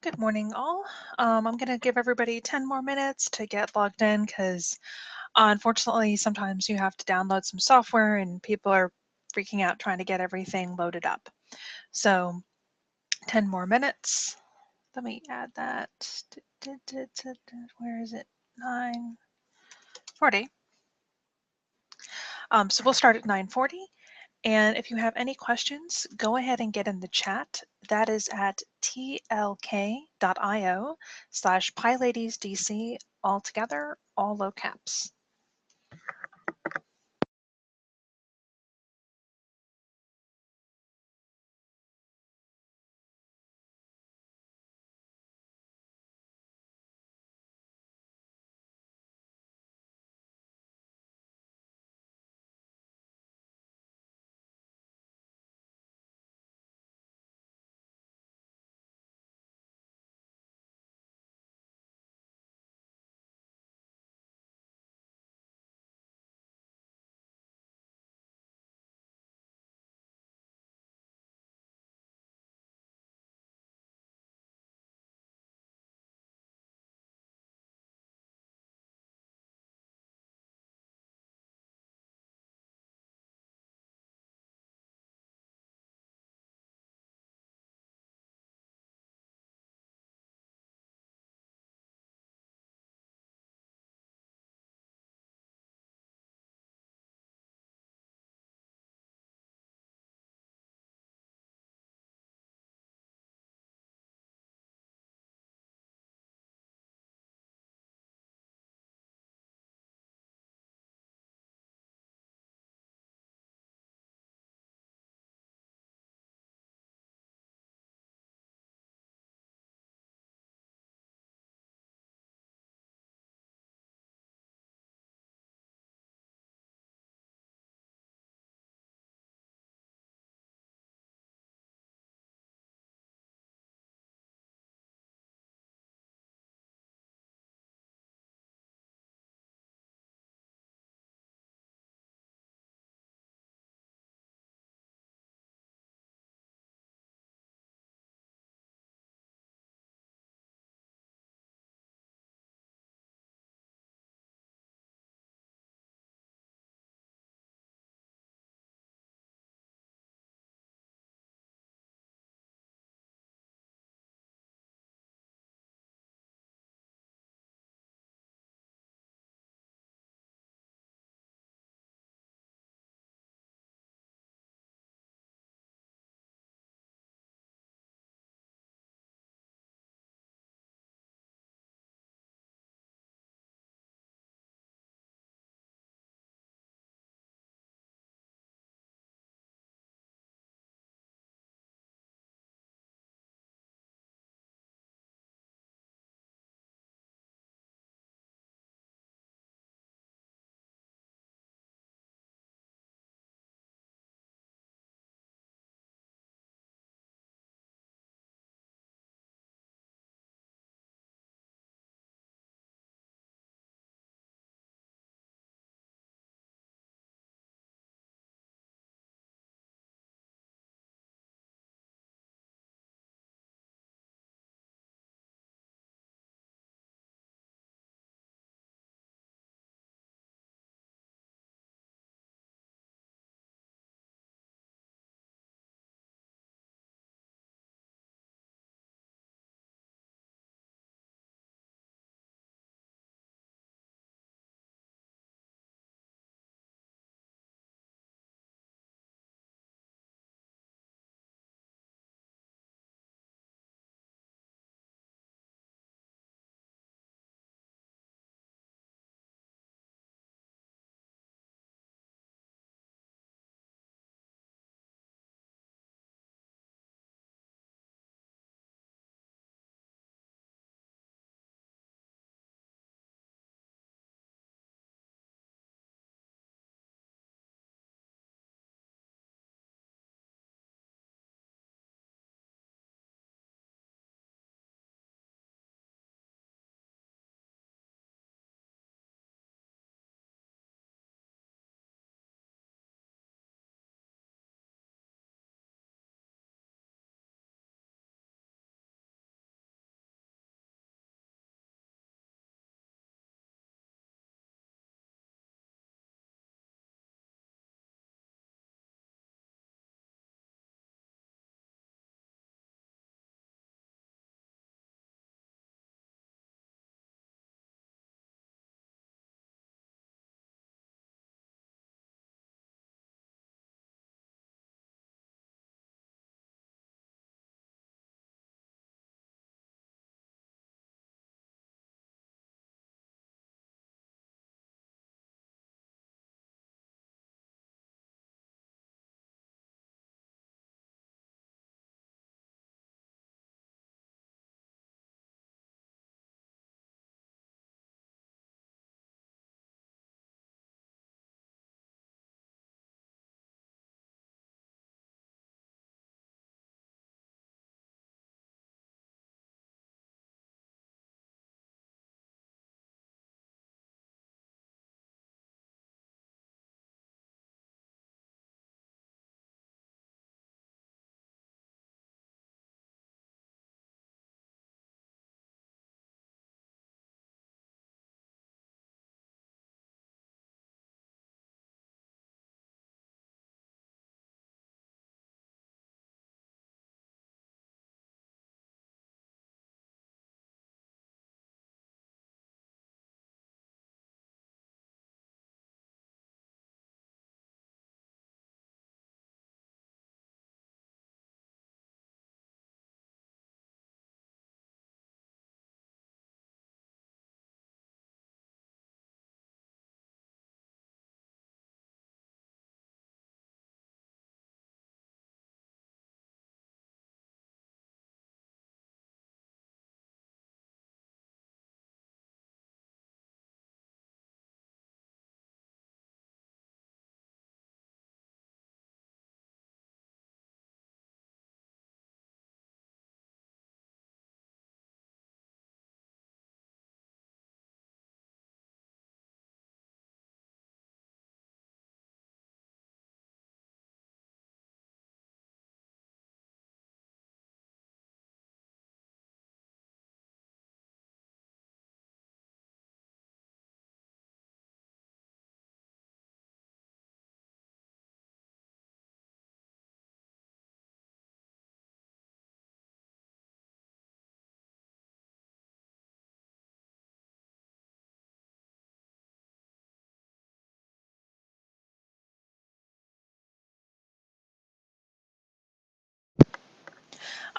Good morning, all. I'm going to give everybody 10 more minutes to get logged in because unfortunately, sometimes you have to download some software and people are freaking out trying to get everything loaded up. So 10 more minutes. Let me add that. Where is it? 9:40. So we'll start at 9:40. And if you have any questions, go ahead and get in the chat. That is at tlk.io/PyLadiesDC, all together, all low caps.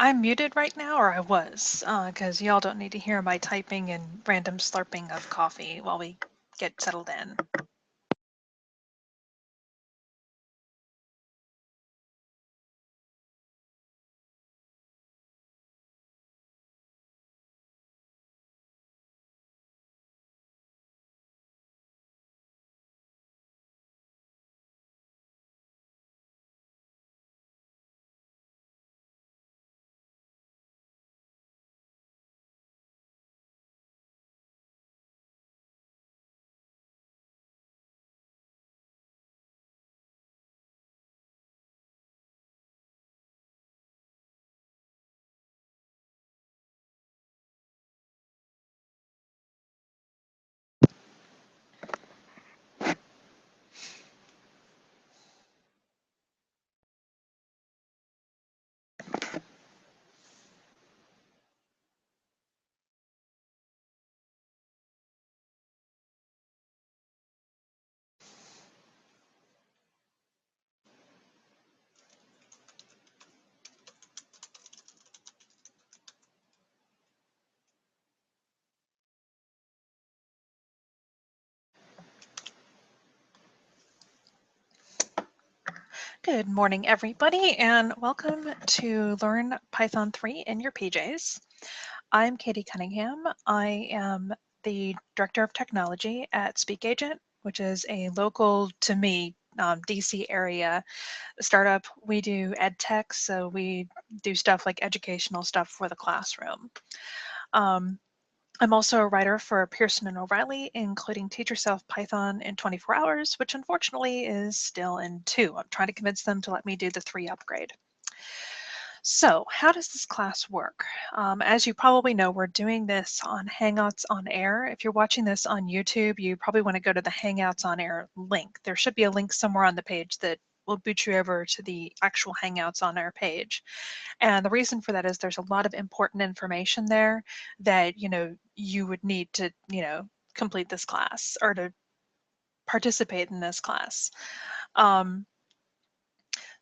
I'm muted right now, or I was, because y'all don't need to hear my typing and random slurping of coffee while we get settled in. Good morning, everybody, and welcome to Learn Python 3 in your PJs. I'm Katie Cunningham. I am the Director of Technology at SpeakAgent, which is a local, to me, DC area startup. We do ed tech, so we do stuff like educational stuff for the classroom. I'm also a writer for Pearson and O'Reilly, including Teach Yourself Python in 24 hours, which unfortunately is still in 2. I'm trying to convince them to let me do the 3 upgrade. So how does this class work? As you probably know, we're doing this on Hangouts on Air. If you're watching this on YouTube, you probably want to go to the Hangouts on Air link. There should be a link somewhere on the page that will boot you over to the actual Hangouts on Air page. And the reason for that is there's a lot of important information there that, you would need to, complete this class or to participate in this class.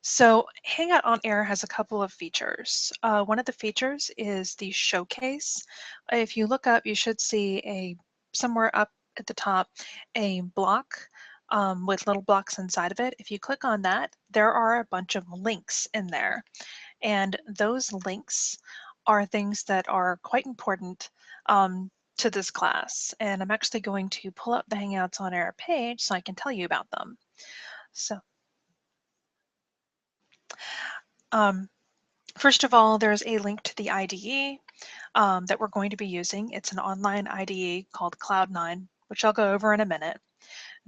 So Hangout on Air has a couple of features. One of the features is the showcase. If you look up, you should see somewhere up at the top a block with little blocks inside of it. If you click on that, there are a bunch of links in there. And those links are things that are quite important to this class. And I'm actually going to pull up the Hangouts on Air page so I can tell you about them. So um, first of all, there's a link to the IDE that we're going to be using. It's an online IDE called Cloud9, which I'll go over in a minute.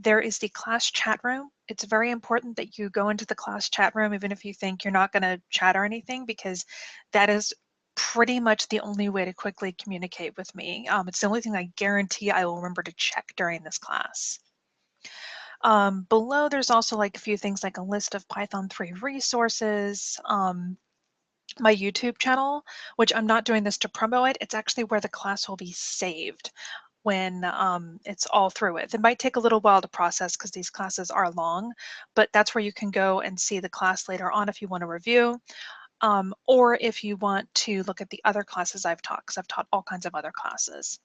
There is the class chat room. It's very important that you go into the class chat room, even if you think you're not going to chat or anything, because that is pretty much the only way to quickly communicate with me. It's the only thing I guarantee I will remember to check during this class. Below, there's also like a few things like a list of Python 3 resources, my YouTube channel, which I'm not doing this to promote it. It's actually where the class will be saved when it's all through it. It might take a little while to process because these classes are long, but that's where you can go and see the class later on if you want to review, or if you want to look at the other classes I've taught, because I've taught all kinds of other classes.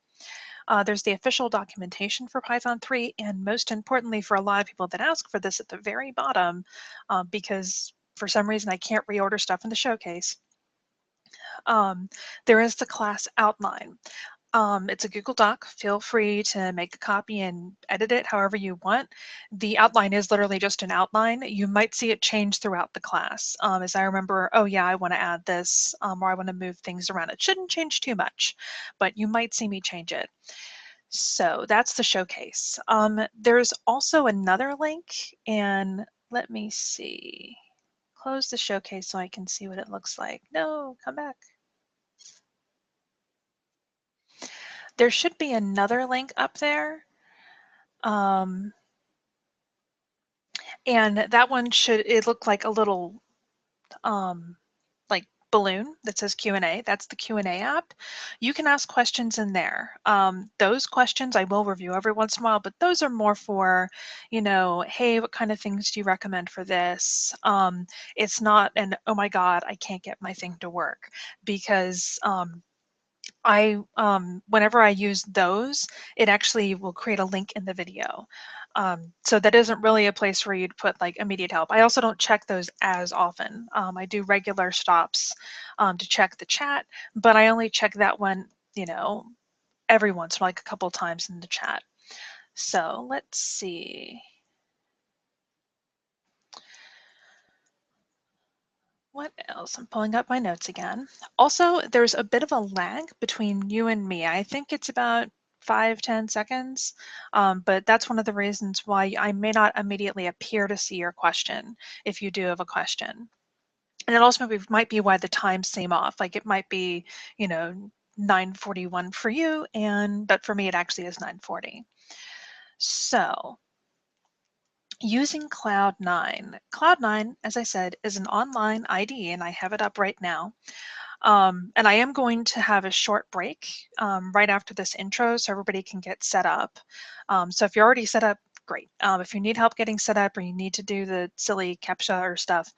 There's the official documentation for Python 3, and most importantly for a lot of people that ask for this at the very bottom, because for some reason I can't reorder stuff in the showcase, there is the class outline. It's a Google Doc. Feel free to make a copy and edit it however you want. The outline is literally just an outline. You might see it change throughout the class. As I remember, oh yeah, I want to add this, or I want to move things around. It shouldn't change too much, but you might see me change it. So that's the showcase. There's also another link, and let me see. Close the showcase so I can see what it looks like. No, come back. There should be another link up there. And that one it look like a little like balloon that says Q&A. That's the Q&A app. You can ask questions in there. Those questions I will review every once in a while, but those are more for, you know, hey, what kind of things do you recommend for this? It's not an, oh my God, I can't get my thing to work, because whenever I use those, it actually will create a link in the video. So that isn't really a place where you'd put like immediate help. I also don't check those as often. I do regular stops to check the chat, but I only check that one, you know, every once in a while, like a couple times in the chat. So let's see. What else? I'm pulling up my notes again. Also, there's a bit of a lag between you and me. I think it's about 5-10 seconds, but that's one of the reasons why I may not immediately appear to see your question if you do have a question. And it also might be why the times seem off. Like it might be, you know, 9:41 for you, but for me it actually is 9:40. So using Cloud9. Cloud9, as I said, is an online IDE, and I have it up right now. And I am going to have a short break right after this intro so everybody can get set up. So if you're already set up, great. If you need help getting set up or you need to do the silly CAPTCHA or stuff,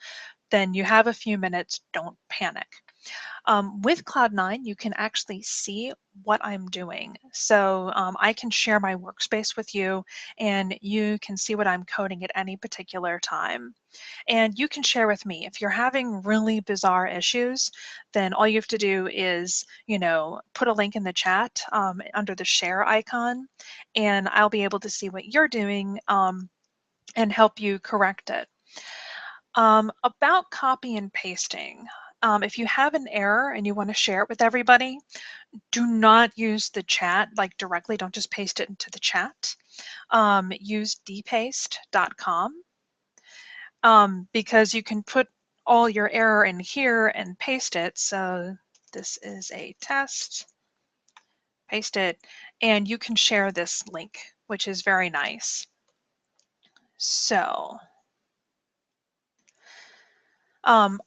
then you have a few minutes, don't panic. With Cloud9, you can actually see what I'm doing. So I can share my workspace with you and you can see what I'm coding at any particular time. And you can share with me. If you're having really bizarre issues, then all you have to do is, you know, put a link in the chat under the share icon, and I'll be able to see what you're doing and help you correct it. About copy and pasting. If you have an error and you want to share it with everybody, do not use the chat like directly. Don't just paste it into the chat. Use dpaste.com because you can put all your error in here and paste it. So this is a test, paste it, and you can share this link, which is very nice. So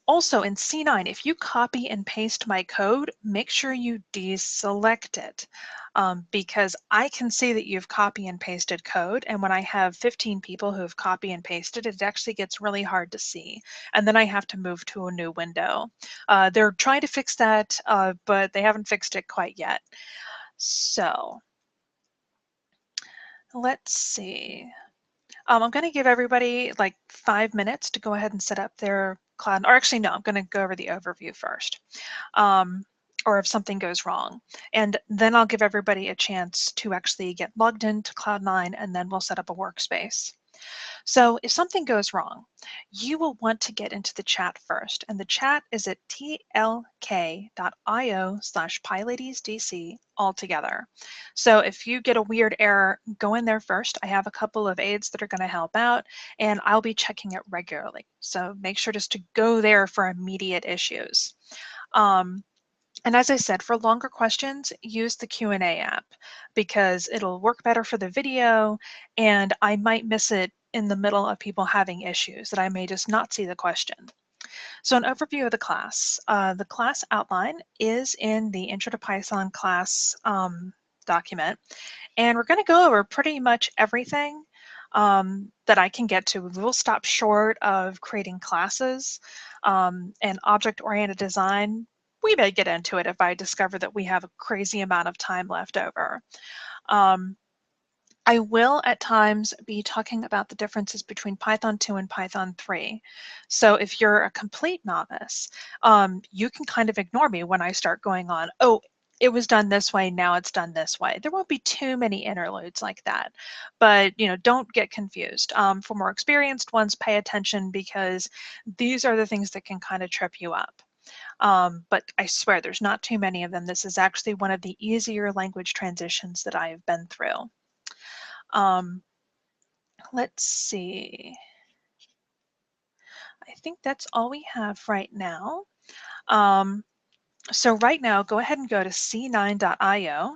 also in C9, if you copy and paste my code, make sure you deselect it because I can see that you've copy and pasted code. And when I have 15 people who have copy and pasted, it actually gets really hard to see. And then I have to move to a new window. They're trying to fix that, but they haven't fixed it quite yet. So let's see. I'm going to give everybody like 5 minutes to go ahead and set up their cloud, or actually no, I'm going to go over the overview first, or if something goes wrong. And then I'll give everybody a chance to actually get logged into Cloud9, and then we'll set up a workspace. So if something goes wrong, you will want to get into the chat first, and the chat is at tlk.io/PyLadiesDC all together. So if you get a weird error, go in there first. I have a couple of aides that are going to help out, and I'll be checking it regularly. So make sure just to go there for immediate issues. And as I said, for longer questions, use the Q&A app because it'll work better for the video, and I might miss it in the middle of people having issues that I may just not see the question. So an overview of the class. The class outline is in the Intro to Python class document, and we're going to go over pretty much everything that I can get to. We'll stop short of creating classes and object-oriented design. We may get into it if I discover that we have a crazy amount of time left over. I will at times be talking about the differences between Python 2 and Python 3. So if you're a complete novice, you can kind of ignore me when I start going on, oh, it was done this way, now it's done this way. There won't be too many interludes like that, but you know, don't get confused. For more experienced ones, pay attention because these are the things that can kind of trip you up. But I swear there's not too many of them. This is actually one of the easier language transitions that I have been through. Let's see. I think that's all we have right now. So right now, go ahead and go to c9.io,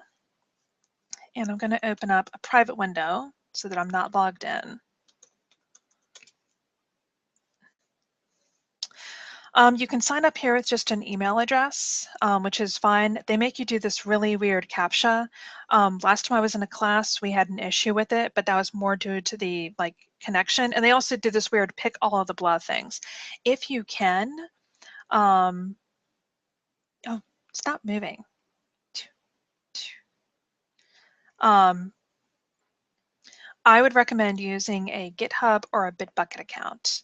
and I'm going to open up a private window so that I'm not logged in. You can sign up here with just an email address, which is fine. They make you do this really weird CAPTCHA. Last time I was in a class, we had an issue with it, but that was more due to the connection. And they also did this weird pick all of the blah things. If you can, oh, stop moving. I would recommend using a GitHub or a Bitbucket account.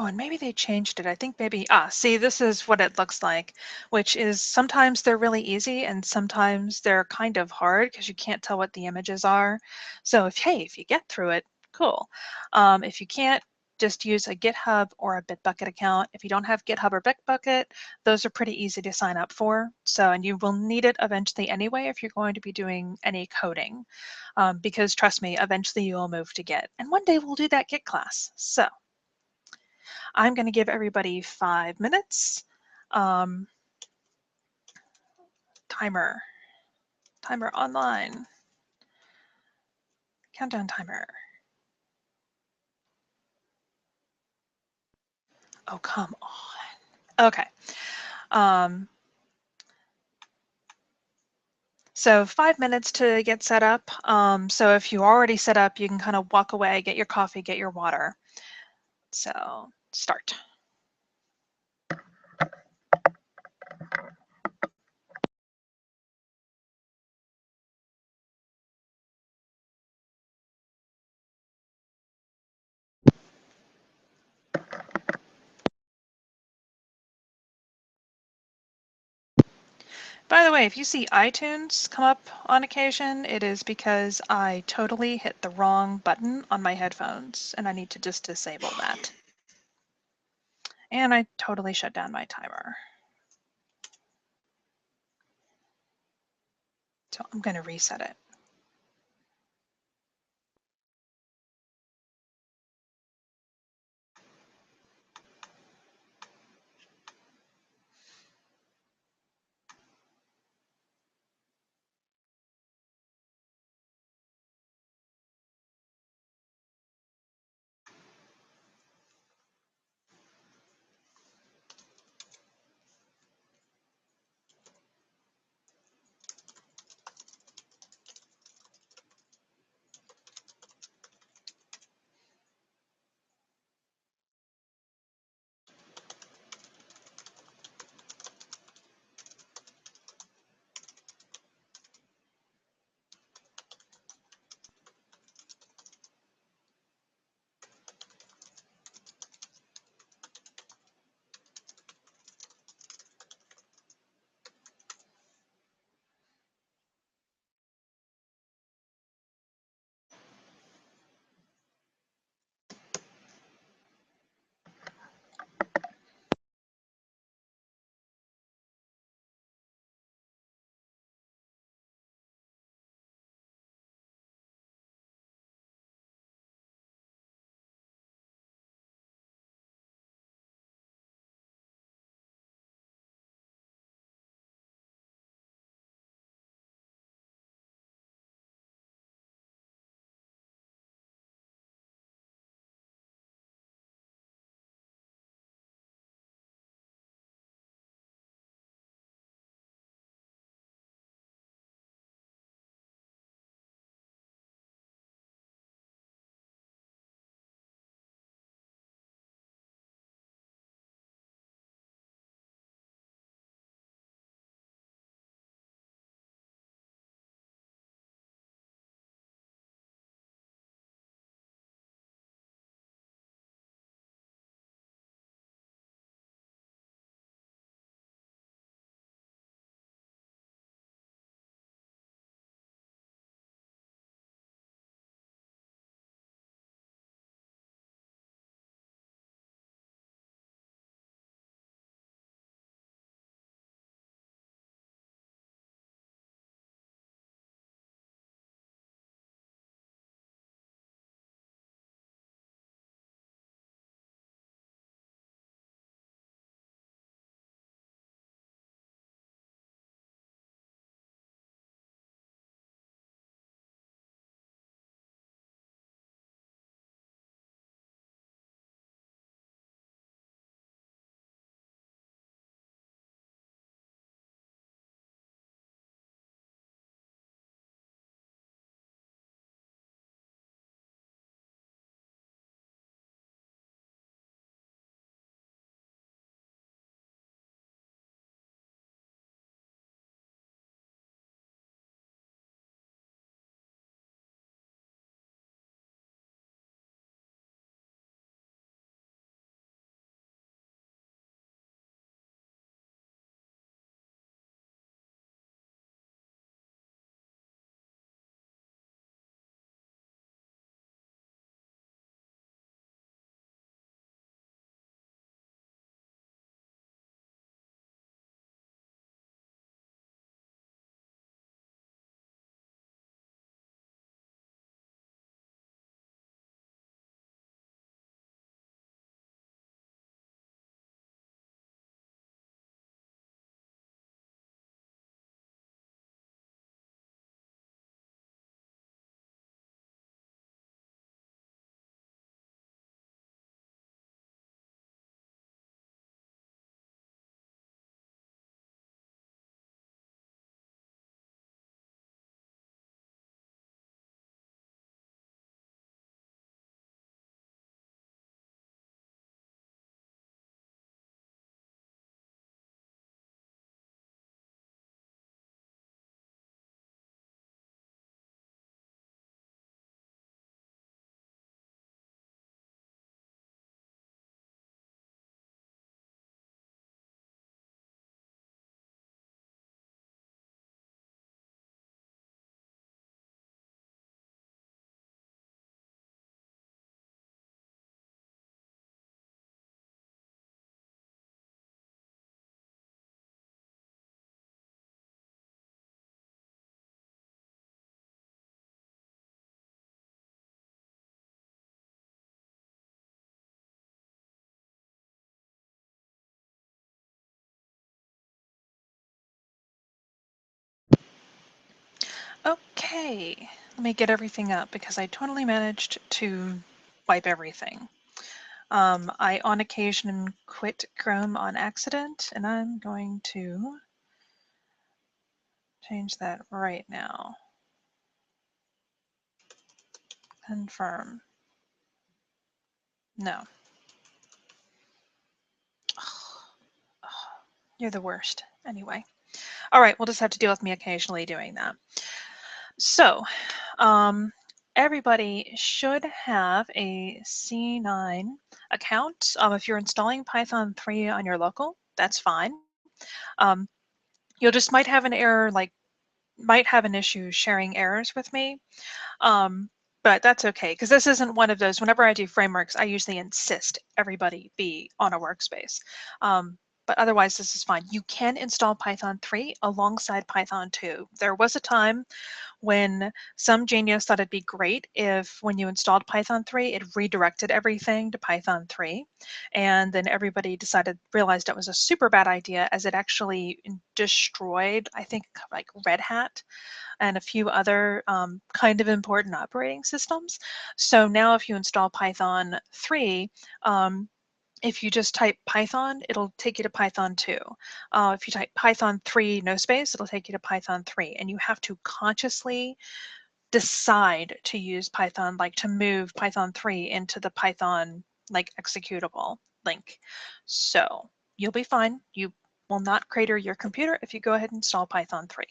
Oh, and maybe they changed it. I think maybe, see, this is what it looks like, which is sometimes they're really easy and sometimes they're kind of hard because you can't tell what the images are. So if you get through it, cool. If you can't, just use a GitHub or a Bitbucket account. If you don't have GitHub or Bitbucket, those are pretty easy to sign up for. So, and you will need it eventually anyway if you're going to be doing any coding, because trust me, eventually you will move to Git. And one day we'll do that Git class. So I'm going to give everybody 5 minutes. Timer online. Countdown timer. Oh, come on. Okay. So 5 minutes to get set up. So if you already set up, you can kind of walk away, get your coffee, get your water. So start. By the way, if you see iTunes come up on occasion, it is because I totally hit the wrong button on my headphones and I need to just disable that. And I totally shut down my timer. So I'm going to reset it. Okay, let me get everything up because I totally managed to wipe everything. I on occasion quit Chrome on accident, and I'm going to change that right now. Confirm. No. You're the worst. Anyway. All right, we'll just have to deal with me occasionally doing that. So, everybody should have a C9 account. If you're installing Python 3 on your local, that's fine. Um, you'll just might have an error, like might have an issue sharing errors with me. But that's okay, because this isn't one of those, whenever I do frameworks, I usually insist everybody be on a workspace. But otherwise, this is fine. You can install Python 3 alongside Python 2. There was a time when some genius thought it'd be great if when you installed Python 3, it redirected everything to Python 3. And then everybody realized it was a super bad idea, as it actually destroyed, I think, like Red Hat and a few other kind of important operating systems. So now if you install Python 3, if you just type Python, it'll take you to Python 2. If you type Python 3 no space, it'll take you to Python 3. And you have to consciously decide to use Python, like to move Python 3 into the Python like executable link. So you'll be fine. You will not crater your computer if you go ahead and install Python 3.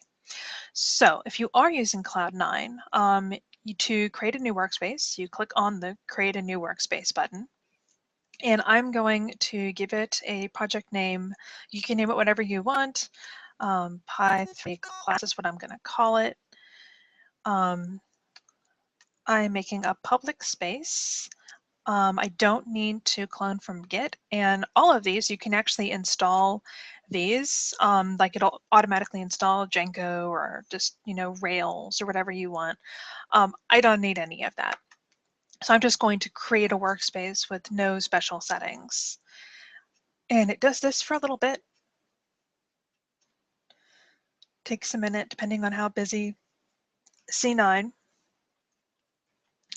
So if you are using Cloud9, to create a new workspace, you click on the Create a New Workspace button. And I'm going to give it a project name. You can name it whatever you want. Py3 class is what I'm going to call it. I'm making a public space. I don't need to clone from Git, and all of these you can actually install these, like it'll automatically install Django or just Rails or whatever you want. I don't need any of that, so I'm just going to create a workspace with no special settings, and it does this for a little bit. Takes a minute depending on how busy. C9,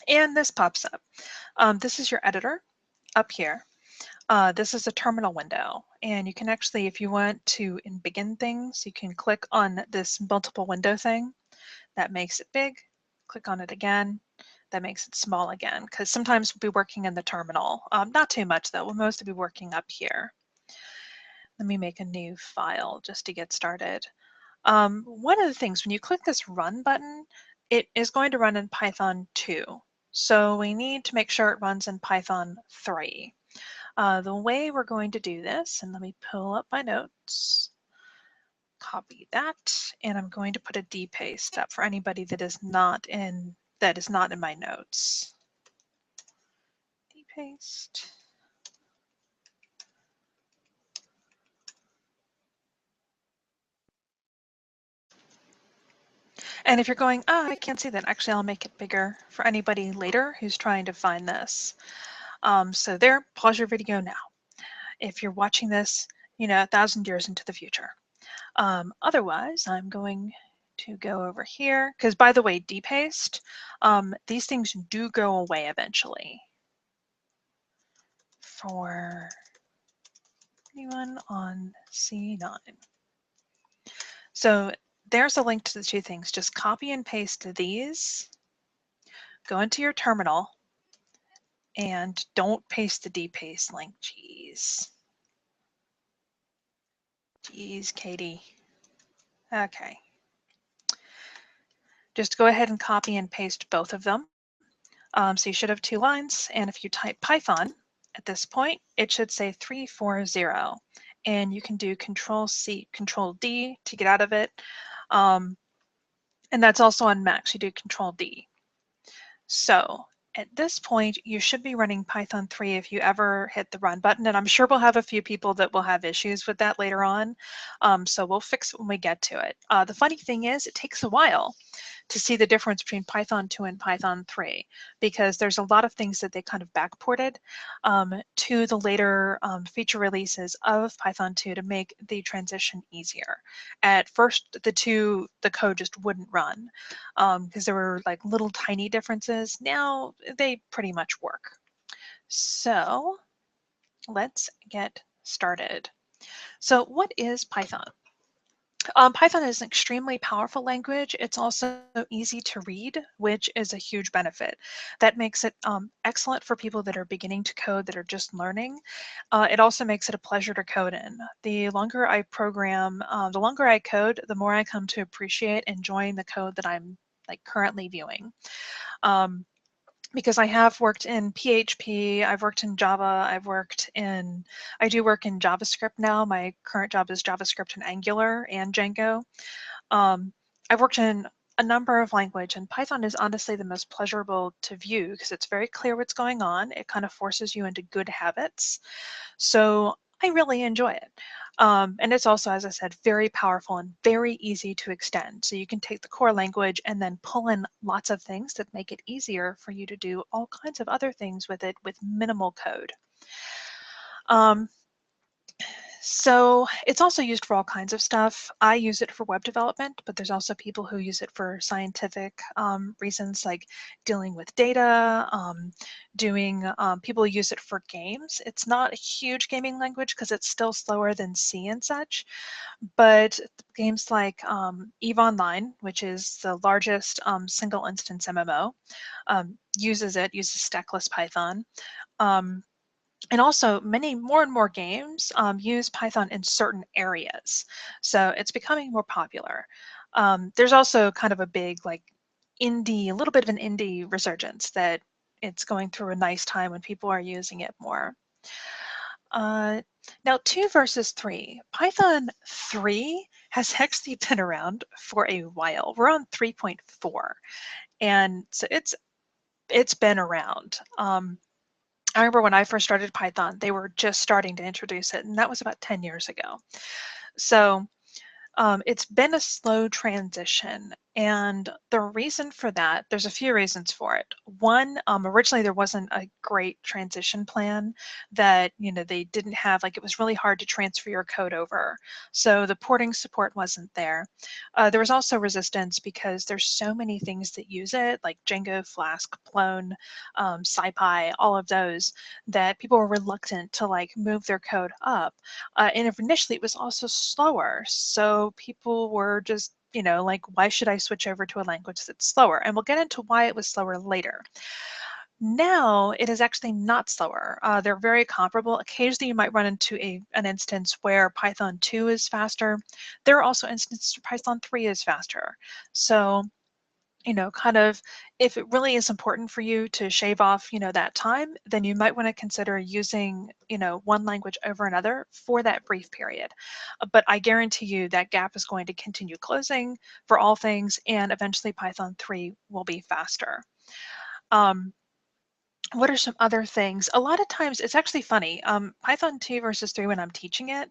and this pops up. This is your editor up here. This is a terminal window, and you can actually, if you want to begin things, you can click on this multiple window thing. That makes it big. Click on it again. That makes it small again, because sometimes we'll be working in the terminal. Not too much, though. We'll mostly be working up here. Let me make a new file just to get started. One of the things, when you click this Run button, it is going to run in Python 2. So we need to make sure it runs in Python 3. The way we're going to do this, and let me pull up my notes, copy that, and I'm going to put a dpaste up for anybody that is not in my notes. Dpaste. And if you're going, I can't see that, actually I'll make it bigger for anybody later who's trying to find this. So there, pause your video now. If you're watching this, 1,000 years into the future. Otherwise, I'm going to go over here, because by the way, dpaste, these things do go away eventually. For anyone on C9. So there's a link to the two things. Just copy and paste these, go into your terminal, and don't paste the dpaste link. Jeez, Katie. Okay. Just go ahead and copy and paste both of them. So you should have 2 lines, and if you type Python at this point, it should say 340, and you can do Control-C, Control-D to get out of it, and that's also on Macs. You do Control-D. So at this point, you should be running Python 3 if you ever hit the Run button, and I'm sure we'll have a few people that will have issues with that later on, so we'll fix it when we get to it. The funny thing is, it takes a while to see the difference between Python 2 and Python 3, because there's a lot of things that they kind of backported to the later feature releases of Python 2 to make the transition easier. At first, the code just wouldn't run because there were like little tiny differences. Now they pretty much work. So let's get started. So what is Python? Python is an extremely powerful language. It's also easy to read, which is a huge benefit. That makes it excellent for people that are beginning to code, that are just learning. It also makes it a pleasure to code in. The longer I program, the longer I code, the more I come to appreciate enjoying the code that I'm like currently viewing. Because I have worked in PHP, I've worked in Java, I do work in JavaScript now. My current job is JavaScript and Angular and Django. Um, I've worked in a number of languages, and Python is honestly the most pleasurable to view because it's very clear what's going on. It kind of forces you into good habits. So I really enjoy it. And it's also, as I said, very powerful and very easy to extend. So you can take the core language and then pull in lots of things that make it easier for you to do all kinds of other things with it with minimal code. So it's also used for all kinds of stuff. I use it for web development, but there's also people who use it for scientific reasons, like dealing with data, people use it for games. It's not a huge gaming language because it's still slower than C and such, but games like EVE Online, which is the largest single instance MMO, uses stackless Python. And also more and more games use Python in certain areas. So it's becoming more popular. There's also kind of a big a little bit of an indie resurgence that it's going through a nice time when people are using it more. Now 2 versus 3. Python 3 has actually been around for a while. We're on 3.4. And so it's been around. I remember when I first started Python, they were just starting to introduce it, and that was about 10 years ago. So it's been a slow transition, and the reason for that, there's a few reasons for it. One, originally there wasn't a great transition plan that, they didn't have, it was really hard to transfer your code over. So the porting support wasn't there. There was also resistance because there's so many things that use it, like Django, Flask, Plone, SciPy, all of those, that people were reluctant to move their code up. And initially it was also slower. So people were just, why should I switch over to a language that's slower? And we'll get into why it was slower later. Now it is actually not slower. They're very comparable. Occasionally you might run into an instance where Python 2 is faster. There are also instances where Python 3 is faster. So kind of, if it really is important for you to shave off, that time, then you might want to consider using, one language over another for that brief period. But I guarantee you that gap is going to continue closing for all things, and eventually Python 3 will be faster. What are some other things? A lot of times, it's actually funny, Python 2 versus 3 when I'm teaching it,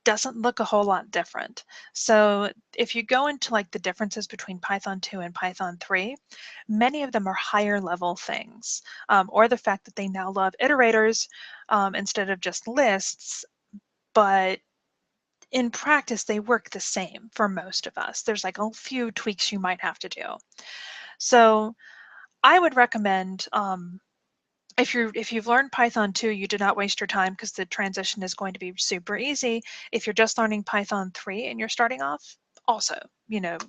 doesn't look a whole lot different. So if you go into the differences between Python 2 and Python 3, many of them are higher level things, or the fact that they now love iterators instead of just lists, but in practice they work the same for most of us. There's a few tweaks you might have to do. So I would recommend if you've learned Python 2, you do not waste your time because the transition is going to be super easy. If you're just learning Python 3 and you're starting off, also,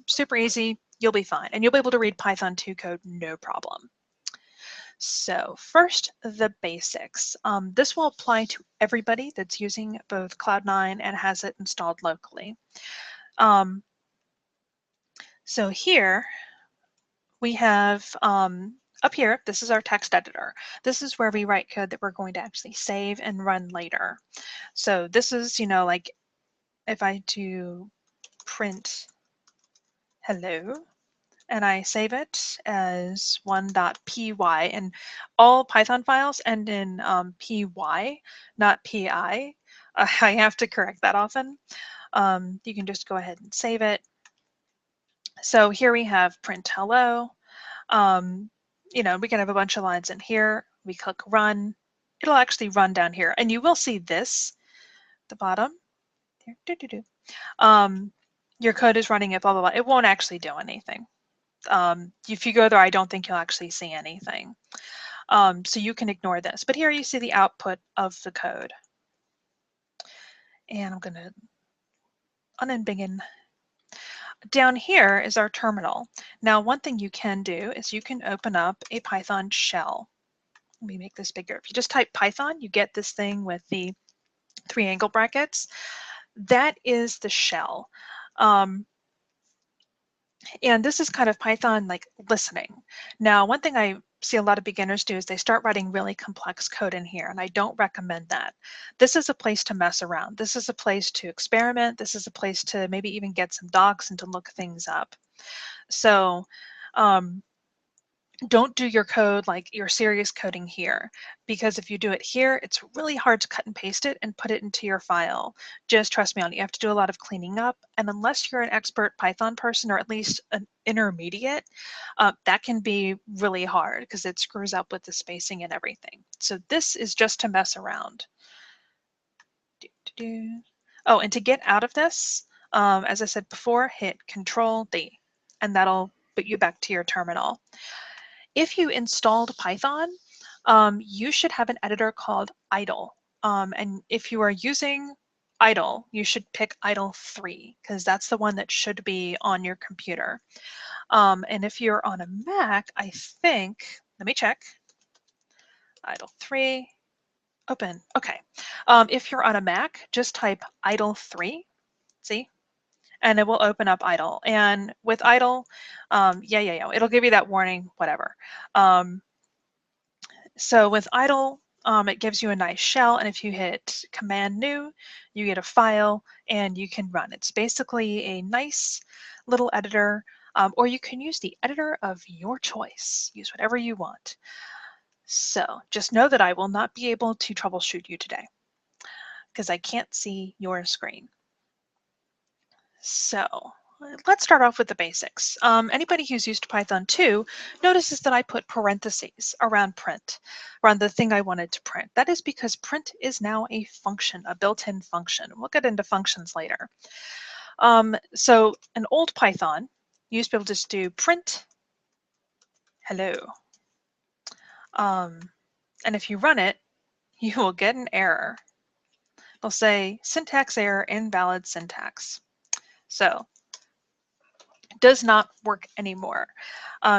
super easy, you'll be fine. And you'll be able to read Python 2 code, no problem. So first, the basics. This will apply to everybody that's using both Cloud9 and has it installed locally. So here we have up here, this is our text editor. This is where we write code that we're going to actually save and run later. So this is, if I do print hello, and I save it as one.py, and all Python files end in py, not pi. I have to correct that often. You can just go ahead and save it. So here we have print hello. You know, we can have a bunch of lines in here. We click run. It'll actually run down here, and you will see this at the bottom. Your code is running it, blah, blah, blah. It won't actually do anything. If you go there, I don't think you'll actually see anything. So you can ignore this. But here you see the output of the code. And I'm going to unbingen. Down here is our terminal. Now, one thing you can do is you can open up a Python shell. Let me make this bigger. If you just type Python, you get this thing with the 3 angle brackets. That is the shell. And this is kind of Python like listening. Now, one thing I see a lot of beginners do is they start writing really complex code in here, and I don't recommend that. This is a place to mess around. This is a place to experiment. This is a place to maybe even get some docs and to look things up. So don't do your code like your serious coding here, because if you do it here, it's really hard to cut and paste it and put it into your file. Just trust me on it. You have to do a lot of cleaning up, and unless you're an expert Python person or at least an intermediate, that can be really hard because it screws up with the spacing and everything. So this is just to mess around. Oh, and to get out of this, as I said before, hit Control-D, and that'll put you back to your terminal. If you installed Python, you should have an editor called idle. And if you are using idle, you should pick idle 3 because that's the one that should be on your computer. And if you're on a Mac, I think, let me check, idle 3, open, okay. If you're on a Mac, just type idle 3, see? And it will open up idle. And with idle, it'll give you that warning, whatever. So with idle, it gives you a nice shell, and if you hit Command New, you get a file and you can run. It's basically a nice little editor, or you can use the editor of your choice. Use whatever you want. So just know that I will not be able to troubleshoot you today because I can't see your screen. So let's start off with the basics. Anybody who's used Python 2 notices that I put parentheses around print, around the thing I wanted to print. That is because print is now a function, a built-in function. We'll get into functions later. So an old Python used to be able to just do print hello. And if you run it, you will get an error. It'll say syntax error, invalid syntax. So does not work anymore.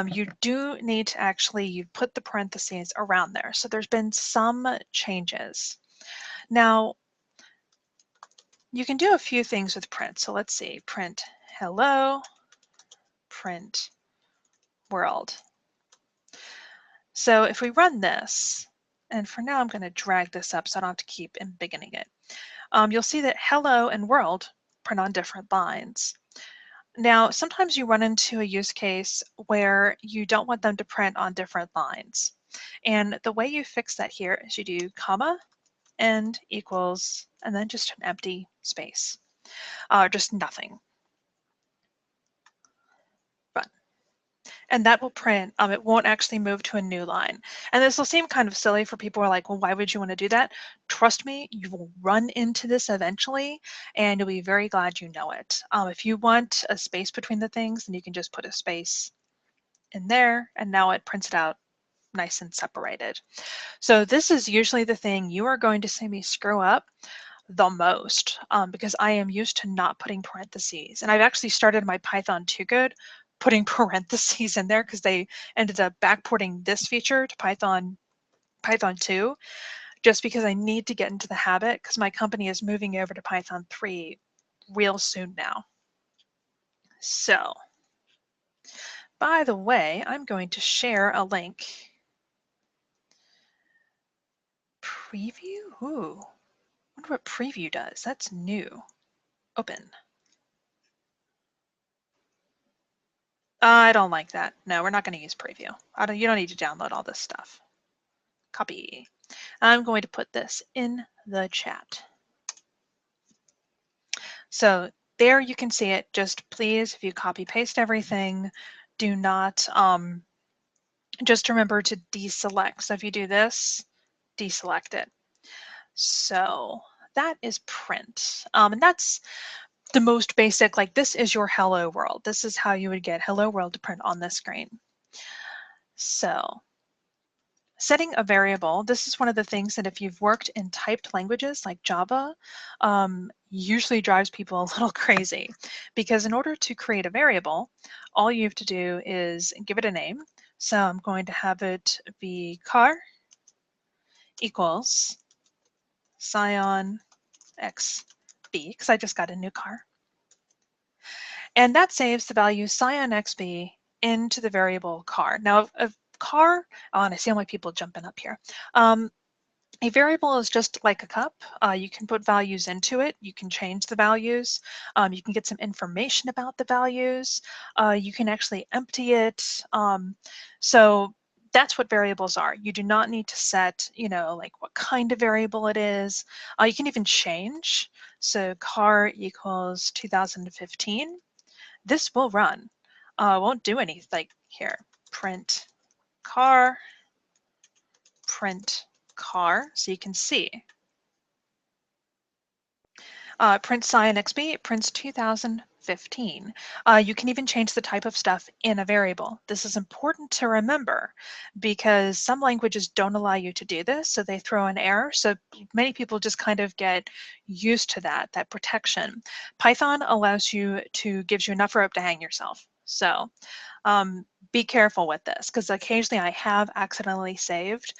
You do need to actually, you put the parentheses around there. So there's been some changes. Now, you can do a few things with print. So let's see, print hello, print world. So if we run this, and for now I'm going to drag this up so I don't have to keep embiggening it. You'll see that hello and world print on different lines. Now, sometimes you run into a use case where you don't want them to print on different lines. And the way you fix that here is you do comma and equals, and then just an empty space, just nothing. Run. And that will print, it won't actually move to a new line. And this will seem kind of silly for people who are like, well, why would you want to do that? Trust me, you will run into this eventually, and you'll be very glad you know it. If you want a space between the things, then you can just put a space in there, and now it prints it out nice and separated. So this is usually the thing you are going to see me screw up the most, because I am used to not putting parentheses. And I've actually started my Python 2 code putting parentheses in there because they ended up backporting this feature to Python 2, just because I need to get into the habit because my company is moving over to Python 3 real soon now. So, by the way, I'm going to share a link. Preview? Ooh, I wonder what preview does. That's new. Open. I don't like that. No, we're not going to use preview. You don't need to download all this stuff. Copy. I'm going to put this in the chat. So there you can see it. Just please, if you copy paste everything, do not, just remember to deselect. So if you do this, deselect it. So that is print. And that's the most basic, like this is your hello world. This is how you would get hello world to print on this screen. So setting a variable, this is one of the things that if you've worked in typed languages like Java, usually drives people a little crazy, because in order to create a variable, all you have to do is give it a name. So I'm going to have it be car equals Scion XB, because I just got a new car. And that saves the value Scion XB into the variable car. Now, a car, oh, and I see all my people jumping up here. A variable is just like a cup. You can put values into it. You can change the values. You can get some information about the values. You can actually empty it. So that's what variables are. You do not need to set, like what kind of variable it is. You can even change. So car equals 2015. This will run. Won't do anything. Like here, print car, print car, so you can see. Print Scion XB, it prints 2015. You can even change the type of stuff in a variable. This is important to remember because some languages don't allow you to do this, so they throw an error. So many people just kind of get used to that protection. Python allows you to, gives you enough rope to hang yourself. So be careful with this, because occasionally I have accidentally saved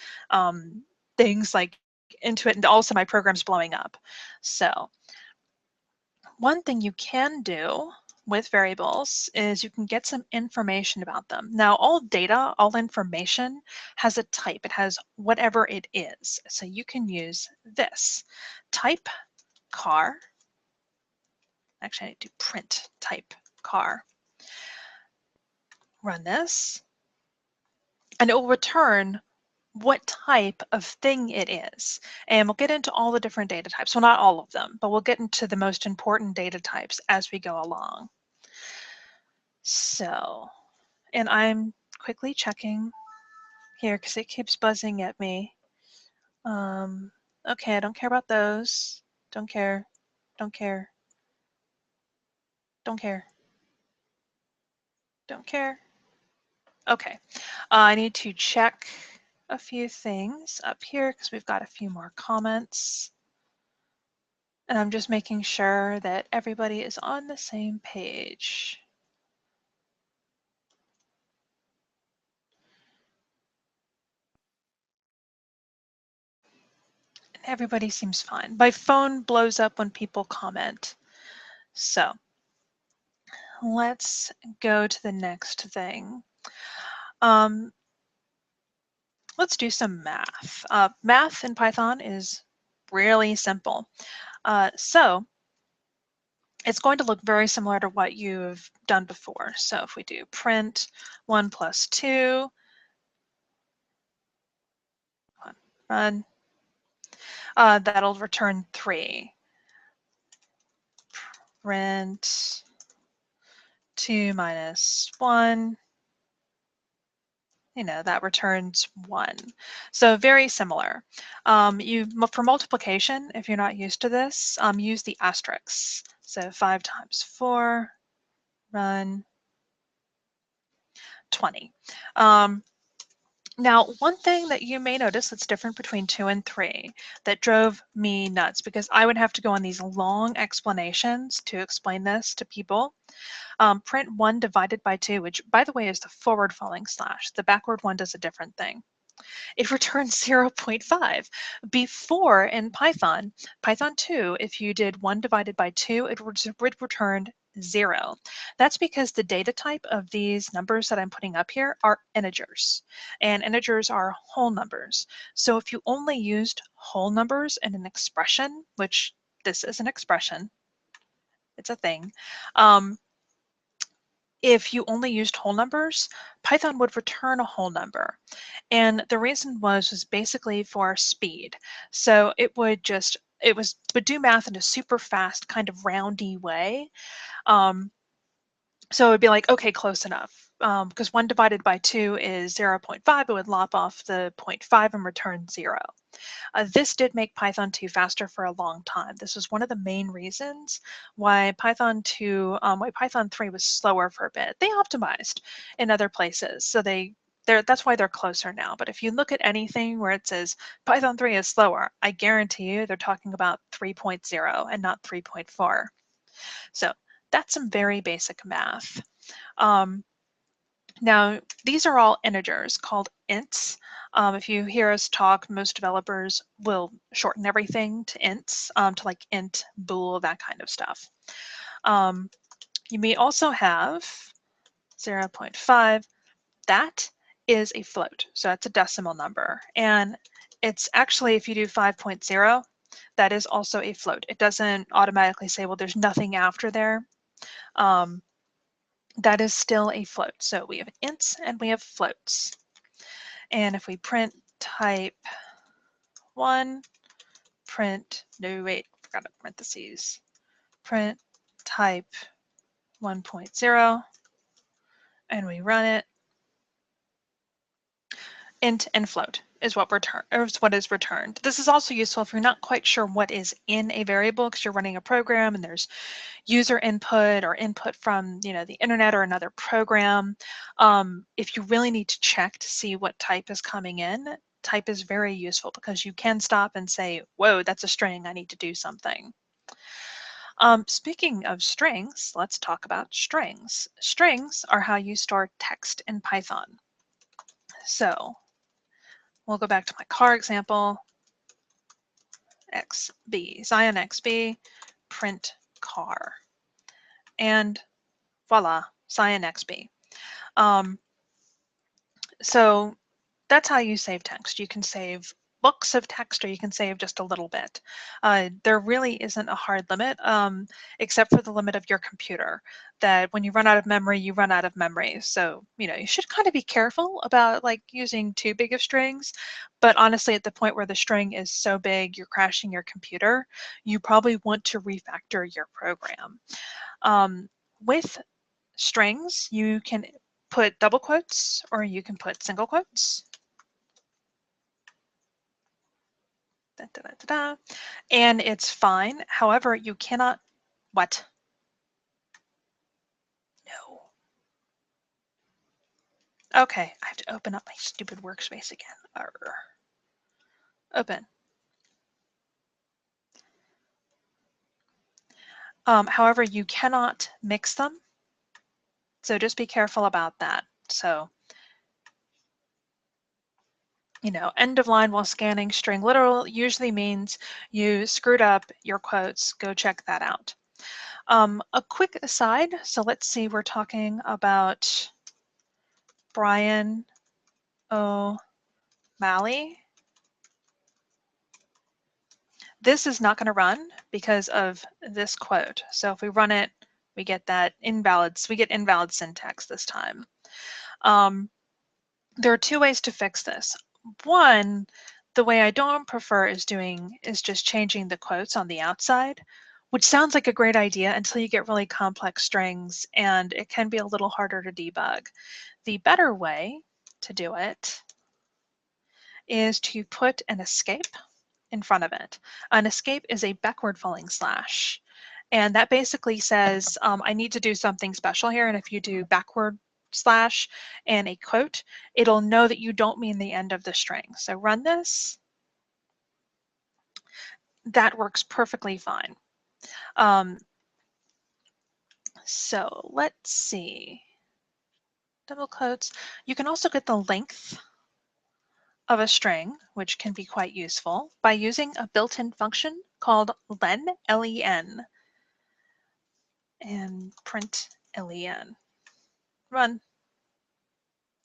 things like into it, and also my program's blowing up. So one thing you can do with variables is you can get some information about them. Now, all data, all information has a type. It has whatever it is. So you can use this. Type car. Actually, I need to print type car. Run this. And it will return what type of thing it is. And we'll get into all the different data types. Well, not all of them, but we'll get into the most important data types as we go along. So, and I'm quickly checking here because it keeps buzzing at me. Okay, I don't care about those. Don't care. Don't care. Don't care. Don't care. Okay, I need to check a few things up here because we've got a few more comments. And I'm just making sure that everybody is on the same page. And everybody seems fine. My phone blows up when people comment. So let's go to the next thing. Let's do some math. Math in Python is really simple. So it's going to look very similar to what you've done before. So if we do print 1 plus 2, run, that'll return 3. Print 2 minus 1, that returns 1. So very similar. For multiplication, if you're not used to this, use the asterisk. So 5 times 4, run 20. Now, one thing that you may notice that's different between 2 and 3 that drove me nuts, because I would have to go on these long explanations to explain this to people. Print 1 divided by 2, which, by the way, is the forward falling slash. The backward one does a different thing. It returns 0.5. Before in Python 2, if you did 1 divided by 2, it returned 0. That's because the data type of these numbers that I'm putting up here are integers, and integers are whole numbers. So if you only used whole numbers in an expression, which this is an expression, it's a thing, if you only used whole numbers, Python would return a whole number. And the reason was basically for speed. So it would just would do math in a super fast kind of roundy way. So it would be like, okay, close enough. Because 1 divided by 2 is 0.5, it would lop off the 0.5 and return 0. This did make Python 2 faster for a long time. This was one of the main reasons why Python 3 was slower for a bit. They optimized in other places, so that's why they're closer now. But if you look at anything where it says Python 3 is slower, I guarantee you they're talking about 3.0 and not 3.4. So that's some very basic math. Now, these are all integers called ints. If you hear us talk, most developers will shorten everything to ints, to like int, bool, that kind of stuff. You may also have 0.5. That is a float, so that's a decimal number. And it's actually, if you do 5.0, that is also a float. It doesn't automatically say, well, there's nothing after there. That is still a float. So we have ints and we have floats. And if we print type 1, print, no wait, forgot a parentheses, print type 1.0, and we run it, int and float is what is returned. This is also useful if you're not quite sure what is in a variable because you're running a program and there's user input or input from the internet or another program. If you really need to check to see what type is coming in, type is very useful because you can stop and say, whoa, that's a string, I need to do something. Speaking of strings, let's talk about strings. Strings are how you store text in Python. So we'll go back to my car example, XB, Zion XB, print car. And voila, Zion XB. So that's how you save text. You can save books of text or you can save just a little bit. There really isn't a hard limit except for the limit of your computer, that when you run out of memory, you run out of memory. So, you should kind of be careful about like using too big of strings. But honestly, at the point where the string is so big, you're crashing your computer, you probably want to refactor your program. With strings, you can put double quotes or you can put single quotes. Da, da, da, da, da. And it's fine. However, you cannot, what? No. Okay, I have to open up my stupid workspace again. Arr. Open. However, you cannot mix them. So just be careful about that. So, end of line while scanning string literal usually means you screwed up your quotes. Go check that out. A quick aside, so let's see, we're talking about Brian O'Malley. This is not going to run because of this quote. So if we run it, we get that invalid syntax this time. There are two ways to fix this. One, the way I don't prefer is just changing the quotes on the outside, which sounds like a great idea until you get really complex strings and it can be a little harder to debug. The better way to do it is to put an escape in front of it. An escape is a backward falling slash. And that basically says, I need to do something special here. And if you do backward slash and a quote, it'll know that you don't mean the end of the string. So run this. That works perfectly fine. So let's see. Double quotes. You can also get the length of a string, which can be quite useful, by using a built-in function called len, L-E-N, and print len. Run.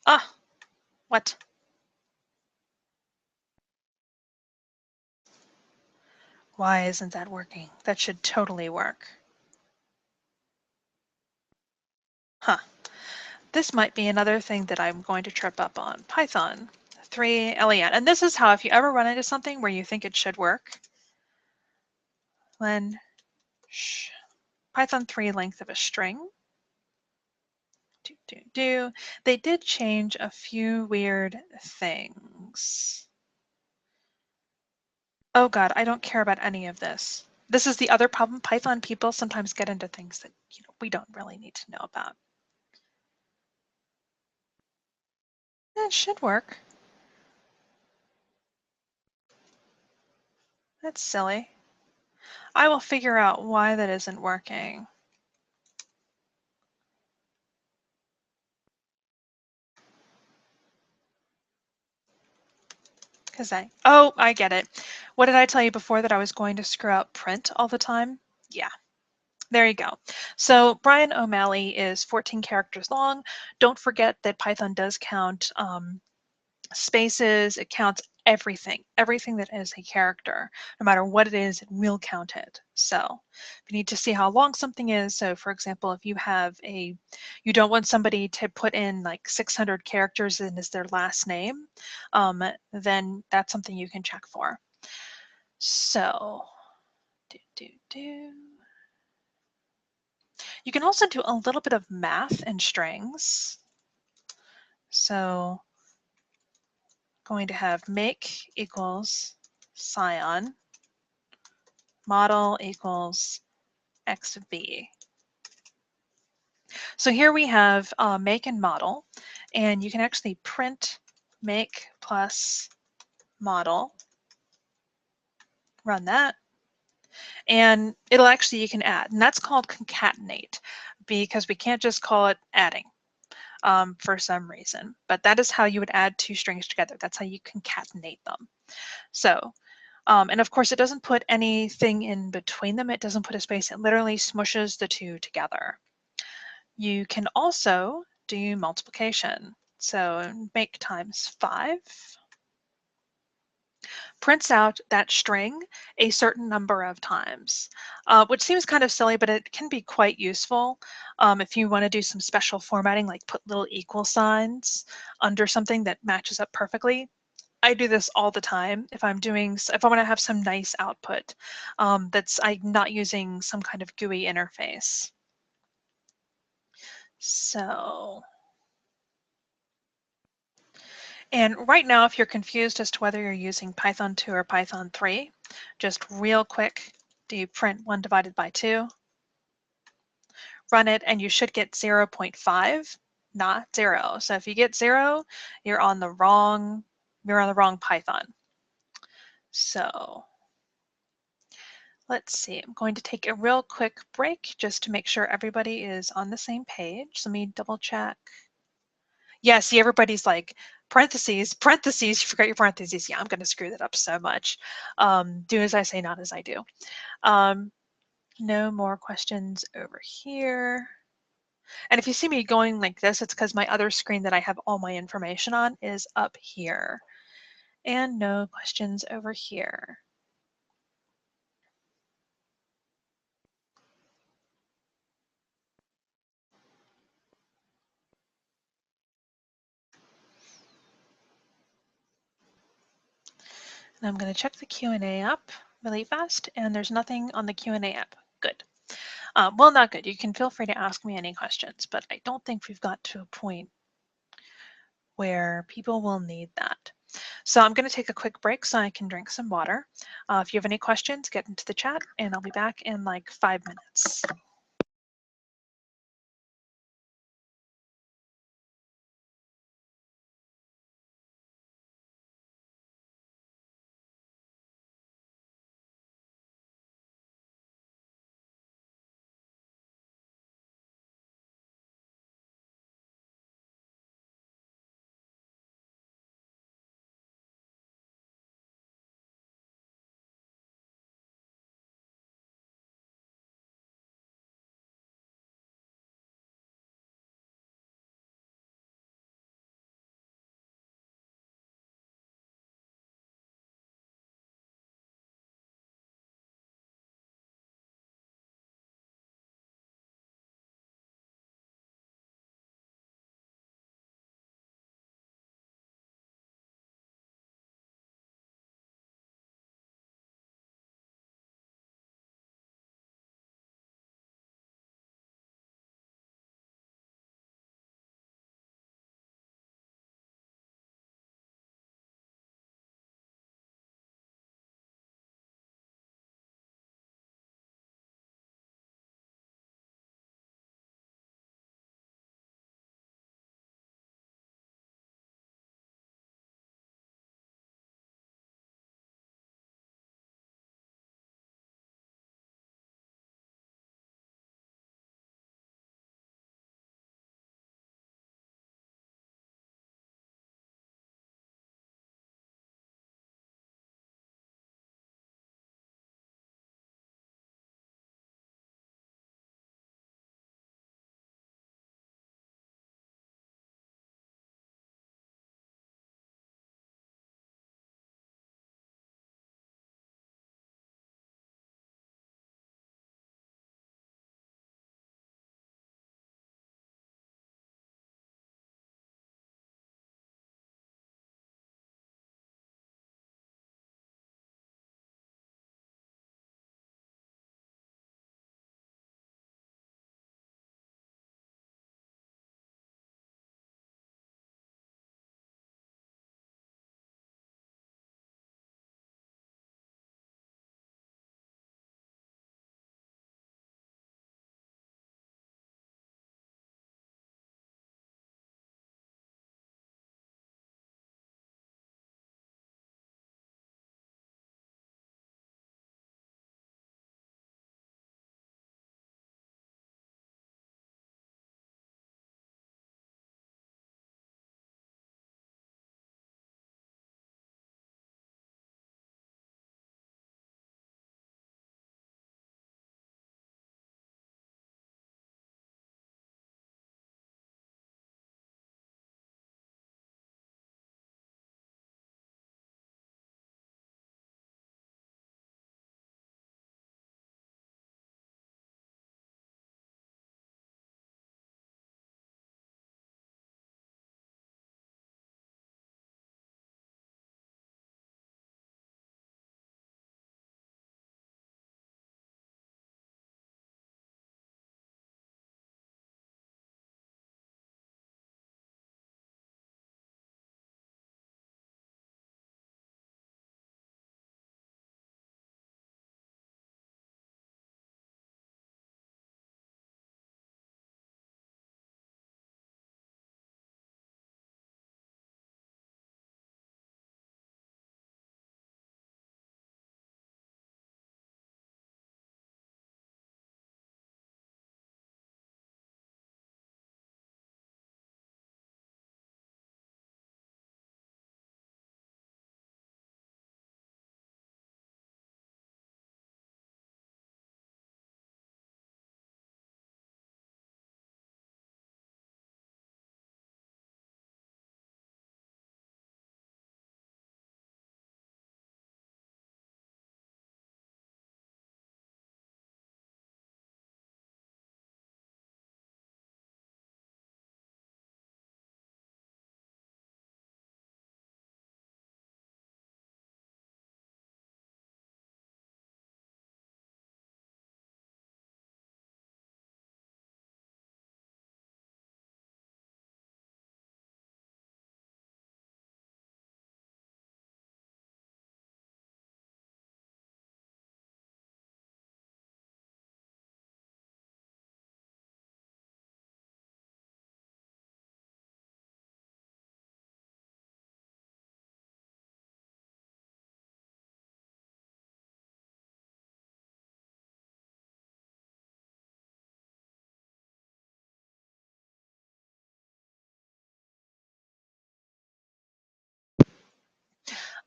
Ah, what? Why isn't that working? That should totally work. Huh. This might be another thing that I'm going to trip up on. Python 3 len. And this is how, if you ever run into something where you think it should work, len Python 3 length of a string. They did change a few weird things. Oh God, I don't care about any of this. This is the other problem. Python people sometimes get into things that we don't really need to know about. It should work. That's silly. I will figure out why that isn't working. I get it. What did I tell you before, that I was going to screw up print all the time? Yeah. There you go. So Brian O'Malley is 14 characters long. Don't forget that Python does count spaces. It counts everything that is a character. No matter what it is, it will count it. So if you need to see how long something is, so for example, if you have you don't want somebody to put in like 600 characters in as their last name, then that's something you can check for. So, you can also do a little bit of math in strings. So going to have make equals scion, model equals x of b. So here we have make and model, and you can actually print make plus model, run that, and it'll actually, you can add, and that's called concatenate, because we can't just call it adding. For some reason, but that is how you would add two strings together. That's how you concatenate them. So, and of course it doesn't put anything in between them. It doesn't put a space. It literally smushes the two together. You can also do multiplication. So make times 5 prints out that string a certain number of times, which seems kind of silly, but it can be quite useful if you want to do some special formatting, like put little equal signs under something that matches up perfectly. I do this all the time if I want to have some nice output I'm not using some kind of GUI interface. So, and right now, if you're confused as to whether you're using Python 2 or Python 3, just real quick, do you print 1 divided by 2? Run it, and you should get 0.5, not 0. So if you get 0, you're on the wrong Python. So let's see, I'm going to take a real quick break just to make sure everybody is on the same page. Let me double check. Yeah, see, everybody's like, parentheses, you forgot your parentheses. Yeah, I'm going to screw that up so much. Do as I say, not as I do. No more questions over here. And if you see me going like this, it's because my other screen that I have all my information on is up here. And no questions over here. And I'm going to check the Q&A app really fast, and there's nothing on the Q&A app. Good. Well, not good. You can feel free to ask me any questions, but I don't think we've got to a point where people will need that. So I'm going to take a quick break so I can drink some water. If you have any questions, get into the chat, and I'll be back in like 5 minutes.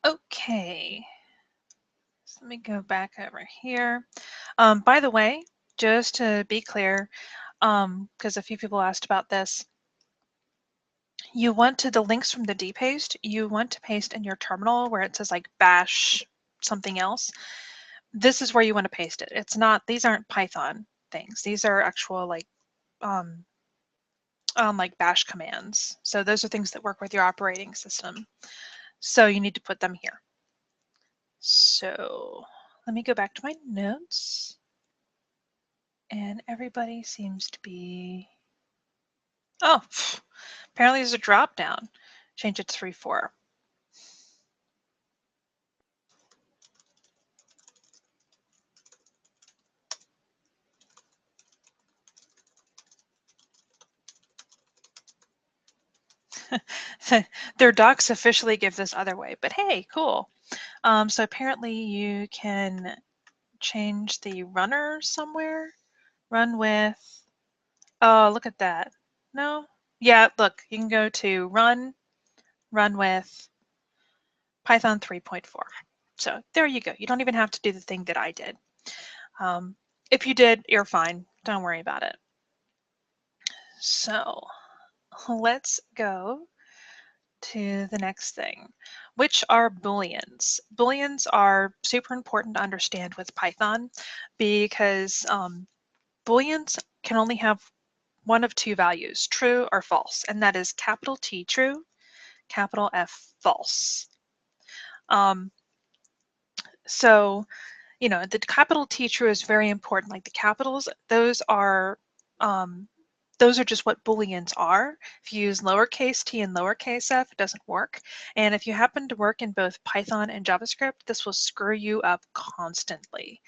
Okay, so let me go back over here. By the way, just to be clear, because a few people asked about this, you want the links from the dpaste, you want to paste in your terminal where it says like bash something else. This is where you want to paste it. It's not, these aren't Python things. These are actual like bash commands. So those are things that work with your operating system. So you need to put them here. So let me go back to my notes. And everybody seems to be, oh, apparently there's a drop down. Change it to 3.4. Their docs officially give this other way, but hey, cool. So apparently you can change the runner somewhere. Run with, oh, look at that. No? Yeah, look, you can go to run with Python 3.4. So there you go. You don't even have to do the thing that I did. If you did, you're fine. Don't worry about it. So let's go to the next thing, which are booleans. Booleans are super important to understand with Python because booleans can only have one of two values, true or false, and that is capital T true, capital F false. So, you know, the capital T true is very important. Like the capitals, those are just what booleans are. If you use lowercase t and lowercase f, it doesn't work. And if you happen to work in both Python and JavaScript, this will screw you up constantly.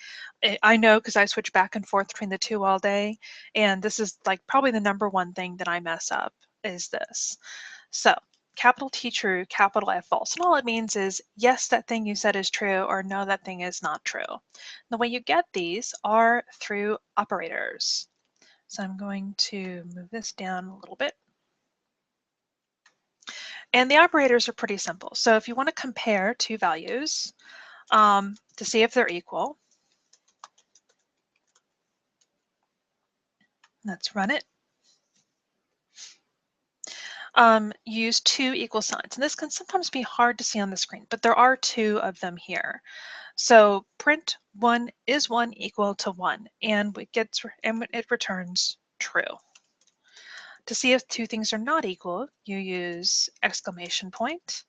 I know because I switch back and forth between the two all day, and this is like probably the #1 thing that I mess up is this. So capital T true, capital F false. And all it means is yes, that thing you said is true, or no, that thing is not true. The way you get these are through operators. So I'm going to move this down a little bit. And the operators are pretty simple. So if you want to compare two values to see if they're equal, let's run it. Use two equal signs. And this can sometimes be hard to see on the screen, but there are two of them here. So print 1 is 1 equal to 1, and it returns true. To see if two things are not equal, you use exclamation point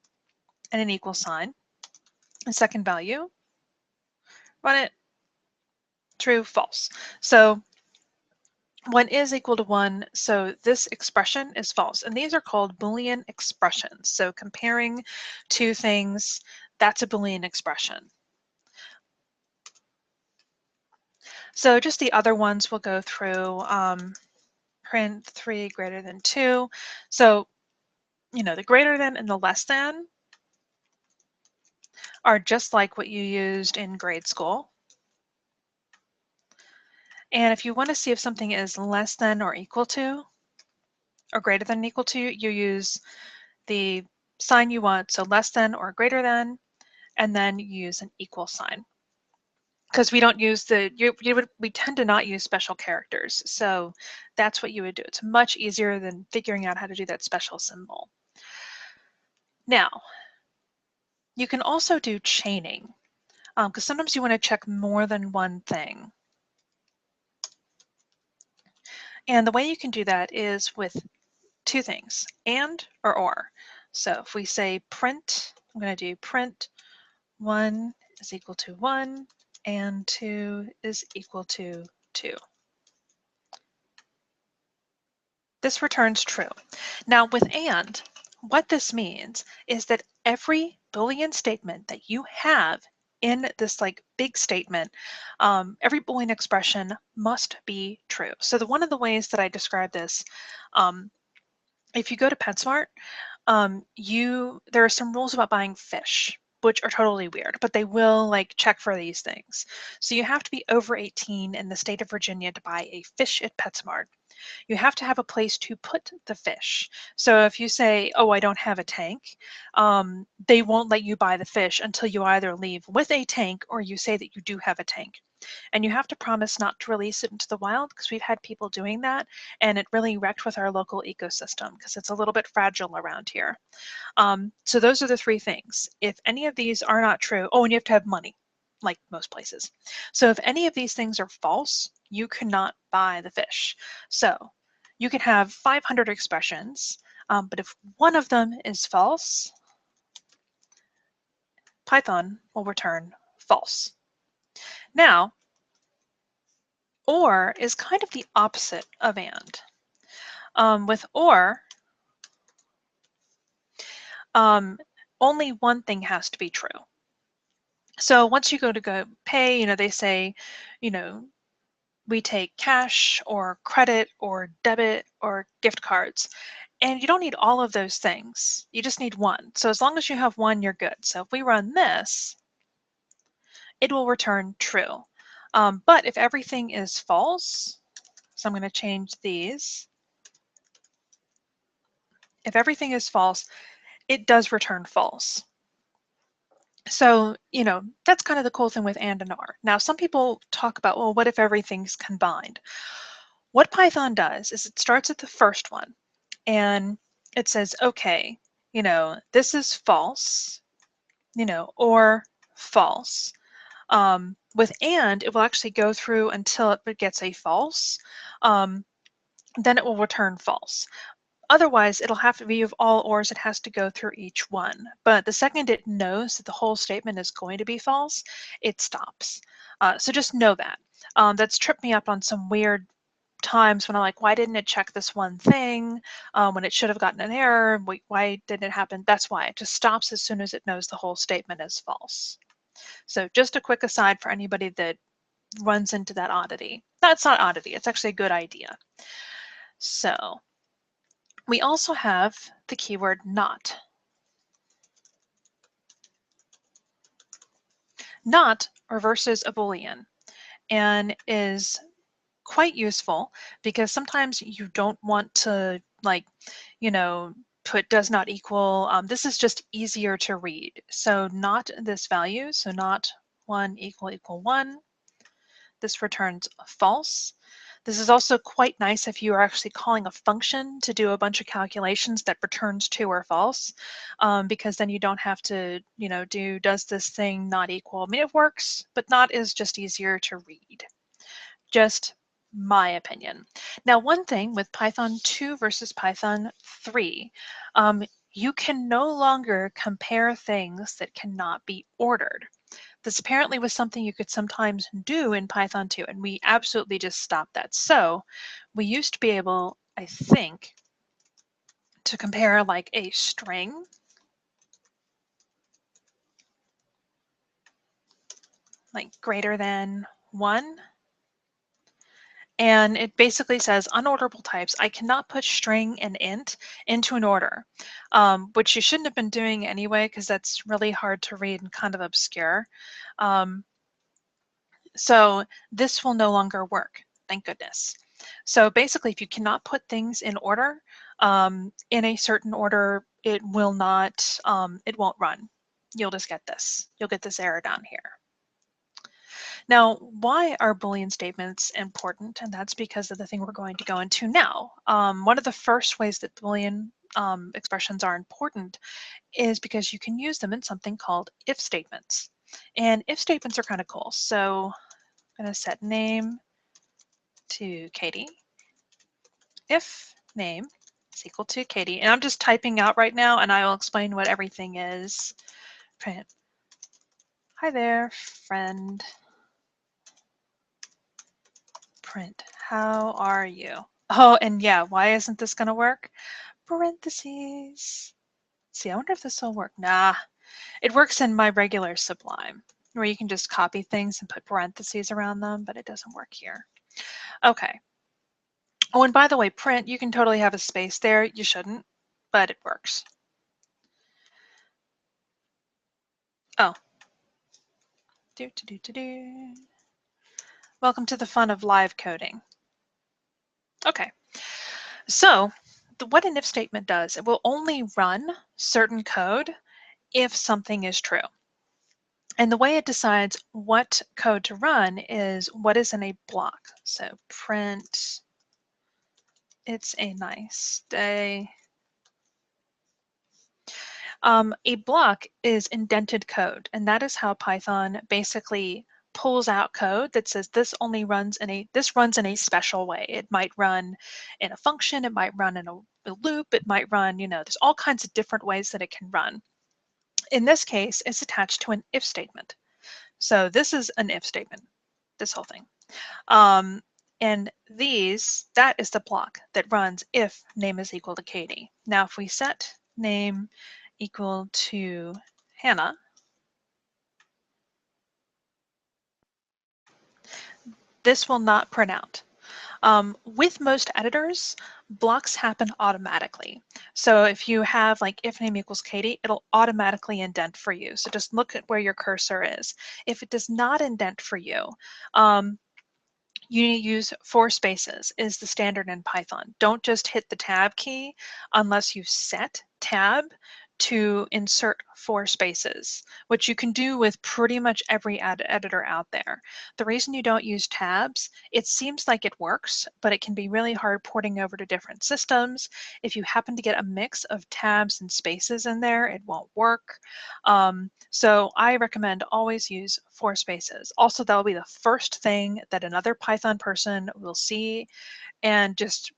and an equal sign. And second value, run it, true, false. So 1 is equal to 1, so this expression is false. And these are called Boolean expressions. So comparing two things, that's a Boolean expression. So just the other ones we'll go through. Print 3 greater than 2. So, you know, the greater than and the less than are just like what you used in grade school. And if you want to see if something is less than or equal to, or greater than equal to, you use the sign you want, so less than or greater than, and then you use an equal sign. Because we don't use we tend to not use special characters. So that's what you would do. It's much easier than figuring out how to do that special symbol. Now, you can also do chaining, because sometimes you want to check more than one thing. And the way you can do that is with two things, and or. So if we say print, I'm going to do print 1 is equal to 1 and 2 is equal to 2. This returns true. Now with and, what this means is that every Boolean statement that you have in this like big statement, every Boolean expression must be true. So one of the ways that I describe this, if you go to PetSmart, there are some rules about buying fish, which are totally weird, but they will like check for these things. So you have to be over 18 in the state of Virginia to buy a fish at PetSmart. You have to have a place to put the fish. So if you say, oh, I don't have a tank, they won't let you buy the fish until you either leave with a tank or you say that you do have a tank. And you have to promise not to release it into the wild, because we've had people doing that and it really wrecked with our local ecosystem because it's a little bit fragile around here. So those are the three things. If any of these are not true, oh, and you have to have money, like most places. So if any of these things are false, you cannot buy the fish. So you can have 500 expressions, but if one of them is false, Python will return false. Now, or is kind of the opposite of and. With or, only one thing has to be true. So once you go pay, they say, we take cash or credit or debit or gift cards. And you don't need all of those things. You just need one. So as long as you have one, you're good. So if we run this, it will return true. But if everything is false, so I'm going to change these. If everything is false, it does return false. So, that's kind of the cool thing with and or. Now, some people talk about, well, what if everything's combined? What Python does is it starts at the first one and it says, okay, this is false, or false. With and, it will actually go through until it gets a false. Then it will return false. Otherwise, it'll have to be of all ors, it has to go through each one. But the second it knows that the whole statement is going to be false, it stops. So just know that. That's tripped me up on some weird times when I'm like, why didn't it check this one thing when it should have gotten an error? Why didn't it happen? That's why. It just stops as soon as it knows the whole statement is false. So just a quick aside for anybody that runs into that oddity. That's not oddity. It's actually a good idea. So we also have the keyword not. Not reverses a Boolean and is quite useful because sometimes you don't want to put does not equal. This is just easier to read. So not this value, so not 1 equal 1. This returns false. This is also quite nice if you are actually calling a function to do a bunch of calculations that returns true or false, because then you don't have to, do does this thing not equal. I mean, it works, but not is just easier to read. Just my opinion. Now, one thing with Python 2 versus Python 3, you can no longer compare things that cannot be ordered. This apparently was something you could sometimes do in Python 2, and we absolutely just stopped that. So we used to be able, I think, to compare like a string like greater than 1. And it basically says unorderable types. I cannot put string and int into an order, which you shouldn't have been doing anyway, because that's really hard to read and kind of obscure. So this will no longer work, thank goodness. So basically, if you cannot put things in order, in a certain order, it will not, it won't run. You'll just get this. You'll get this error down here. Now, why are Boolean statements important? And that's because of the thing we're going to go into now. One of the first ways that Boolean expressions are important is because you can use them in something called if statements. And if statements are kind of cool. So I'm going to set name to Katie. If name is equal to Katie, and I'm just typing out right now, and I will explain what everything is. Print. Hi there, friend. Print. How are you? Oh, and yeah, why isn't this going to work? Parentheses. See, I wonder if this will work. Nah, it works in my regular Sublime, where you can just copy things and put parentheses around them, but it doesn't work here. Okay. Oh, and by the way, print, you can totally have a space there. You shouldn't, but it works. Oh. Welcome to the fun of live coding. Okay, So what an if statement does, it will only run certain code if something is true. And the way it decides what code to run is what is in a block. So print, it's a nice day. A block is indented code, and that is how Python basically pulls out code that says this only runs in a special way. It might run in a function, it might run in a loop, it might run, there's all kinds of different ways that it can run. In this case, it's attached to an if statement. So this is an if statement, this whole thing. And that is the block that runs if name is equal to Katie. Now, if we set name equal to Hannah, this will not print out. With most editors, blocks happen automatically. So if you have like if name equals Katie, it'll automatically indent for you. So just look at where your cursor is. If it does not indent for you, you need to use 4 spaces is the standard in Python. Don't just hit the tab key unless you've set tab to insert 4 spaces, which you can do with pretty much every editor out there. The reason you don't use tabs, it seems like it works, but it can be really hard porting over to different systems. If you happen to get a mix of tabs and spaces in there, it won't work. So I recommend always use 4 spaces. Also, that'll be the first thing that another Python person will see and just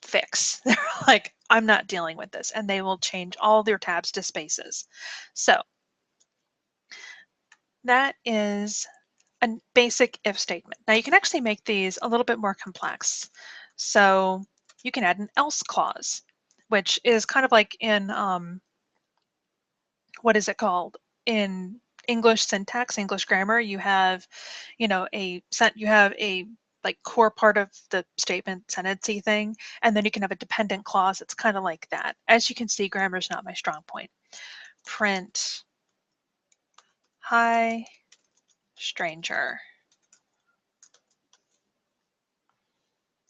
fix. They're like, I'm not dealing with this, and they will change all their tabs to spaces. So that is a basic if statement. Now you can actually make these a little bit more complex. So you can add an else clause, which is kind of like in, what is it called? In English syntax, English grammar, you have, you have a like core part of the statement sentencey thing, and then you can have a dependent clause. It's kind of like that. As you can see, grammar is not my strong point. Print, hi, stranger.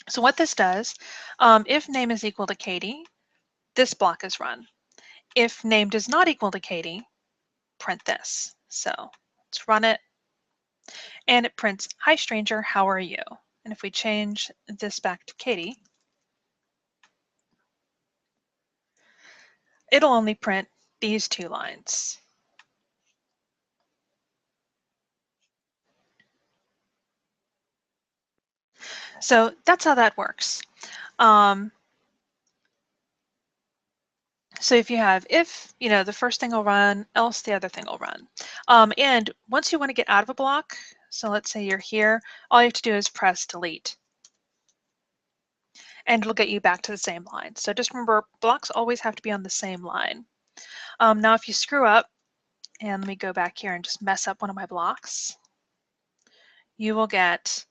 So what this does, if name is equal to Katie, this block is run. If name does not equal to Katie, print this. So let's run it. And it prints, hi stranger, how are you? And if we change this back to Katie, it'll only print these 2 lines. So that's how that works. So if you have if, the first thing will run, else the other thing will run. And once you want to get out of a block, so let's say you're here, all you have to do is press delete. And it'll get you back to the same line. So just remember, blocks always have to be on the same line. Now if you screw up, and let me go back here and just mess up one of my blocks, you will get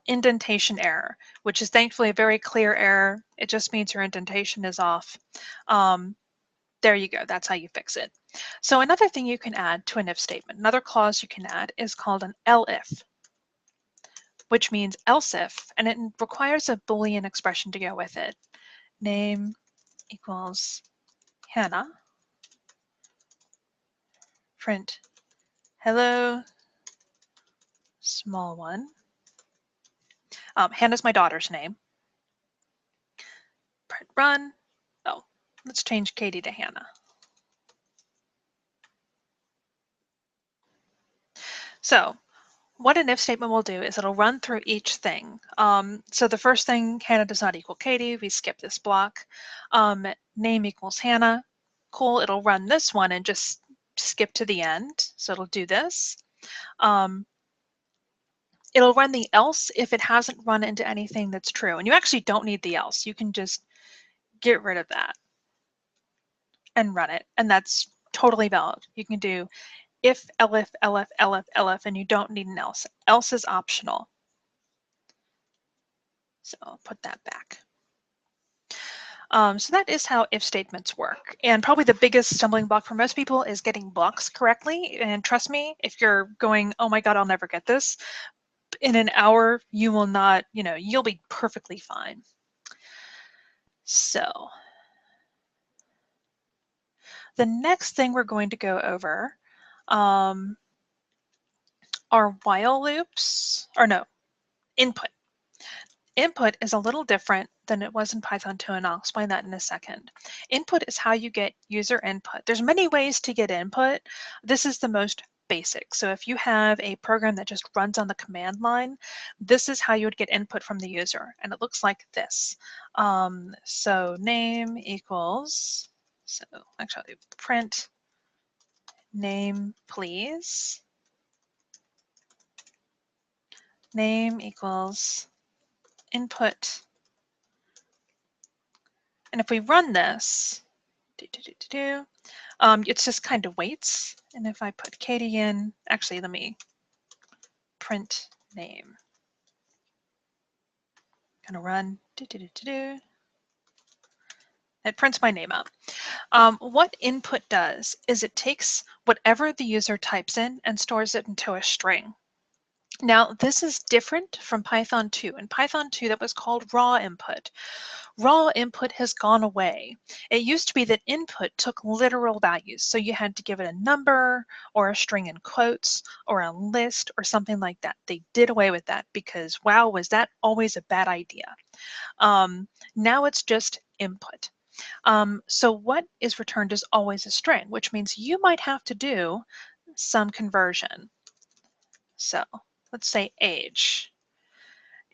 indentation error, which is thankfully a very clear error. It just means your indentation is off. There you go, that's how you fix it. So another thing you can add to an if statement, another clause you can add is called an elif, which means else if, and it requires a Boolean expression to go with it. Name equals Hannah, print hello, small one. Hannah's my daughter's name. Print run. Oh, let's change Katie to Hannah. So what an if statement will do is it'll run through each thing. So the first thing, Hannah does not equal Katie. We skip this block. Name equals Hannah. Cool, it'll run this one and just skip to the end. So it'll do this. It'll run the else if it hasn't run into anything that's true. And you actually don't need the else. You can just get rid of that and run it. And that's totally valid. You can do if, elif, elif, elif, elif, and you don't need an else. Else is optional. So I'll put that back. So that is how if statements work. And probably the biggest stumbling block for most people is getting blocks correctly. And trust me, if you're going, oh my God, I'll never get this, in an hour, you will not, you'll be perfectly fine. So the next thing we're going to go over are while loops, or no, input. Input is a little different than it was in Python 2, and I'll explain that in a second. Input is how you get user input. There's many ways to get input. This is the most basic. So if you have a program that just runs on the command line, this is how you would get input from the user, and it looks like this. So name equals, so actually print name please. Name equals input. And if we run this, it's just kind of waits. And if I put Katie in, actually, let me print name. Gonna run. It prints my name out. What input does is it takes whatever the user types in and stores it into a string. Now, this is different from Python 2. In Python 2, that was called raw input. Raw input has gone away. It used to be that input took literal values, so you had to give it a number or a string in quotes or a list or something like that. They did away with that because, wow, was that always a bad idea. Now it's just input. So what is returned is always a string, which means you might have to do some conversion. So let's say age,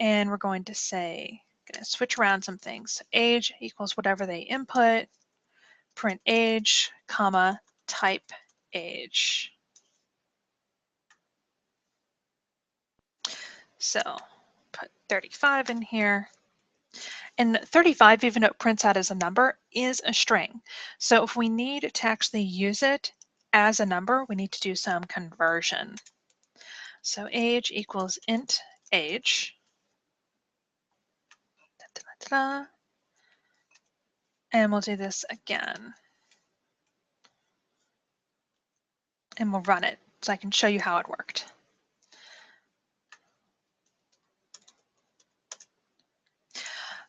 and we're going to say, going to switch around some things. Age equals whatever they input, print age, comma, type age. So put 35 in here. And 35, even though it prints out as a number, is a string. So if we need to actually use it as a number, we need to do some conversion. So age equals int age. And we'll do this again. And we'll run it so I can show you how it worked.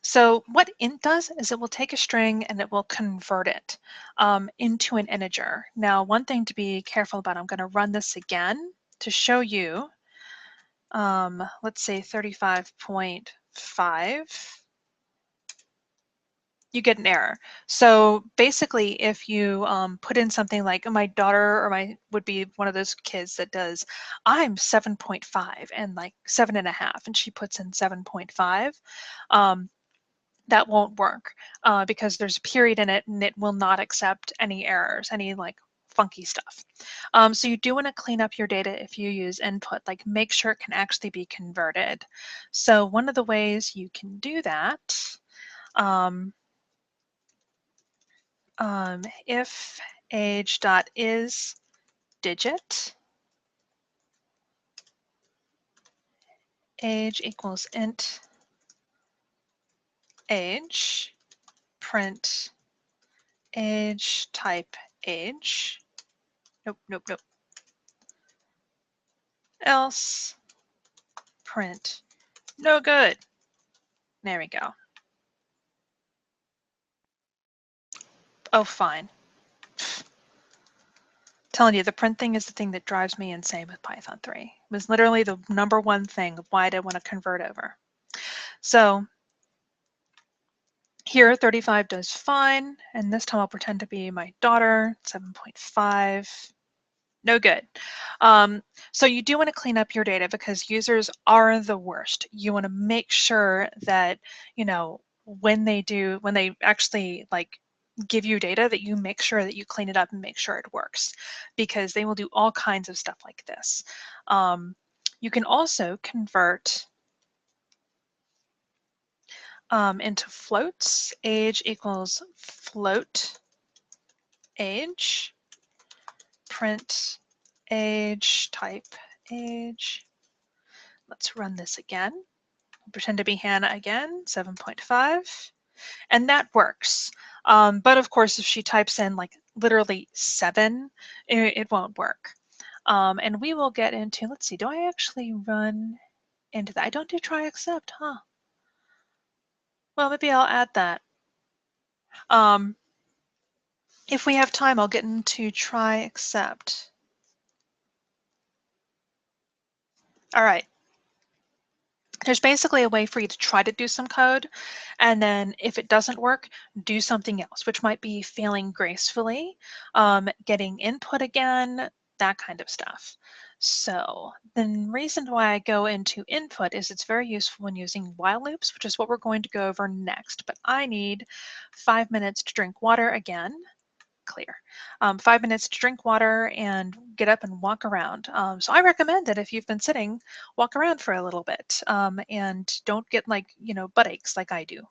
So what int does is it will take a string and it will convert it into an integer. Now, one thing to be careful about, I'm going to run this again to show you, let's say 35.5. You get an error. So basically, if you put in something like my daughter or my would be one of those kids that does, I'm 7.5 and like 7.5, and she puts in 7.5, that won't work because there's a period in it and it will not accept any errors, any like funky stuff. So you do want to clean up your data if you use input, like make sure it can actually be converted. So one of the ways you can do that, if age.is digit, age equals int age, print age type age. Nope, nope, nope. Else print no good. There we go. Oh, fine. Telling you, the print thing is the thing that drives me insane with Python 3. It was literally the #1 thing of why I didn't want to convert over. So here 35 does fine, and this time I'll pretend to be my daughter, 7.5. No good. So you do want to clean up your data because users are the worst. You want to make sure that, you know, when they actually like give you data, that you make sure that you clean it up and make sure it works, because they will do all kinds of stuff like this. You can also convert into floats. Age equals float age, print age type age. Let's run this again. Pretend to be Hannah again, 7.5, and that works. But of course, if she types in like literally 7, it won't work. And we will get into, let's see, do I actually run into that? I don't do try except, huh? Well, maybe I'll add that. Um, if we have time, I'll get into try except. All right. There's basically a way for you to try to do some code, and then if it doesn't work, do something else, which might be failing gracefully, getting input again, that kind of stuff. So the reason why I go into input is it's very useful when using while loops, which is what we're going to go over next. But I need 5 minutes to drink water again. Clear. 5 minutes to drink water and get up and walk around. So I recommend that if you've been sitting, walk around for a little bit and don't get like, butt aches like I do.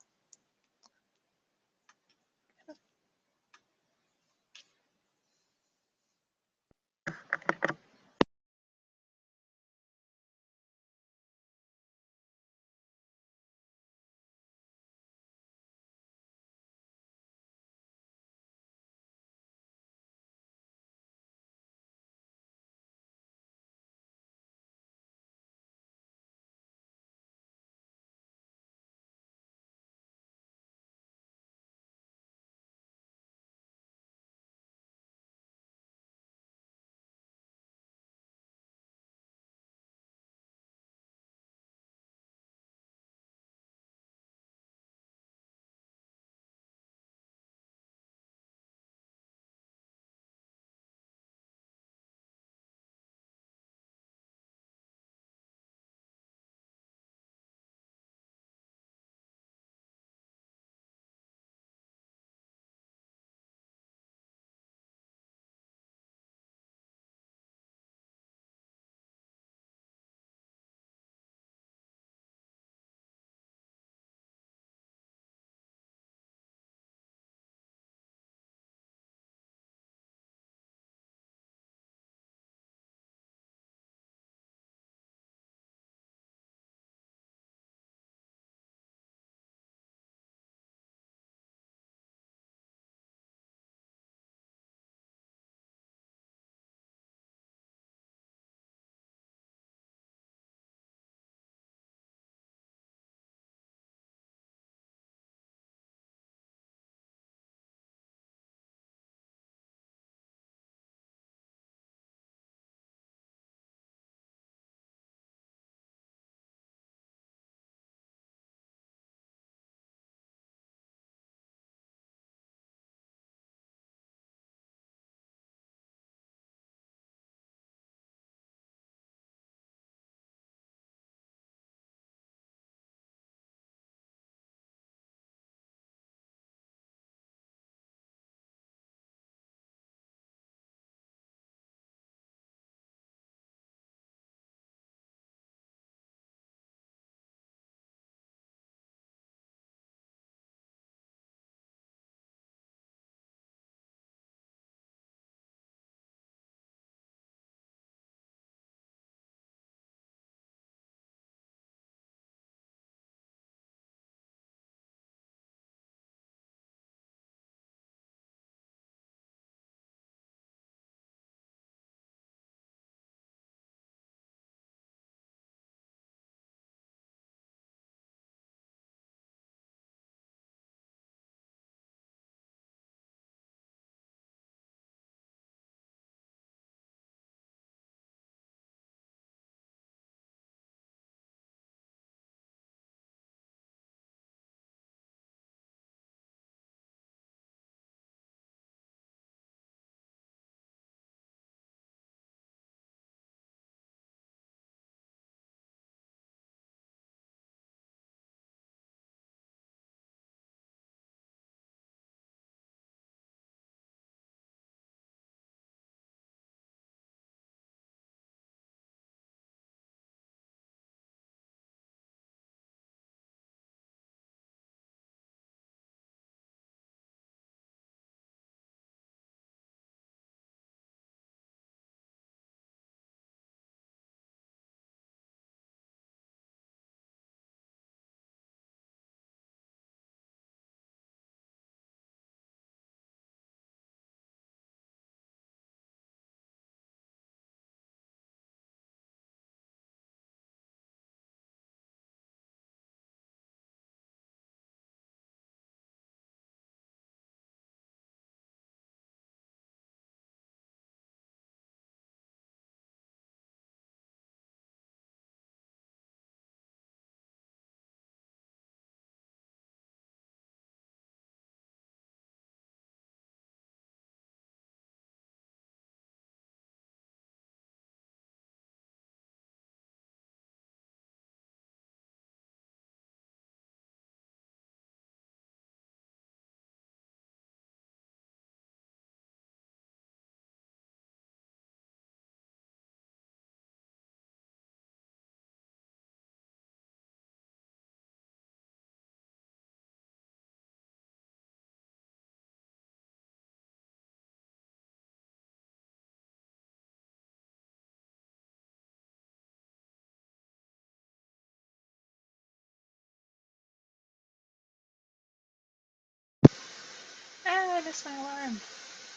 Where's my alarm?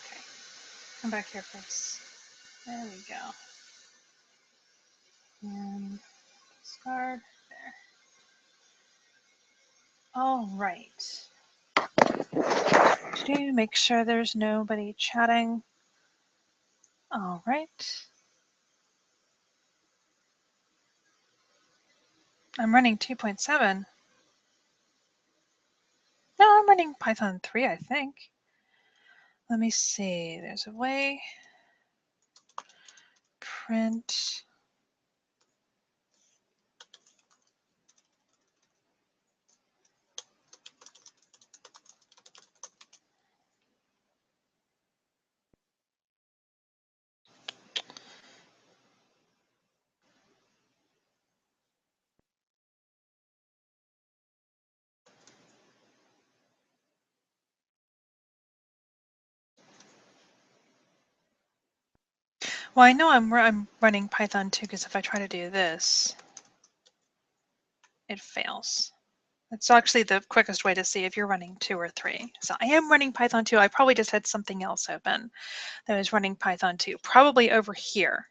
Okay, come back here, Chris. There we go. And discard there. All right. To make sure there's nobody chatting. All right. I'm running 2.7. No, I'm running Python 3, I think. Let me see. There's a way. Print. Well, I know I'm running Python 2 because if I try to do this, it fails. It's actually the quickest way to see if you're running 2 or 3. So I am running Python 2. I probably just had something else open that was running Python 2, probably over here.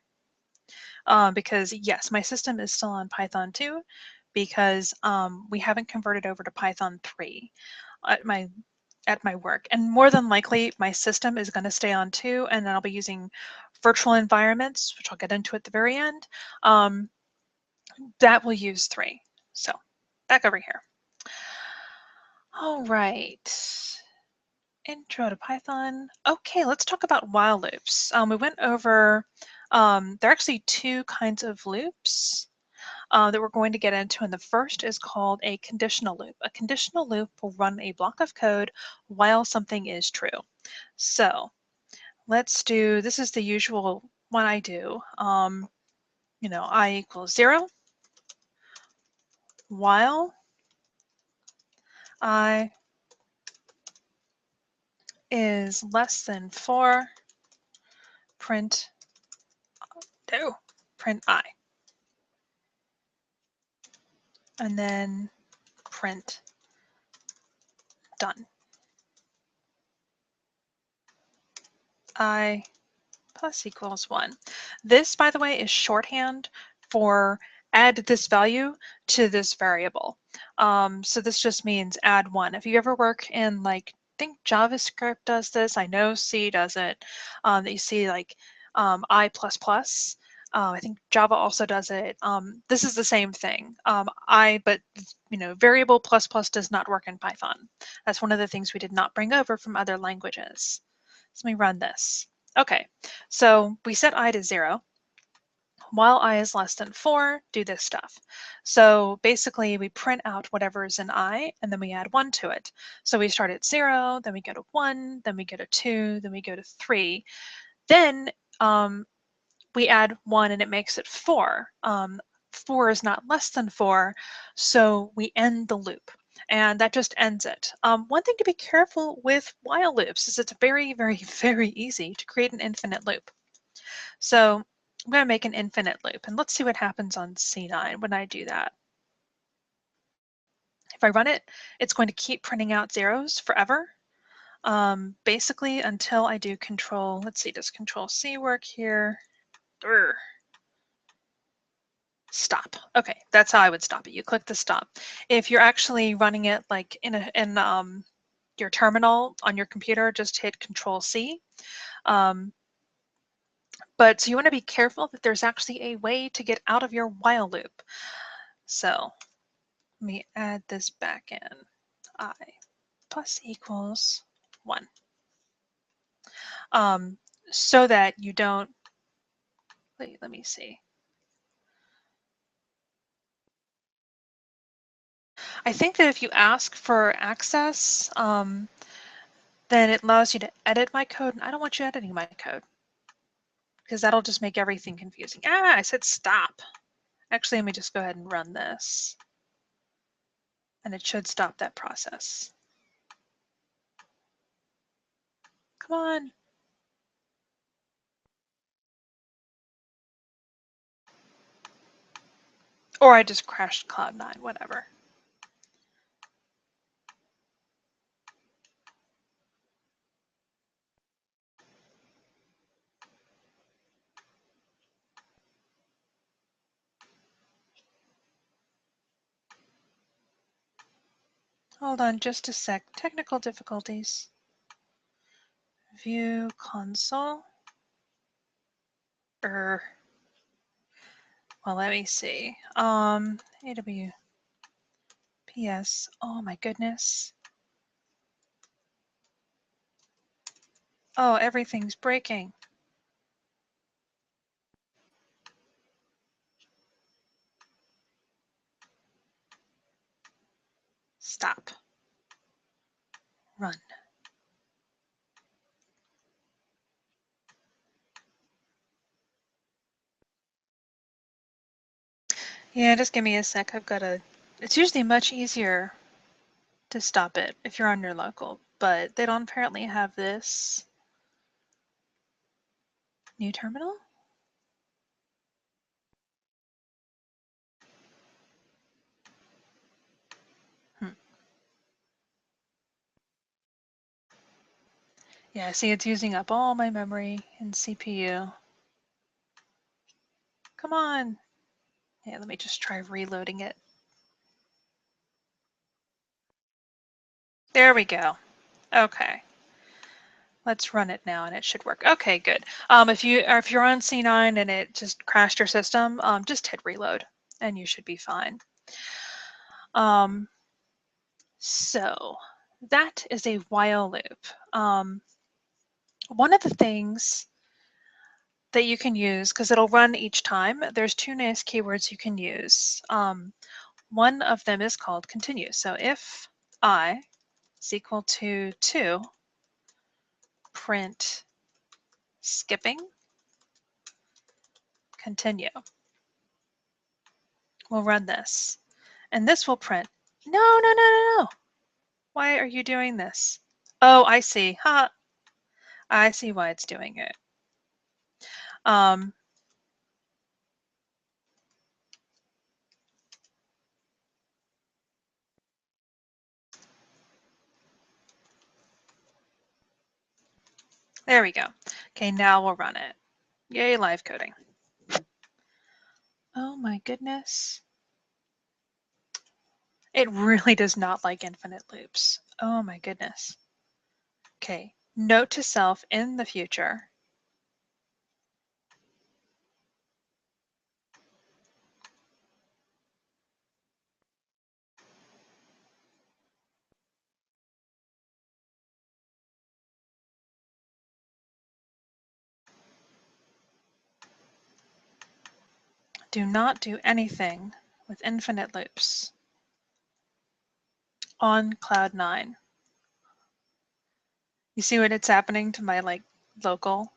Because yes, my system is still on Python 2 because we haven't converted over to Python 3 at my work. And more than likely, my system is going to stay on 2, and then I'll be using virtual environments, which I'll get into at the very end, that will use 3. So back over here. All right. Intro to Python. Okay, let's talk about while loops. We went over, there are actually 2 kinds of loops that we're going to get into, and the first is called a conditional loop. A conditional loop will run a block of code while something is true. So let's do, this is the usual one I do. You know, I equals 0 while I is less than 4, print I, and then print done. I plus equals 1. This, by the way, is shorthand for add this value to this variable. So this just means add 1. If you ever work in, like, I think JavaScript does this, I know C does it, that you see like I++. I think Java also does it. This is the same thing. But you know, variable plus plus does not work in Python. That's one of the things we did not bring over from other languages. So let me run this. Okay, so we set I to 0. While I is less than 4, do this stuff. So basically we print out whatever is in I, and then we add 1 to it. So we start at 0, then we go to 1, then we go to 2, then we go to 3. Then we add 1 and it makes it 4. 4 is not less than 4, so we end the loop. And that just ends it. One thing to be careful with while loops is it's very, very, very easy to create an infinite loop. So I'm going to make an infinite loop, and let's see what happens on C9 when I do that. If I run it, it's going to keep printing out zeros forever, basically until I do control, let's see, does control C work here? Urgh. Stop. Okay, that's how I would stop it. You click the stop. If you're actually running it like in your terminal on your computer, just hit Control C. But so you want to be careful that there's actually a way to get out of your while loop. So let me add this back in. I plus equals 1. So that you don't, wait, let me see. I think that if you ask for access, then it allows you to edit my code, and I don't want you editing my code because that'll just make everything confusing. Ah, I said stop. Actually, let me just go ahead and run this, and it should stop that process. Come on. Or I just crashed Cloud9, whatever. Hold on just a sec. Technical difficulties. View console. Well, let me see. AWPS. Oh my goodness. Oh, everything's breaking. Stop. Run. Yeah, just give me a sec. It's usually much easier to stop it if you're on your local, but they don't apparently have this new terminal. Yeah, see, it's using up all my memory and CPU. Come on. Yeah, let me just try reloading it. There we go. Okay. Let's run it now and it should work. Okay, good. If you're on C9 and it just crashed your system, just hit reload and you should be fine. So that is a while loop. One of the things that you can use, because it'll run each time, there's two nice keywords you can use. One of them is called continue. So if I is equal to 2, print skipping, continue. We'll run this. And this will print. No. Why are you doing this? Oh, I see. Ha. I see why it's doing it. There we go. Okay, now we'll run it. Yay, live coding. Oh my goodness. It really does not like infinite loops. Oh my goodness. Okay, note to self in the future. Do not do anything with infinite loops on Cloud 9. You see what it's happening to my local?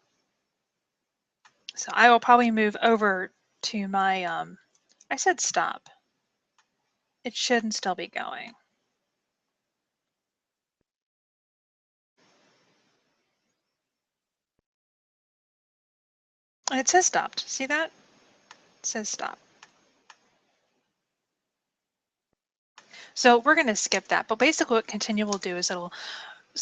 So I will probably move over to my, I said stop. It shouldn't still be going. It says stopped. See that? It says stop. So we're going to skip that. But basically what continue will do is it'll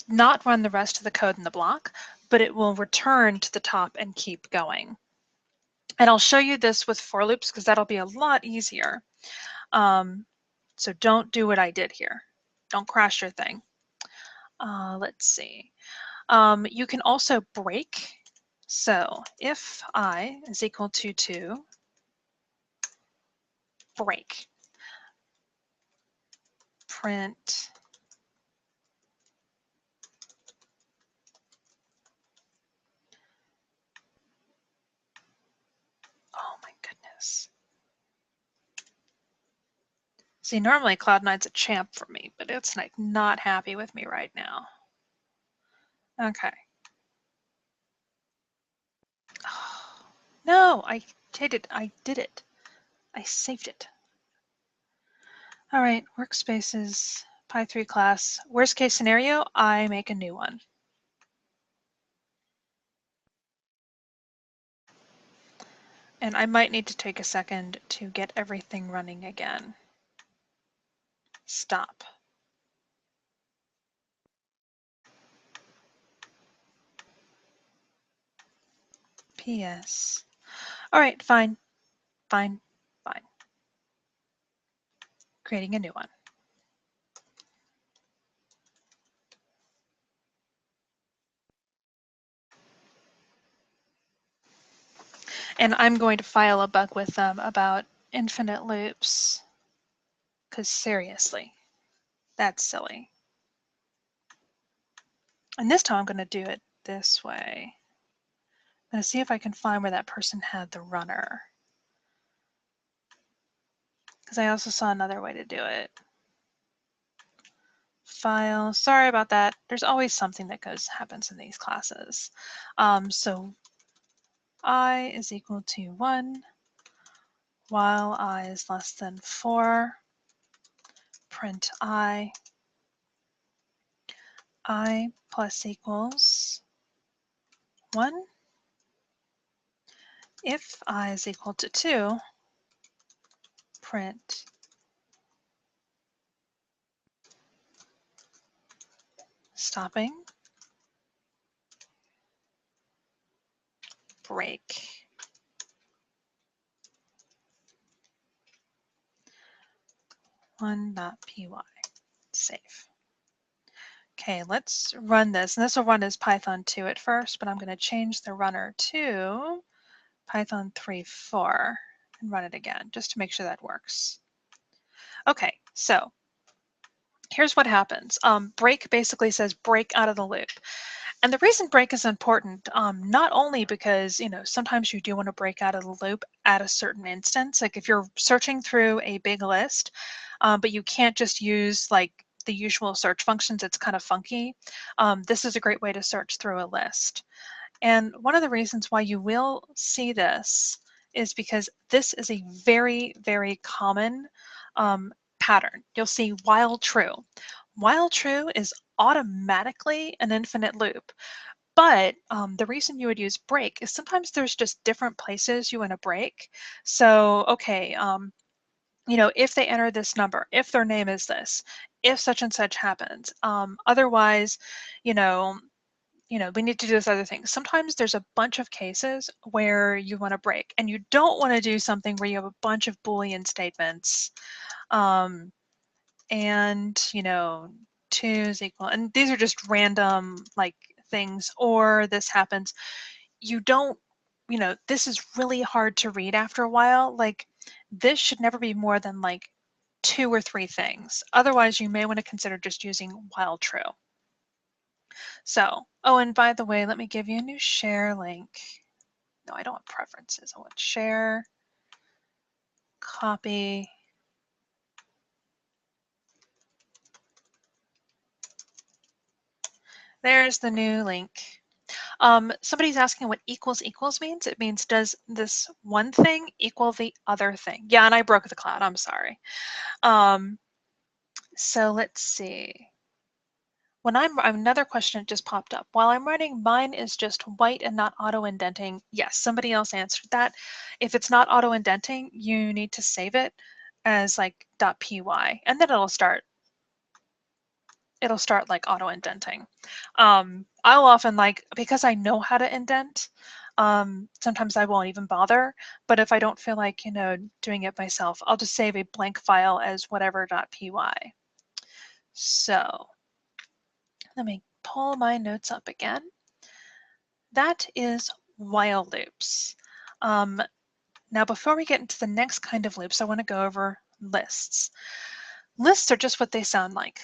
not run the rest of the code in the block, but it will return to the top and keep going. And I'll show you this with for loops because that'll be a lot easier. So don't do what I did here. Don't crash your thing. Let's see. You can also break. So if I is equal to 2, break. Print oh my goodness. See, normally Cloud9's a champ for me, but it's like not happy with me right now. Okay. Oh, no, I did it. I did it. I saved it. All right, workspaces, Py3 class. Worst case scenario, I make a new one. And I might need to take a second to get everything running again. Stop. PS. All right, fine. Creating a new one. And I'm going to file a bug with them about infinite loops, because seriously, that's silly. And this time I'm going to do it this way. I'm going to see if I can find where that person had the runner, because I also saw another way to do it. File, sorry about that. There's always something that happens in these classes. So I is equal to 1 while I is less than 4, print I plus equals 1. If I is equal to 2, print stopping, break. .py, save. Okay, let's run this. And this will run as Python 2 at first, but I'm going to change the runner to Python 3.4 and run it again, just to make sure that works. Okay, so here's what happens. Break basically says break out of the loop. And the reason break is important, not only because, sometimes you do want to break out of the loop at a certain instance, like if you're searching through a big list, but you can't just use like the usual search functions, it's kind of funky. This is a great way to search through a list. And one of the reasons why you will see this is because this is a very, very common pattern. You'll see while true. While true is automatically an infinite loop. But the reason you would use break is sometimes there's just different places you want to break. So, okay, if they enter this number, if their name is this, if such and such happens, otherwise, you know, we need to do this other thing. Sometimes there's a bunch of cases where you want to break, and you don't want to do something where you have a bunch of Boolean statements, and 2 is equal, and these are just random like things, or this happens. You don't, this is really hard to read after a while. Like this should never be more than like 2 or 3 things. Otherwise, you may want to consider just using while true. So, oh, and by the way, let me give you a new share link. No, I don't want preferences. I want share, copy. There's the new link. Somebody's asking what equals equals means. It means does this one thing equal the other thing? Yeah, and I broke the cloud. I'm sorry. So let's see. When another question just popped up. While I'm writing, mine is just white and not auto-indenting. Yes, somebody else answered that. If it's not auto-indenting, you need to save it as like .py, and then it'll start like auto-indenting. I'll often because I know how to indent, sometimes I won't even bother, but if I don't feel like, doing it myself, I'll just save a blank file as whatever.py. So let me pull my notes up again. That is while loops. Now, before we get into the next kind of loops, I want to go over lists. Lists are just what they sound like.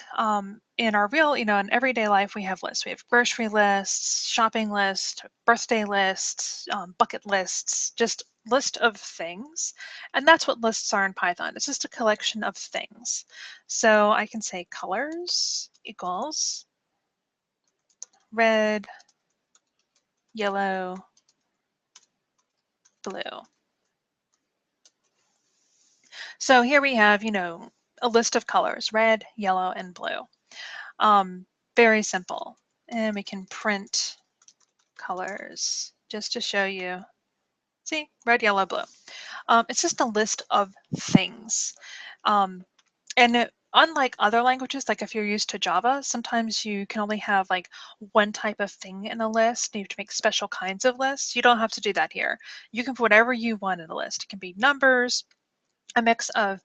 In our real, in everyday life, we have lists. We have grocery lists, shopping lists, birthday lists, bucket lists, just list of things. And that's what lists are in Python. It's just a collection of things. So I can say colors equals red, yellow, blue. So here we have, a list of colors, red, yellow, and blue. Very simple. And we can print colors just to show you. See, red, yellow, blue. It's just a list of things. And unlike other languages, like if you're used to Java, sometimes you can only have like one type of thing in a list. You have to make special kinds of lists. You don't have to do that here. You can put whatever you want in a list. It can be numbers, a mix of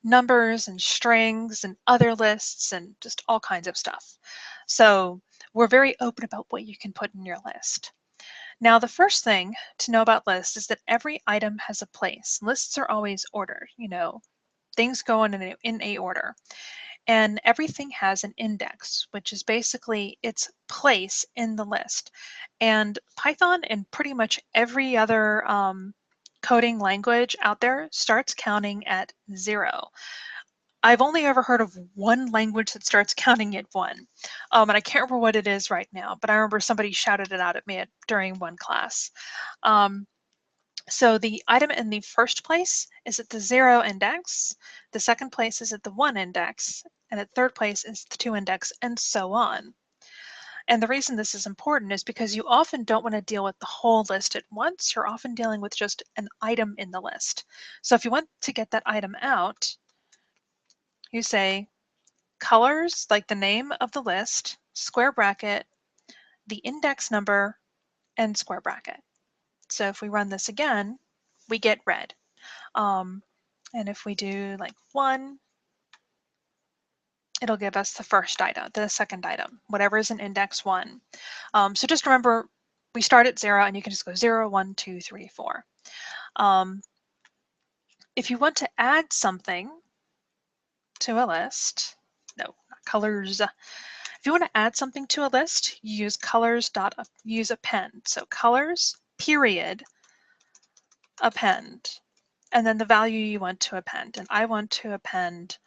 numbers and strings and other lists and just all kinds of stuff. So we're very open about what you can put in your list. Now, the first thing to know about lists is that every item has a place. Lists are always ordered, things go in a order. And everything has an index, which is basically its place in the list. And Python and pretty much every other coding language out there starts counting at 0. I've only ever heard of one language that starts counting at 1. And I can't remember what it is right now, but I remember somebody shouted it out at me during one class. So the item in the first place is at the 0 index, the second place is at the 1 index, and at third place is the 2 index, and so on. And the reason this is important is because you often don't want to deal with the whole list at once. You're often dealing with just an item in the list. So if you want to get that item out, you say colors, like the name of the list, square bracket, the index number, and square bracket. So if we run this again, we get red. And if we do like 1, it'll give us the first item, the second item, whatever is in index 1. So just remember, we start at 0 and you can just go 0, 1, 2, 3, 4. If you want to add something to a list, no, not colors. If you want to add something to a list, you use use append. So colors, period, append, and then the value you want to append. And I want to append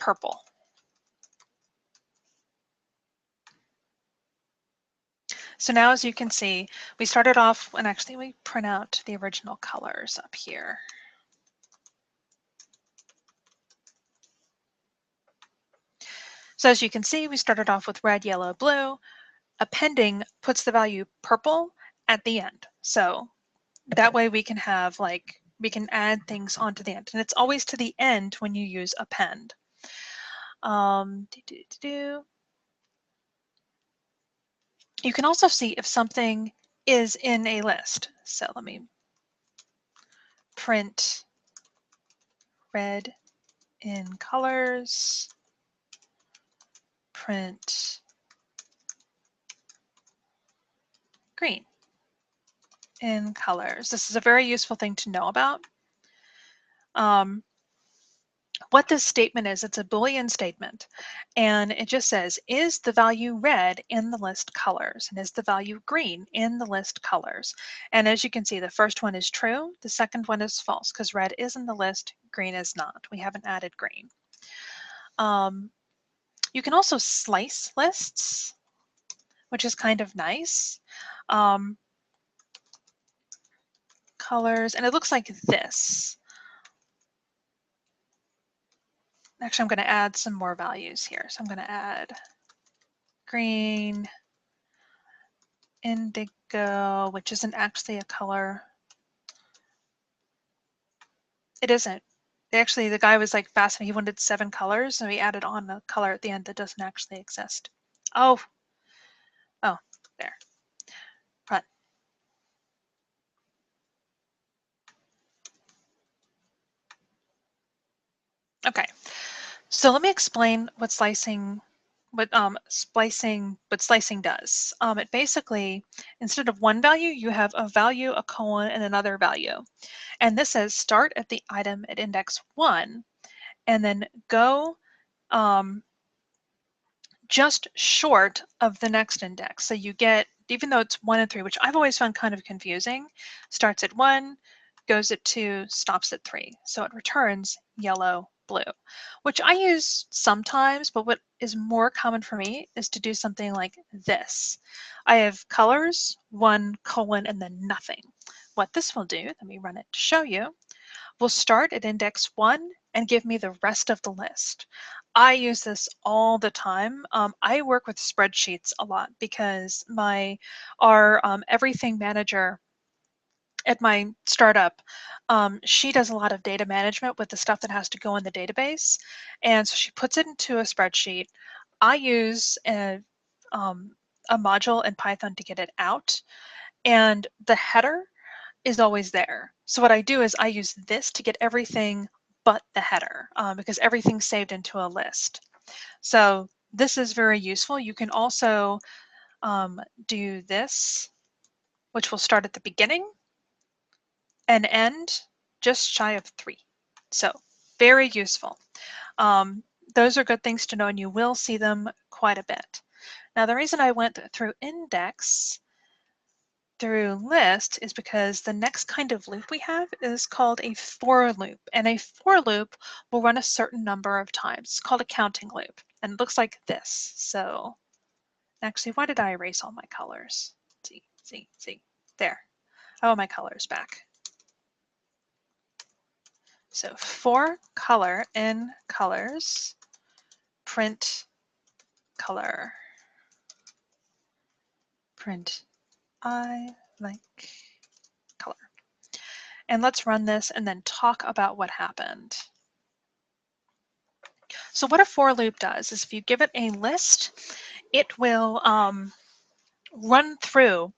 purple. So now, as you can see, we started off, and actually we print out the original colors up here. So as you can see, we started off with red, yellow, blue. Appending puts the value purple at the end. So that way we can have we can add things onto the end. And it's always to the end when you use append. You can also see if something is in a list. So let me print red in colors, print green in colors. This is a very useful thing to know about. What this statement is, it's a Boolean statement, and it just says, is the value red in the list colors? And is the value green in the list colors? And as you can see, the first one is true, the second one is false, because red is in the list, green is not. We haven't added green. You can also slice lists, which is kind of nice. Colors, and it looks like this. Actually, I'm going to add some more values here. So I'm going to add green, indigo, which isn't actually a color. It isn't. Actually, the guy was like fascinated. He wanted 7 colors, so he added on a color at the end that doesn't actually exist. Oh, there. Run. Okay, so let me explain what slicing does. It basically, instead of one value, you have a value, a colon, and another value. And this says start at the item at index 1 and then go just short of the next index. So you get, even though it's 1 and 3, which I've always found kind of confusing, starts at 1, goes at 2, stops at 3. So it returns yellow, blue, which I use sometimes, but what is more common for me is to do something like this. I have colors, 1, colon, and then nothing. What this will do, let me run it to show you, will start at index 1 and give me the rest of the list. I use this all the time. I work with spreadsheets a lot because our everything manager at my startup, she does a lot of data management with the stuff that has to go in the database. And so she puts it into a spreadsheet. I use a module in Python to get it out. And the header is always there. So what I do is I use this to get everything but the header because everything's saved into a list. So this is very useful. You can also do this which will start at the beginning and end just shy of 3. So very useful. Those are good things to know, and you will see them quite a bit. Now, the reason I went through index through list is because the next kind of loop we have is called a for loop, and a for loop will run a certain number of times. It's called a counting loop, and it looks like this. So actually, why did I erase all my colors? See, there. I want my colors back. So for color in colors, print color, print I like color. And let's run this and then talk about what happened. So what a for loop does is if you give it a list, it will run through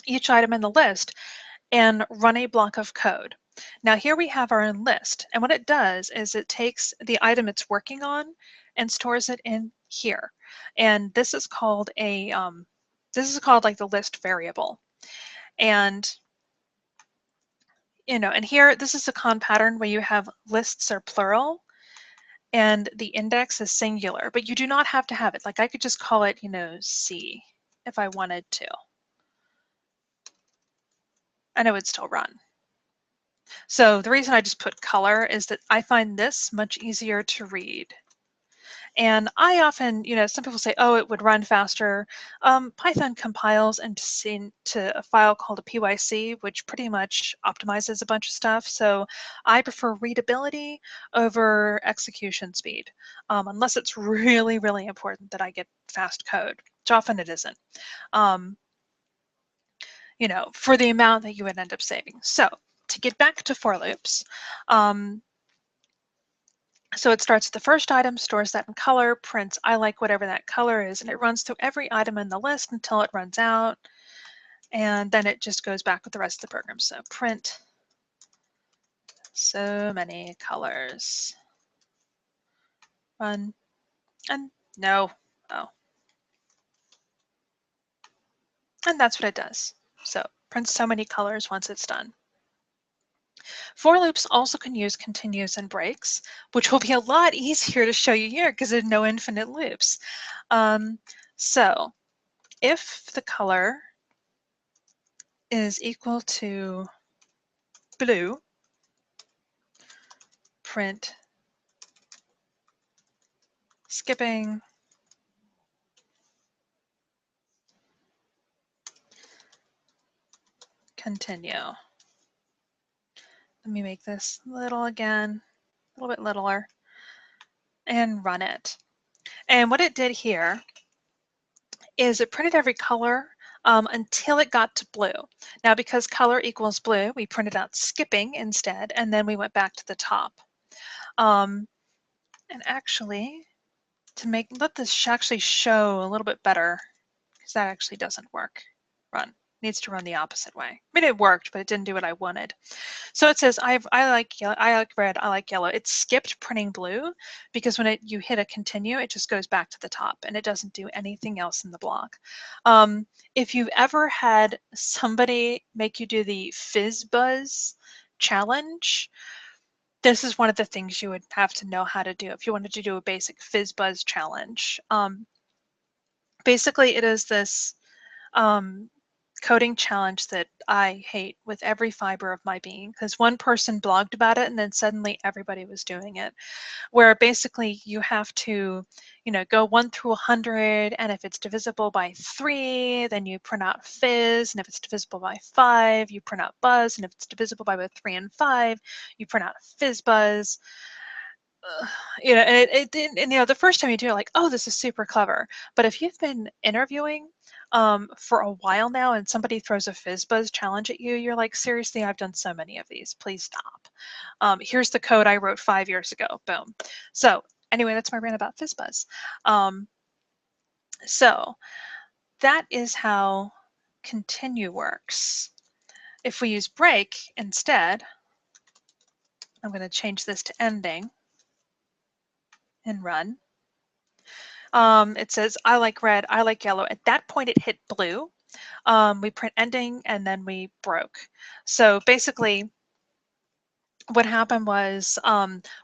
each item in the list and run a block of code. Now here we have our list, and what it does is it takes the item it's working on and stores it in here. And this is called a like the list variable. And and here this is a con pattern where you have lists are plural and the index is singular, but you do not have to have it. Like I could just call it, C if I wanted to, and it would still run. So the reason I just put color is that I find this much easier to read. And I often, some people say, oh, it would run faster. Python compiles into a file called a PYC, which pretty much optimizes a bunch of stuff. So I prefer readability over execution speed, unless it's really, really important that I get fast code, which often it isn't. For the amount that you would end up saving. So to get back to for loops, so it starts the first item, stores that in color, prints I like whatever that color is, and it runs through every item in the list until it runs out, and then it just goes back with the rest of the program. So print so many colors, run, and no, oh. And that's what it does. So print so many colors once it's done. For loops also can use continues and breaks, which will be a lot easier to show you here because there's no infinite loops. So if the color is equal to blue, print skipping continue. Let me make this little again, a little bit littler, and run it. And what it did here is it printed every color until it got to blue. Now, because color equals blue, we printed out skipping instead, and then we went back to the top. And actually, to let this actually show a little bit better, because that actually doesn't work. Run. Needs to run the opposite way. I mean, it worked, but it didn't do what I wanted. So it says, I like yellow, I like red, I like yellow. It skipped printing blue because when you hit a continue, it just goes back to the top and it doesn't do anything else in the block. If you've ever had somebody make you do the FizzBuzz challenge, this is one of the things you would have to know how to do if you wanted to do a basic FizzBuzz challenge. Basically, it is this coding challenge that I hate with every fiber of my being, because one person blogged about it and then suddenly everybody was doing it, where basically you have to, go 1 through 100, and if it's divisible by 3, then you print out fizz, and if it's divisible by 5, you print out buzz, and if it's divisible by both 3 and 5, you print out fizz buzz. The first time you do it, like, oh, this is super clever. But if you've been interviewing for a while now and somebody throws a FizzBuzz challenge at you, you're like, seriously, I've done so many of these. Please stop. Here's the code I wrote 5 years ago. Boom. So anyway, that's my rant about FizzBuzz. So that is how continue works. If we use break instead, I'm going to change this to ending and run. It says, I like red, I like yellow. At that point, it hit blue. We print ending, and then we broke. So basically, what happened was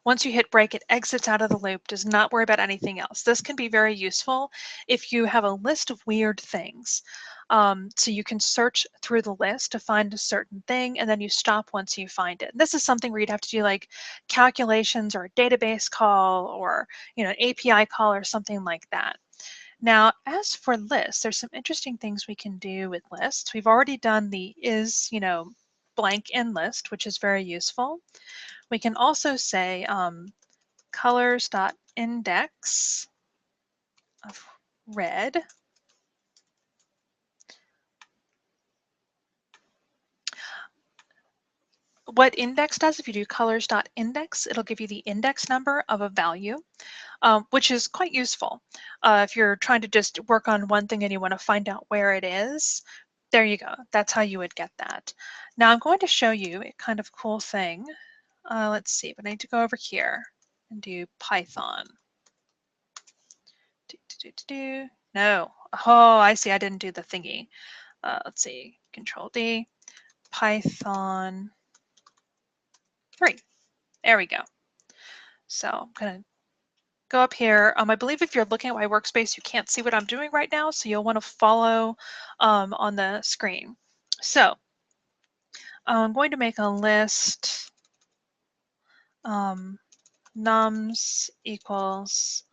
once you hit break, it exits out of the loop, does not worry about anything else. This can be very useful if you have a list of weird things. So you can search through the list to find a certain thing, and then you stop once you find it. This is something where you'd have to do like calculations or a database call or an API call or something like that. Now, as for lists, there's some interesting things we can do with lists. We've already done the is, blank in list, which is very useful. We can also say colors.index of red. What index does, if you do colors.index, it'll give you the index number of a value, which is quite useful. If you're trying to just work on one thing and you want to find out where it is, there you go. That's how you would get that. Now I'm going to show you a kind of cool thing. Let's see, but I need to go over here and do Python. No. Oh, I see. I didn't do the thingy. Let's see. Control D. Python 3. There we go. So I'm going to go up here. I believe if you're looking at my workspace, you can't see what I'm doing right now, so you'll want to follow on the screen. So I'm going to make a list. Nums equals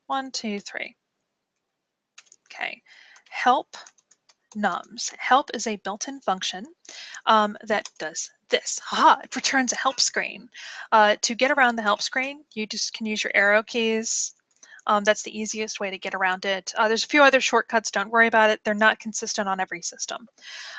1, 2, 3. Okay. Help nums. Help is a built-in function that does this. Haha, it returns a help screen. To get around the help screen, you just can use your arrow keys. That's the easiest way to get around it. There's a few other shortcuts, don't worry about it. They're not consistent on every system.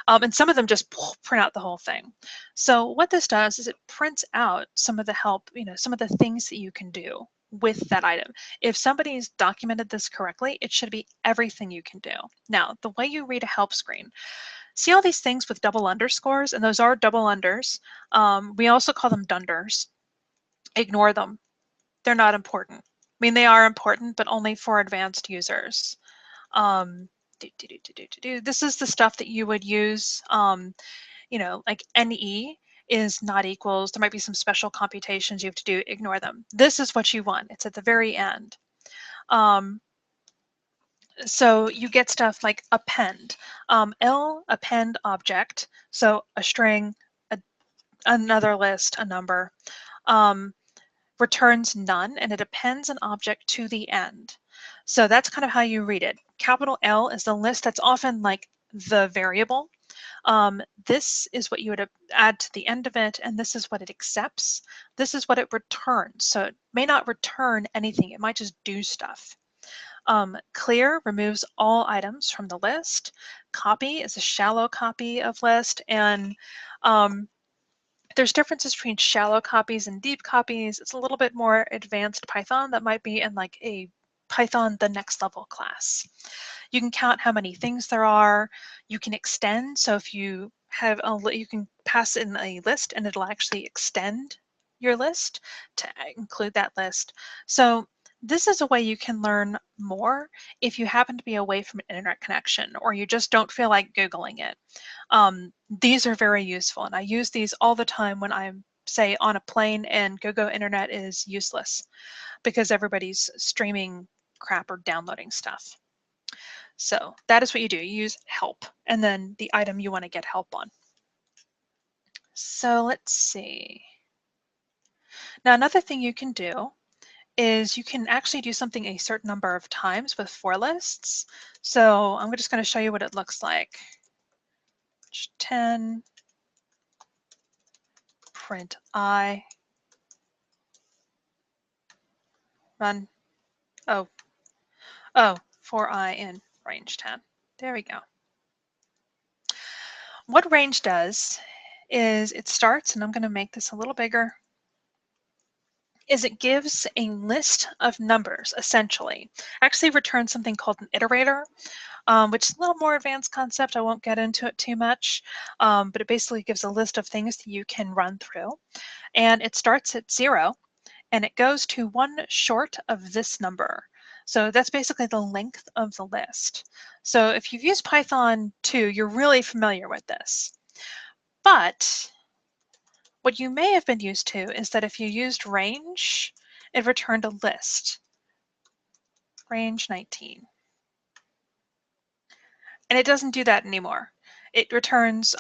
And some of them just print out the whole thing. So what this does is it prints out some of the help, some of the things that you can do with that item. If somebody's documented this correctly, it should be everything you can do. Now, the way you read a help screen, see all these things with double underscores, and those are double unders. We also call them dunders. Ignore them. They're not important. I mean, they are important, but only for advanced users. This is the stuff that you would use, like NE is not equals. There might be some special computations you have to do. Ignore them. This is what you want. It's at the very end. So you get stuff like append. Append object. So a string, another list, a number. Returns none, and it appends an object to the end. So that's kind of how you read it. Capital L is the list that's often like the variable. This is what you would add to the end of it, and this is what it accepts. This is what it returns. So it may not return anything. It might just do stuff. Clear removes all items from the list. Copy is a shallow copy of list, and there's differences between shallow copies and deep copies. It's a little bit more advanced Python that might be in like a Python the next level class. You can count how many things there are. You can extend. So if you have you can pass in a list and it'll actually extend your list to include that list. So this is a way you can learn more if you happen to be away from an internet connection or you just don't feel like Googling it. These are very useful, and I use these all the time when I'm, say, on a plane and GoGo internet is useless because everybody's streaming crap or downloading stuff. So that is what you do. You use help and then the item you want to get help on. So let's see. Now another thing you can do is you can actually do something a certain number of times with for lists. So I'm just going to show you what it looks like. 10 print I run for I in range 10. There we go. What range does is it starts, and I'm going to make this a little bigger, is it gives a list of numbers, essentially. Actually returns something called an iterator, which is a little more advanced concept. I won't get into it too much, but it basically gives a list of things that you can run through. And it starts at 0, and it goes to one short of this number. So that's basically the length of the list. So if you've used Python 2, you're really familiar with this. But what you may have been used to is that if you used range, it returned a list, range 19. And it doesn't do that anymore. It returns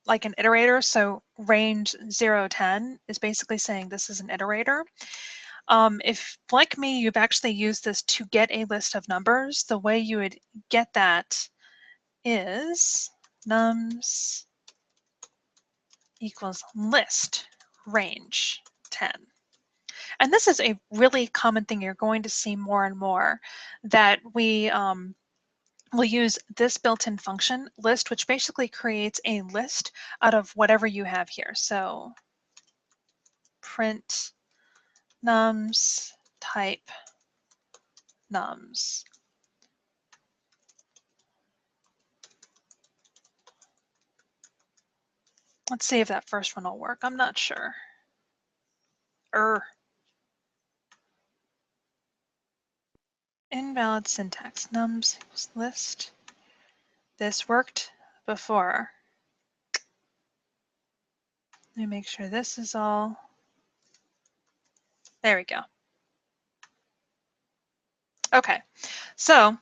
like an iterator. So range 0, 10 is basically saying this is an iterator. If, like me, you've actually used this to get a list of numbers, the way you would get that is nums equals list range 10. And this is a really common thing you're going to see more and more, that we will use this built-in function list, which basically creates a list out of whatever you have here. So print nums type nums. Let's see if that first one will work. I'm not sure. Invalid syntax. Nums equals list. This worked before. Let me make sure this is all. There we go. Okay, so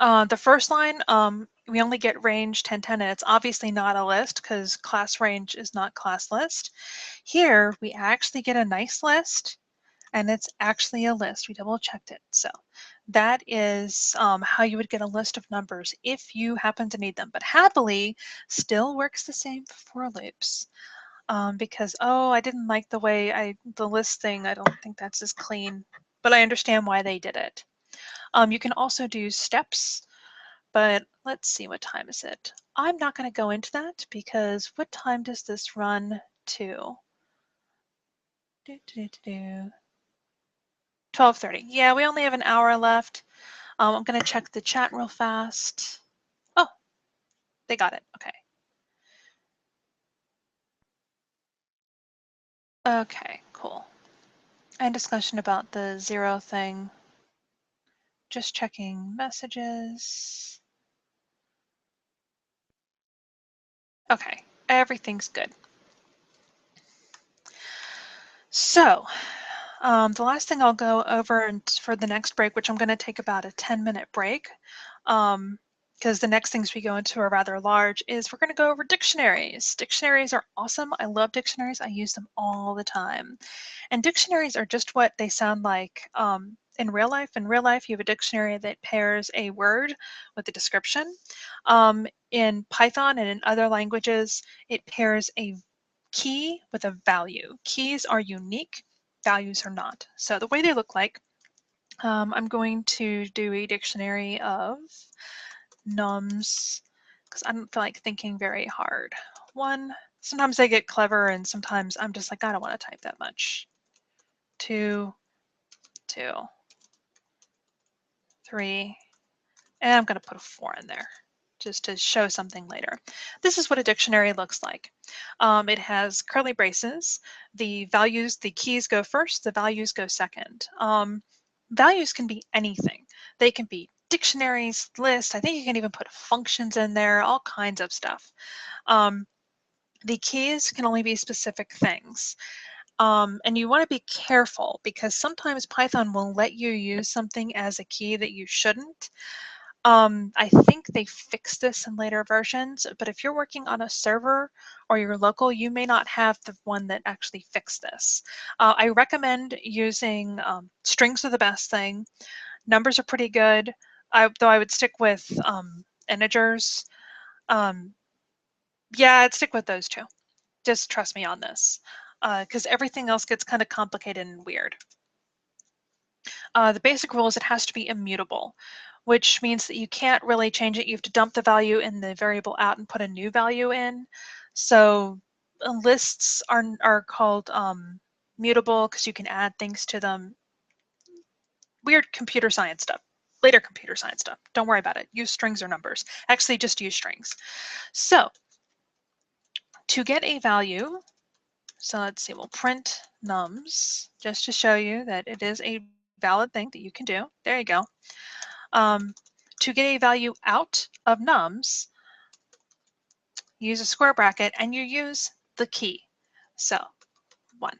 the first line, we only get range 1010, and it's obviously not a list because class range is not class list. Here, we actually get a nice list, and it's actually a list. We double checked it. So that is how you would get a list of numbers if you happen to need them. But happily, still works the same for loops. Because, oh, I didn't like the way the list thing, I don't think that's as clean, but I understand why they did it. You can also do steps, but let's see, what time is it? I'm not going to go into that because what time does this run to? 12:30. Yeah, we only have an hour left. I'm going to check the chat real fast. Oh, they got it. Okay. Okay, cool. And discussion about the 0 thing. Just checking messages. Okay, everything's good. So the last thing I'll go over for the next break, which I'm going to take about a 10-minute break, because the next things we go into are rather large, is we're going to go over dictionaries. Dictionaries are awesome. I love dictionaries. I use them all the time. And dictionaries are just what they sound like in real life. In real life, you have a dictionary that pairs a word with a description. In Python and in other languages, it pairs a key with a value. Keys are unique, values are not. So the way they look like, I'm going to do a dictionary of nums, because I don't feel like thinking very hard. One, sometimes I get clever and sometimes I'm just like, I don't want to type that much. 2, 2, 3, and I'm going to put a 4 in there just to show something later. This is what a dictionary looks like. It has curly braces. The values, the keys go first, the values go second. Values can be anything. They can be dictionaries, lists. I think you can even put functions in there, all kinds of stuff. The keys can only be specific things. And you want to be careful because sometimes Python will let you use something as a key that you shouldn't. I think they fixed this in later versions, but if you're working on a server or you're local, you may not have the one that actually fixed this. I recommend using strings are the best thing. Numbers are pretty good, though I would stick with integers. Yeah, I'd stick with those two. Just trust me on this, because everything else gets kind of complicated and weird. The basic rule is it has to be immutable, which means that you can't really change it. You have to dump the value in the variable out and put a new value in. So lists are called mutable because you can add things to them. Weird computer science stuff. Later computer science stuff. Don't worry about it. Use strings or numbers. Actually, just use strings. So to get a value, so let's see, we'll print nums just to show you that it is a valid thing that you can do. There you go. To get a value out of nums, use a square bracket and you use the key. So 1.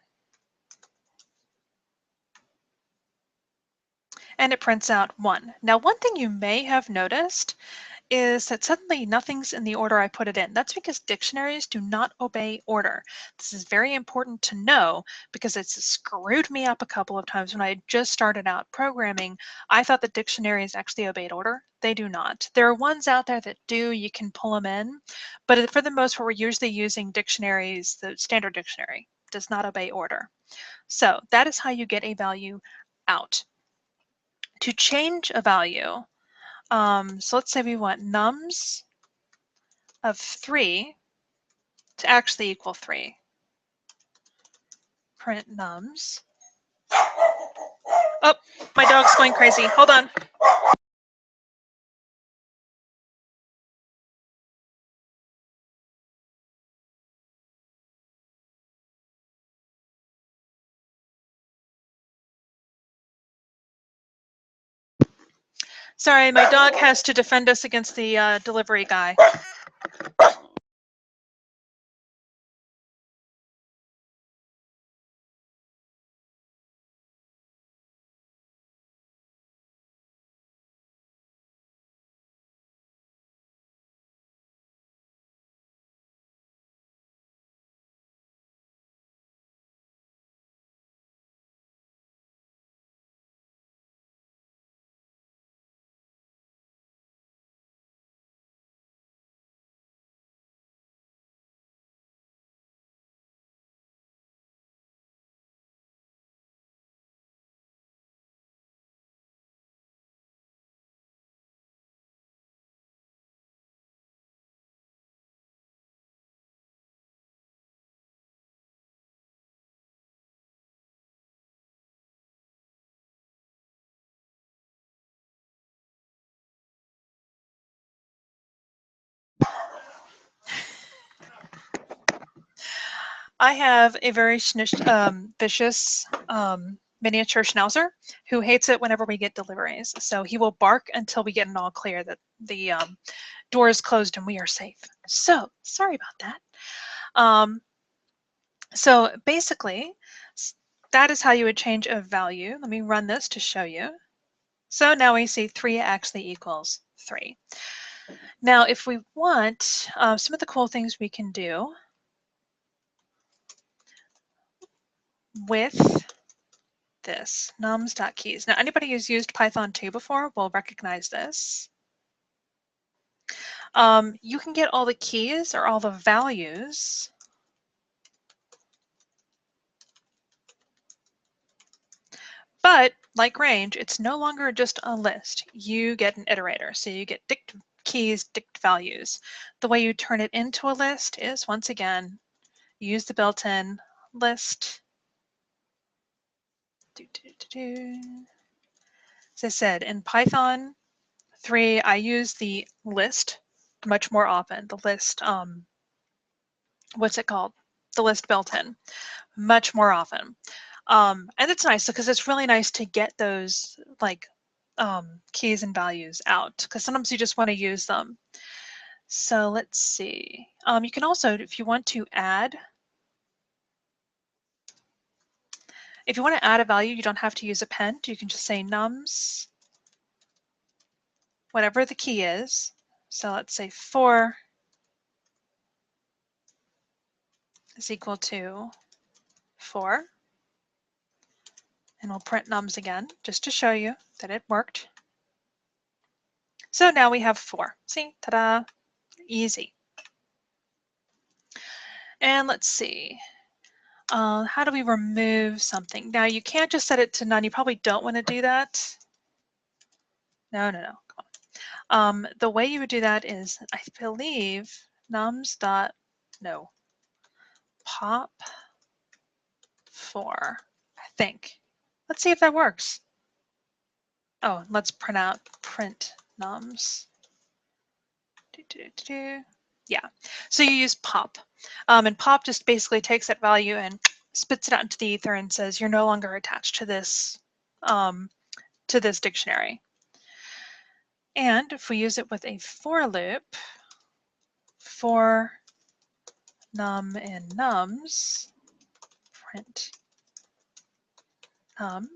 And it prints out 1. Now, one thing you may have noticed is that suddenly nothing's in the order I put it in. That's because dictionaries do not obey order. This is very important to know because it's screwed me up a couple of times when I just started out programming. I thought that dictionaries actually obeyed order. They do not. There are ones out there that do, you can pull them in, but for the most part, we're usually using dictionaries. The standard dictionary does not obey order. So that is how you get a value out. To change a value, so let's say we want nums of 3 to actually equal 3. Print nums. Oh, my dog's going crazy. Hold on. Sorry, my dog has to defend us against the delivery guy. I have a very vicious miniature schnauzer who hates it whenever we get deliveries. So he will bark until we get an all clear that the door is closed and we are safe. So sorry about that. So basically, that is how you would change a value. Let me run this to show you. So now we see 3 actually equals 3. Now, if we want, some of the cool things we can do with this nums.keys. Now, anybody who's used Python 2 before will recognize this. You can get all the keys or all the values but like range, it's no longer just a list. You get an iterator. So you get dict keys, dict values. The way you turn it into a list is, once again, use the built-in list. As I said, in Python 3, I use the list much more often. The list, what's it called? The list built-in, much more often. And it's nice because it's really nice to get those like keys and values out because sometimes you just want to use them. So let's see. You can also, if you want to add, a value, you don't have to use append. You can just say nums, whatever the key is. So let's say 4 is equal to 4. And we'll print nums again just to show you that it worked. So now we have 4. See, ta-da, easy. And let's see. How do we remove something? Now you can't just set it to none. You probably don't want to do that. No, come on. The way you would do that is, I believe, pop 4, I think. Let's see if that works. Oh, let's print nums. Yeah, so you use pop. And pop just basically takes that value and spits it out into the ether and says you're no longer attached to this to this dictionary. And if we use it with a for loop, for num and nums, print num,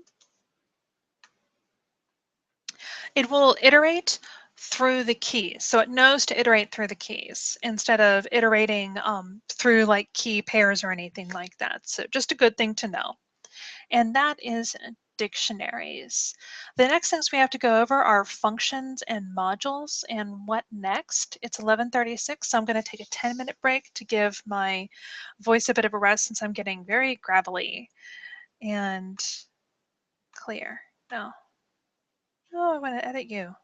it will iterate through the keys. So it knows to iterate through the keys instead of iterating through like key pairs or anything like that. So just a good thing to know. And that is dictionaries. The next things we have to go over are functions and modules. And what next? It's 11:36, so I'm going to take a 10-minute break to give my voice a bit of a rest since I'm getting very gravelly and clear. No. Oh, I want to edit you.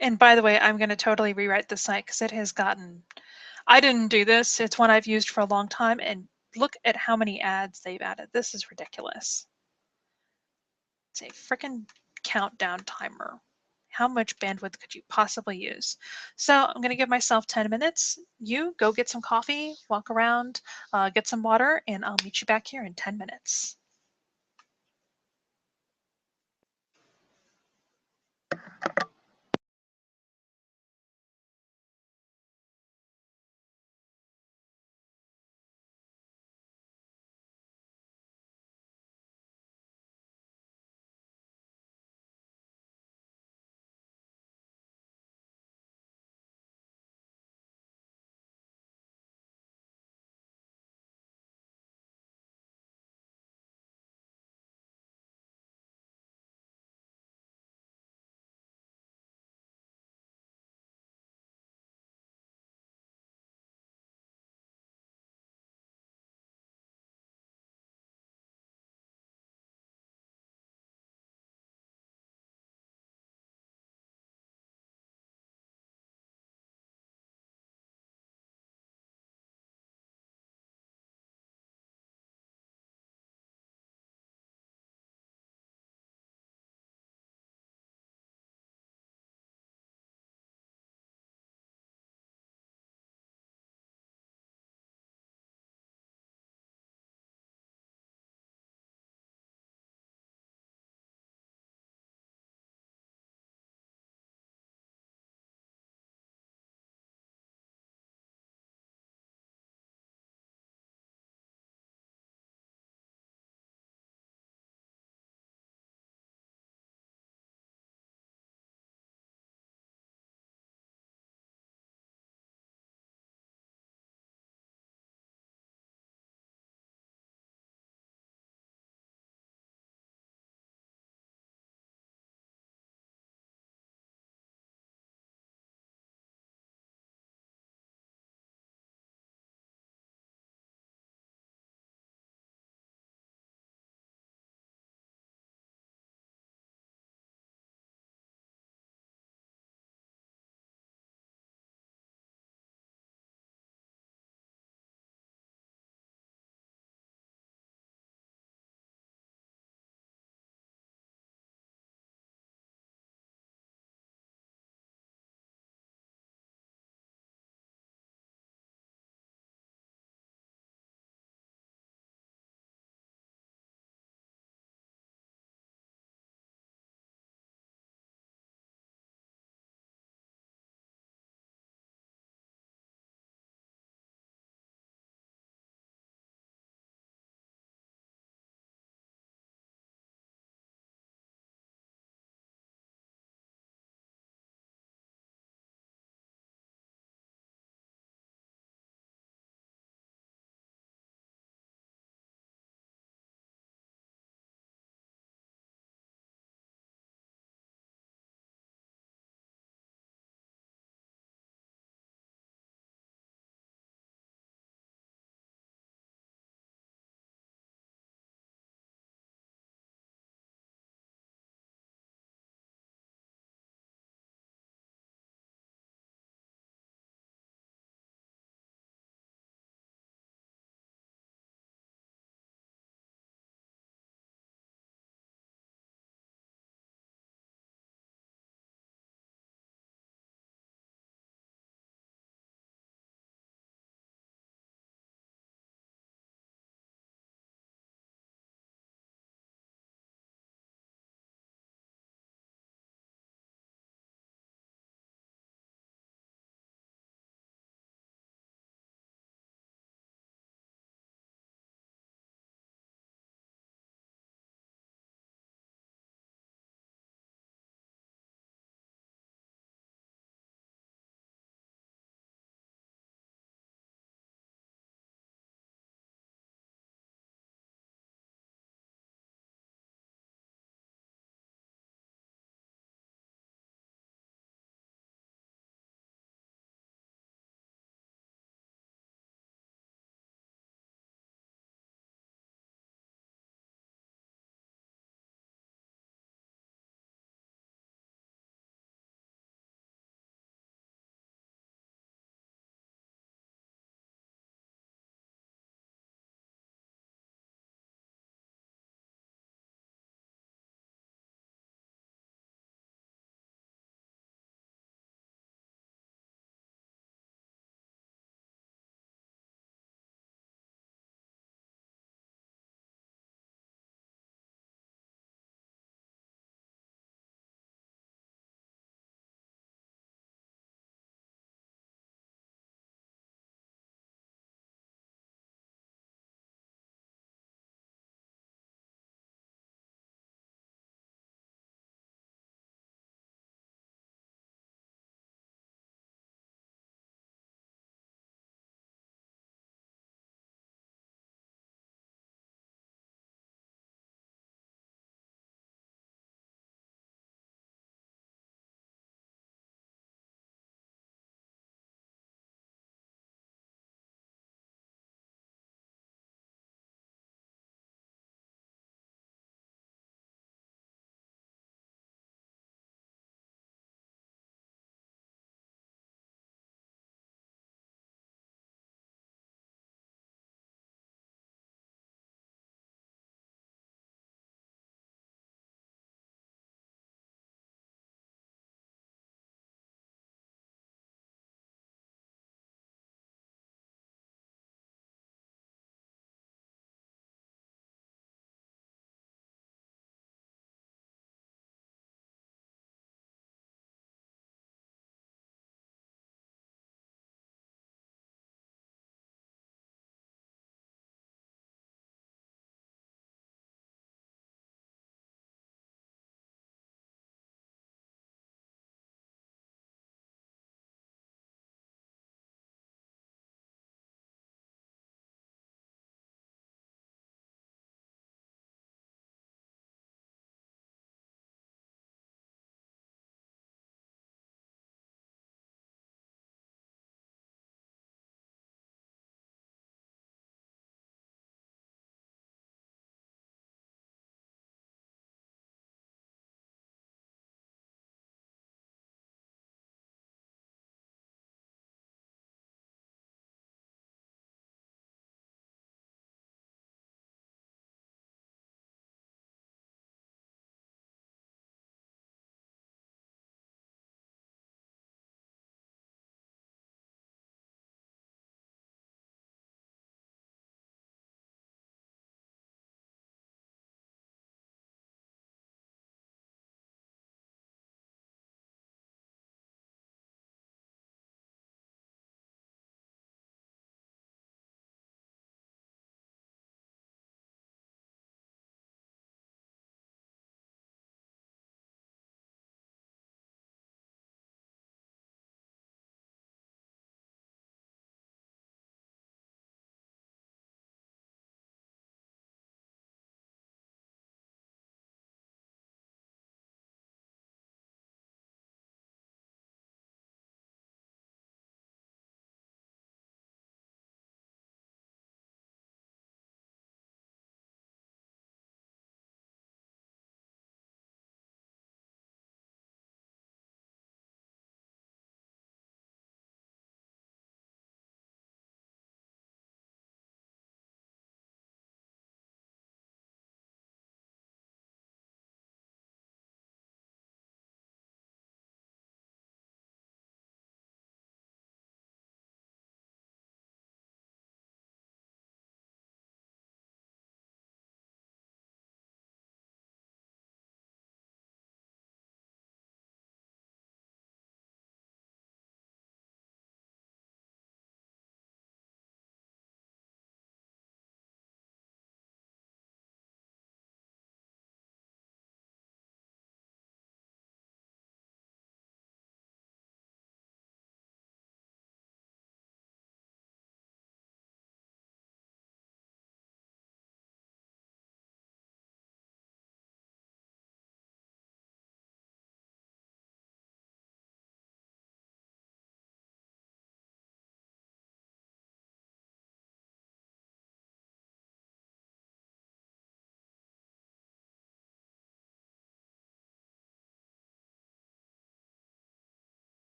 And by the way, I'm going to totally rewrite the site because it has gotten, I didn't do this. It's one I've used for a long time, and look at how many ads they've added. This is ridiculous. It's a freaking countdown timer. How much bandwidth could you possibly use? So I'm going to give myself 10 minutes. You go get some coffee, walk around, get some water, and I'll meet you back here in 10 minutes.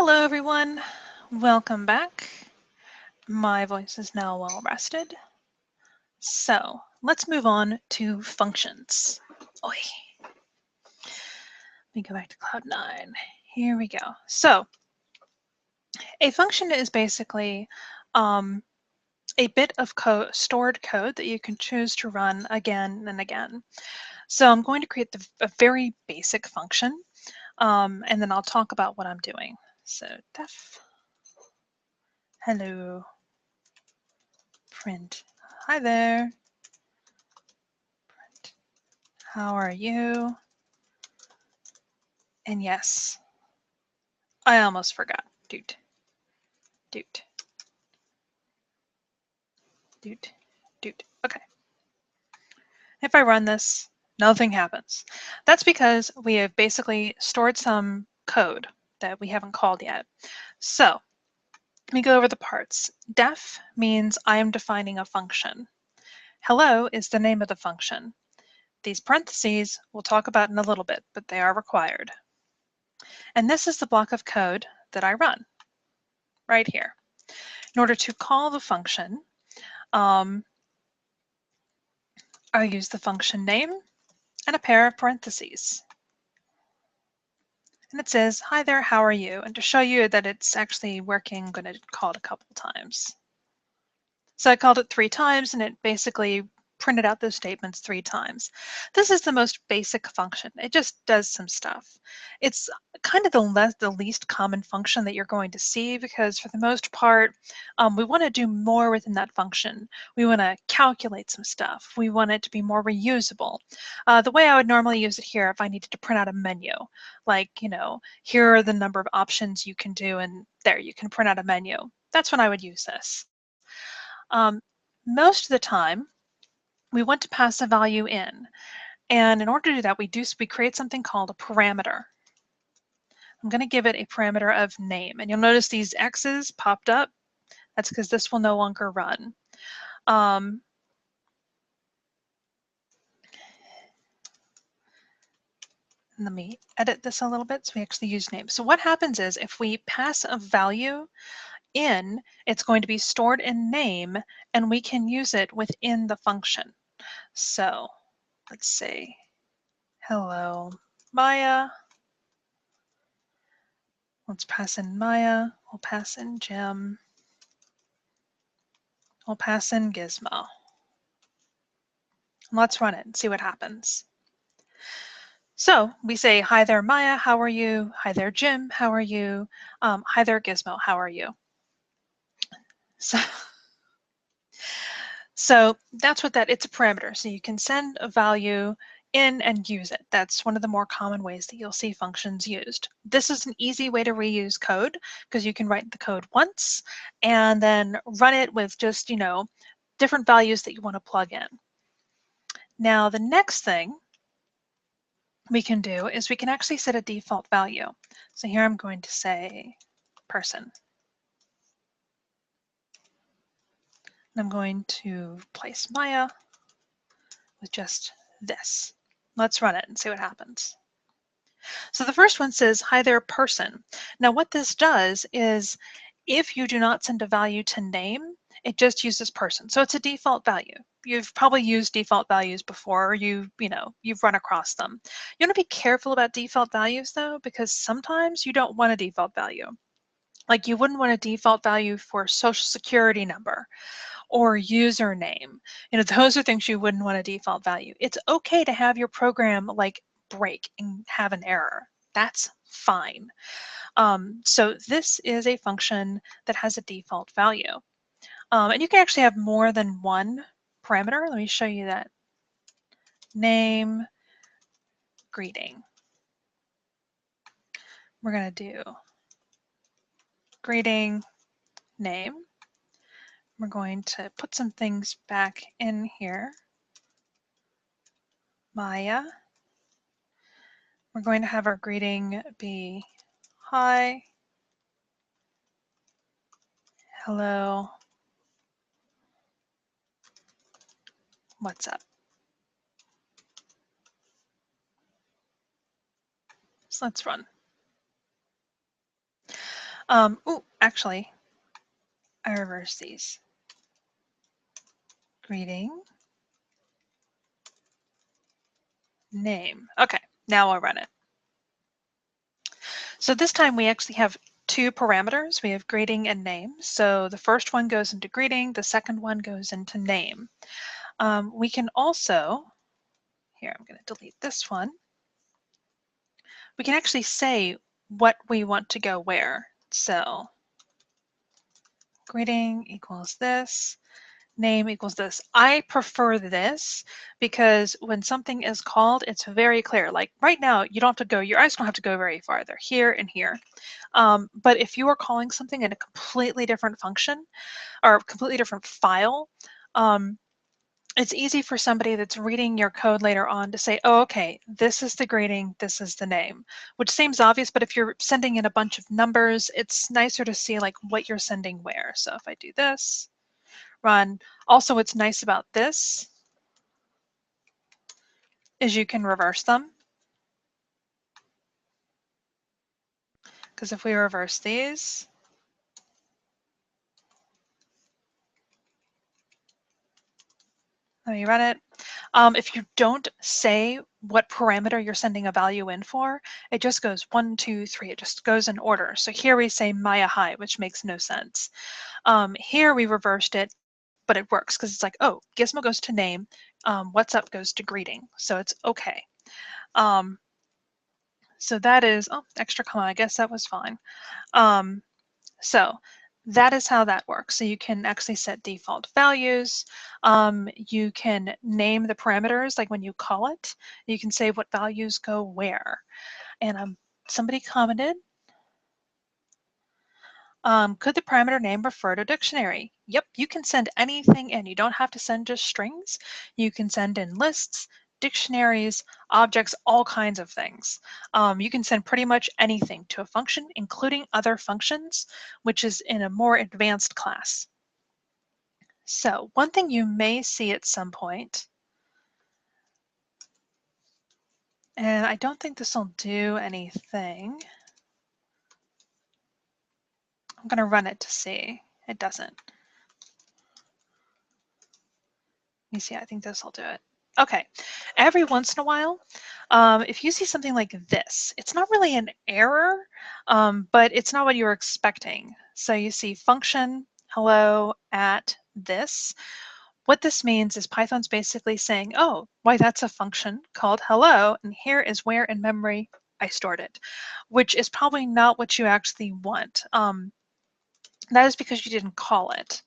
Hello, everyone. Welcome back. My voice is now well rested. So let's move on to functions. Oi. Let me go back to Cloud 9. Here we go. So a function is basically a bit of stored code that you can choose to run again and again. So I'm going to create a very basic function, and then I'll talk about what I'm doing. So def hello print. Hi there. Print. How are you? And yes, I almost forgot. Doot. Doot. Doot. Doot. Okay. If I run this, nothing happens. That's because we have basically stored some code that we haven't called yet. So let me go over the parts. Def means I am defining a function. Hello is the name of the function. These parentheses we'll talk about in a little bit, but they are required. And this is the block of code that I run right here. In order to call the function, I'll use the function name and a pair of parentheses. And it says, hi there, how are you? And to show you that it's actually working, I'm going to call it a couple times. So I called it 3 times, and it basically printed out those statements 3 times. This is the most basic function. It just does some stuff. It's kind of the least common function that you're going to see, because for the most part, we want to do more within that function. We want to calculate some stuff. We want it to be more reusable. The way I would normally use it here, if I needed to print out a menu, like, here are the number of options you can do, and there, you can print out a menu. That's when I would use this. Most of the time, we want to pass a value in. And in order to do that, we create something called a parameter. I'm going to give it a parameter of name. And you'll notice these X's popped up. That's because this will no longer run. Let me edit this a little bit so we actually use name. So what happens is if we pass a value in, it's going to be stored in name, and we can use it within the function. So let's say, hello, Maya. Let's pass in Maya. We'll pass in Jim. We'll pass in Gizmo. Let's run it and see what happens. So we say, hi there, Maya, how are you? Hi there, Jim, how are you? Hi there, Gizmo, how are you? So that's what it's a parameter. So you can send a value in and use it. That's one of the more common ways that you'll see functions used. This is an easy way to reuse code, because you can write the code once and then run it with just, different values that you want to plug in. Now, the next thing we can do is we can actually set a default value. So here I'm going to say person. And I'm going to replace Maya with just this. Let's run it and see what happens. So the first one says, hi there, person. Now what this does is, if you do not send a value to name, it just uses person. So it's a default value. You've probably used default values before, or you've run across them. You want to be careful about default values though, because sometimes you don't want a default value. Like you wouldn't want a default value for social security number or username. Those are things you wouldn't want a default value. It's okay to have your program like break and have an error. That's fine. So this is a function that has a default value. And you can actually have more than one parameter. Let me show you that. Name, greeting. We're going to do greeting, name. We're going to put some things back in here. Maya. We're going to have our greeting be hi, hello, what's up? So let's run. Oh, actually, I reverse these. Greeting, name. Okay, now I'll run it. So this time we actually have two parameters. We have greeting and name. So the first one goes into greeting, the second one goes into name. We can also, here I'm going to delete this one. We can actually say what we want to go where. So greeting equals this, name equals this. I prefer this because when something is called, it's very clear. Like right now, you don't have to go, your eyes don't have to go very far. They're here and here. But if you are calling something in a completely different function or completely different file, it's easy for somebody that's reading your code later on to say, oh, okay, this is the greeting, this is the name, which seems obvious, but if you're sending in a bunch of numbers, it's nicer to see like what you're sending where. So if I do this, run. Also, what's nice about this is you can reverse them. Because if we reverse these, let me run it. If you don't say what parameter you're sending a value in for, it just goes 1, 2, 3. It just goes in order. So here we say Maya High, which makes no sense. Here we reversed it, but it works because it's like, oh, Gizmo goes to name, what's up goes to greeting. So it's okay. So that is, oh, extra comma, I guess that was fine. So that is how that works. So you can actually set default values. You can name the parameters, like when you call it, you can say what values go where. And somebody commented, could the parameter name refer to dictionary? Yep, you can send anything in. You don't have to send just strings. You can send in lists, dictionaries, objects, all kinds of things. You can send pretty much anything to a function, including other functions, which is in a more advanced class. So one thing you may see at some point, and I don't think this will do anything. I'm going to run it to see. It doesn't. Let me see, I think this will do it. Okay, every once in a while, if you see something like this, it's not really an error, but it's not what you were expecting. So you see function hello at this. What this means is Python's basically saying, oh, why, that's a function called hello, and here is where in memory I stored it, which is probably not what you actually want. That is because you didn't call it.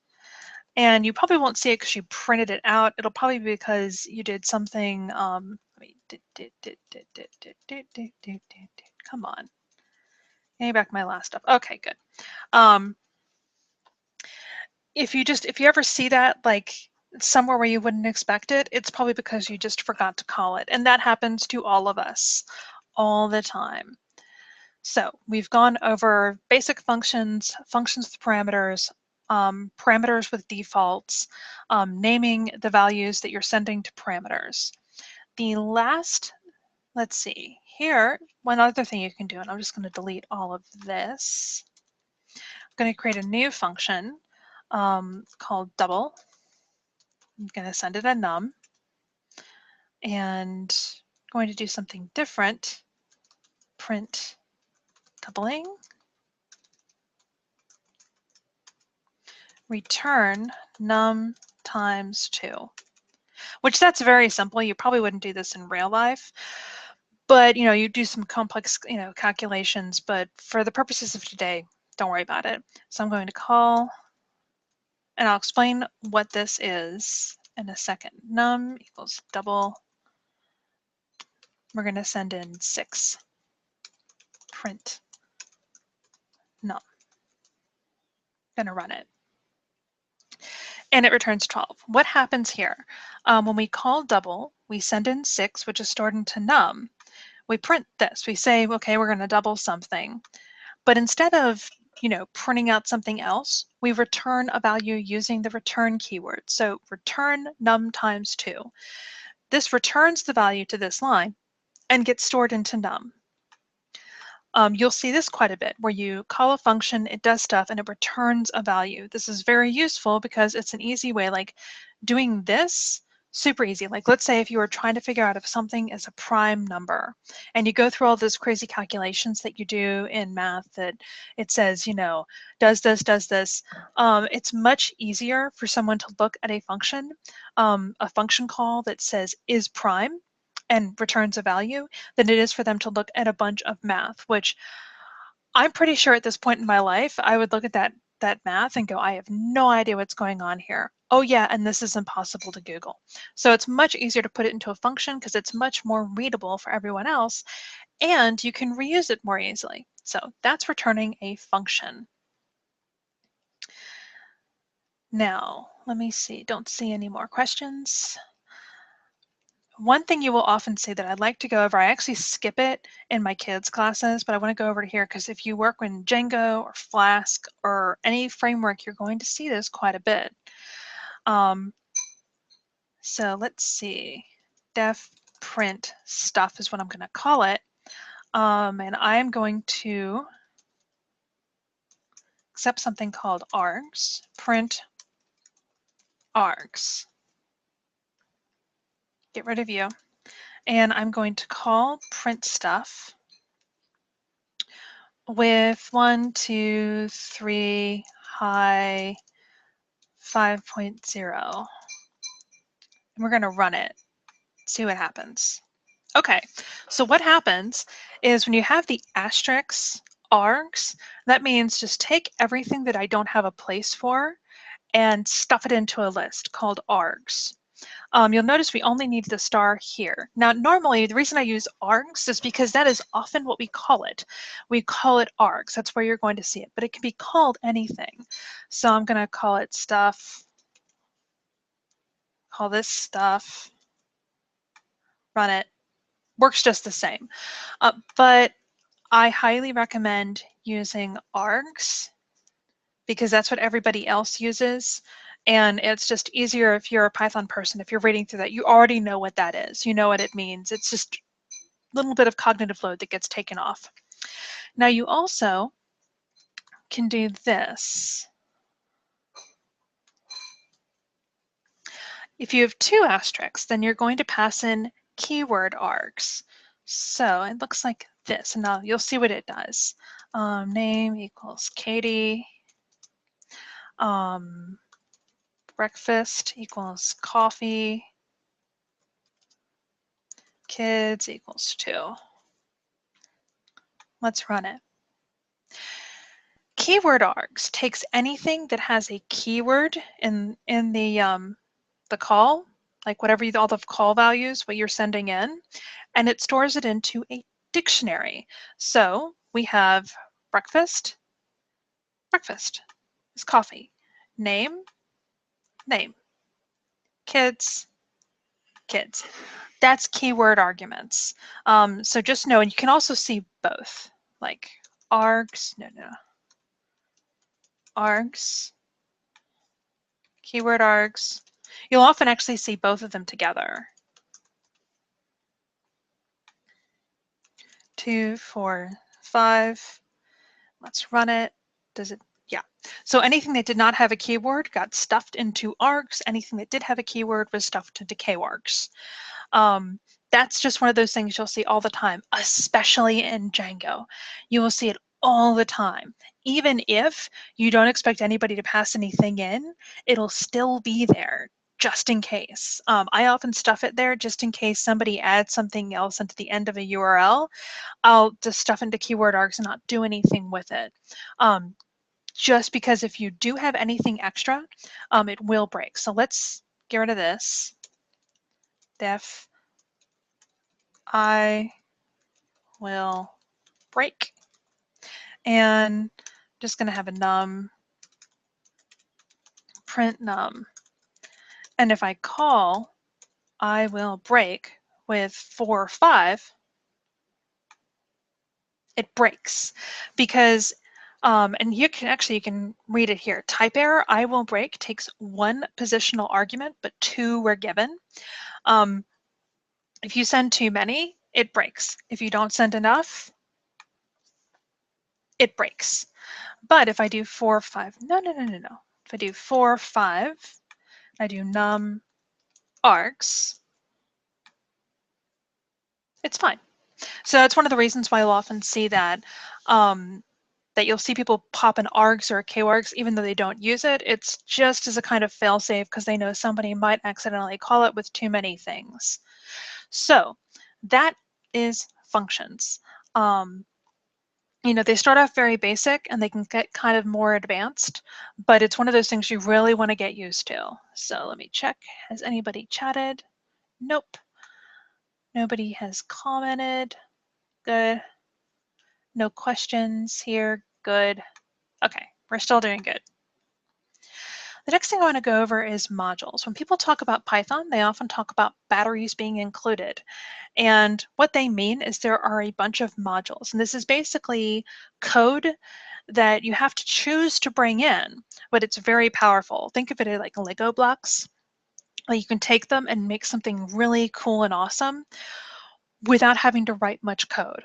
And you probably won't see it because you printed it out. It'll probably be because you did something. Let me, come on. Give me back my last stuff. Okay, good. If you ever see that like somewhere where you wouldn't expect it, it's probably because you just forgot to call it. And that happens to all of us all the time. So we've gone over basic functions, functions with parameters, parameters with defaults, naming the values that you're sending to parameters. The last, let's see, here, one other thing you can do, and I'm just going to delete all of this. I'm going to create a new function called double. I'm going to send it a num, and I'm going to do something different. Print doubling. Return num times 2, which that's very simple. You probably wouldn't do this in real life, but you do some complex calculations, but for the purposes of today, don't worry about it. So I'm going to call, and I'll explain what this is in a second. Num equals double. We're going to send in 6. Print num. I'm going to run it. And it returns 12. What happens here? When we call double, we send in 6, which is stored into num. We print this. We say, okay, we're going to double something. But instead of printing out something else, we return a value using the return keyword. So return num times 2. This returns the value to this line and gets stored into num. You'll see this quite a bit where you call a function, it does stuff, and it returns a value. This is very useful because it's an easy way, like doing this, super easy. Like let's say if you were trying to figure out if something is a prime number and you go through all those crazy calculations that you do in math that it says, you know, does this, it's much easier for someone to look at a function call that says is prime and returns a value than it is for them to look at a bunch of math, which I'm pretty sure at this point in my life, I would look at that math and go, I have no idea what's going on here. Oh yeah, and this is impossible to Google. So it's much easier to put it into a function because it's much more readable for everyone else, and you can reuse it more easily. So that's returning a function. Now, let me see, don't see any more questions. One thing you will often see that I'd like to go over, I actually skip it in my kids' classes, but I want to go over to here because if you work in Django or Flask or any framework, you're going to see this quite a bit. So let's see, def print stuff is what I'm going to call it. And I'm going to accept something called args, print args. Get rid of you. And I'm going to call print stuff with 1, 2, 3, high 5.0. And we're going to run it, see what happens. Okay, so what happens is when you have the asterisk args, that means just take everything that I don't have a place for and stuff it into a list called args. You'll notice we only need the star here. Now, normally, the reason I use args is because that is often what we call it. We call it args. That's where you're going to see it, but it can be called anything. So I'm going to call it stuff, call this stuff, run it. Works just the same. But I highly recommend using args because that's what everybody else uses. And it's just easier if you're a Python person, if you're reading through that, you already know what that is. You know what it means. It's just a little bit of cognitive load that gets taken off. Now you also can do this. If you have 2 asterisks, then you're going to pass in keyword args. So it looks like this, and now you'll see what it does. Name equals Katie. Breakfast equals coffee. Kids equals 2. Let's run it. Keyword args takes anything that has a keyword in the call, like whatever all the call values, what you're sending in, and it stores it into a dictionary. So we have breakfast, breakfast is coffee. Name, name. Kids, kids. That's keyword arguments. So just know, and you can also see both, like args, args, keyword args. You'll often actually see both of them together. 2, 4, 5. Let's run it. Does it? Yeah. So anything that did not have a keyword got stuffed into args. Anything that did have a keyword was stuffed into kwargs. That's just one of those things you'll see all the time, especially in Django. You will see it all the time. Even if you don't expect anybody to pass anything in, it'll still be there just in case. I often stuff it there just in case somebody adds something else into the end of a URL. I'll just stuff into keyword args and not do anything with it. Just because if you do have anything extra, it will break. So let's get rid of this. Def I will break. And just going to have a num, print num. And if I call I will break with 4 or 5, it breaks because, and you can read it here. Type error I will break takes 1 positional argument, but 2 were given. If you send too many, it breaks. If you don't send enough, it breaks. But if I do 4, 5, no. If I do 4, 5, I do num args, it's fine. So that's one of the reasons why you'll often see that that you'll see people pop an args or a kargs even though they don't use it. It's just as a kind of failsafe because they know somebody might accidentally call it with too many things. So that is functions. You know, they start off very basic and they can get kind of more advanced, but it's one of those things you really want to get used to. So let me check. Has anybody chatted? Nope. Nobody has commented. Good. No questions here. Good. Okay, we're still doing good. The next thing I want to go over is modules. When people talk about Python, they often talk about batteries being included. And what they mean is there are a bunch of modules. And this is basically code that you have to choose to bring in, but it's very powerful. Think of it like Lego blocks. Like you can take them and make something really cool and awesome without having to write much code.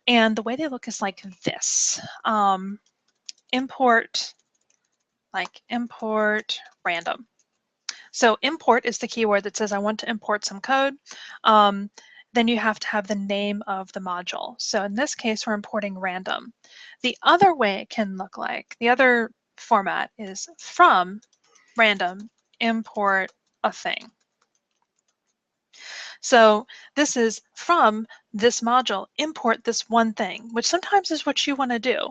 And the way they look is like this. Import random. So import is the keyword that says I want to import some code. Then you have to have the name of the module. So in this case, we're importing random. The other way it can look like, the other format is from random import a thing. So this is from this module, import this one thing, which sometimes is what you want to do.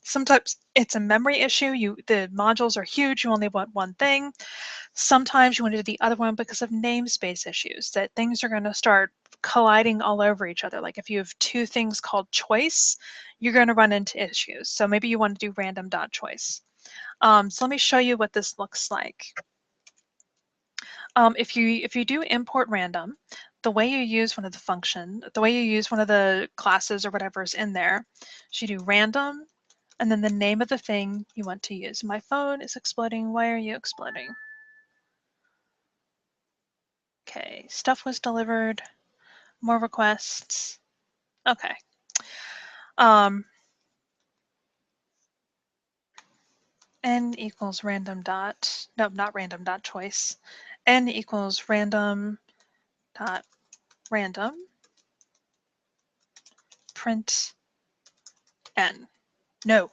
Sometimes it's a memory issue. The modules are huge. You only want one thing. Sometimes you want to do the other one because of namespace issues, that things are going to start colliding all over each other. Like if you have two things called choice, you're going to run into issues. So maybe you want to do random.choice. So let me show you what this looks like. If you do import random, the way you use one of the classes or whatever is in there, so you do random and then the name of the thing you want to use. My phone is exploding. Why are you exploding? Okay, stuff was delivered. More requests. Okay. N equals random dot, no, not random dot choice. N equals random dot random print N. No,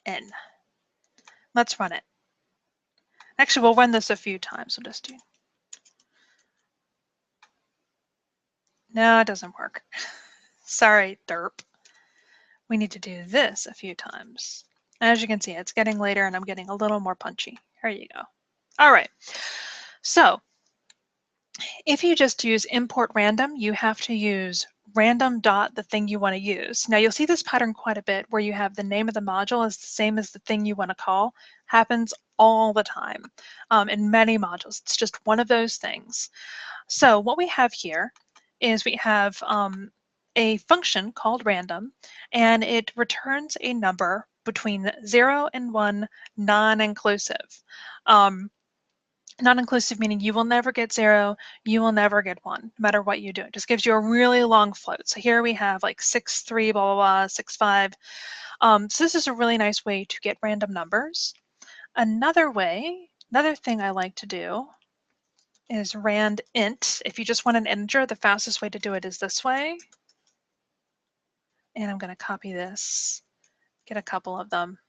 N. Let's run it. Actually, we'll run this a few times. We'll just do. No, it doesn't work. Sorry, derp. We need to do this a few times. As you can see, it's getting later and I'm getting a little more punchy. Here you go. All right. So if you just use import random, you have to use random dot the thing you want to use. Now you'll see this pattern quite a bit where you have the name of the module is the same as the thing you want to call. Happens all the time in many modules. It's just one of those things. So what we have here is we have a function called random, and it returns a number between 0 and 1 non-inclusive. Non-inclusive meaning you will never get 0, you will never get 1, no matter what you do. It just gives you a really long float. So here we have like 6, 3, blah, blah, blah, 6, 5. So this is a really nice way to get random numbers. Another thing I like to do is rand int. If you just want an integer, the fastest way to do it is this way. And I'm going to copy this, get a couple of them.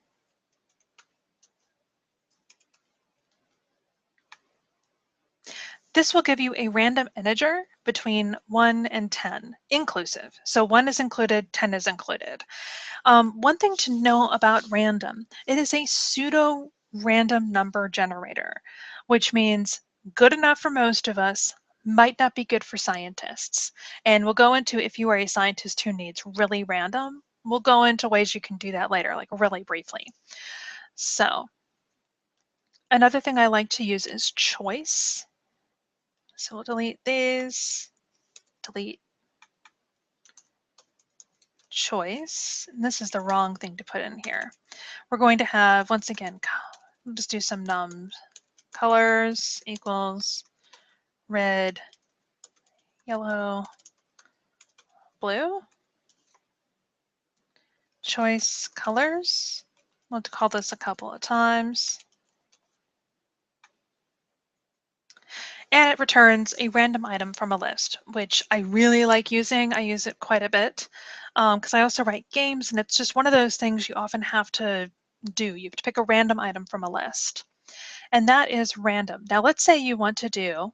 This will give you a random integer between 1 and 10, inclusive. So 1 is included, 10 is included. One thing to know about random, it is a pseudo random number generator, which means good enough for most of us, might not be good for scientists. And we'll go into, if you are a scientist who needs really random, we'll go into ways you can do that later, like really briefly. So another thing I like to use is choice. So we'll delete these, delete choice. And this is the wrong thing to put in here. We're going to have, once again, we'll just do some nums. Colors equals red, yellow, blue. choice colors. We'll call this a couple of times. And it returns a random item from a list, which I really like using. I use it quite a bit because I also write games, and it's just one of those things you often have to do. You have to pick a random item from a list, and that is random. Now, let's say you want to do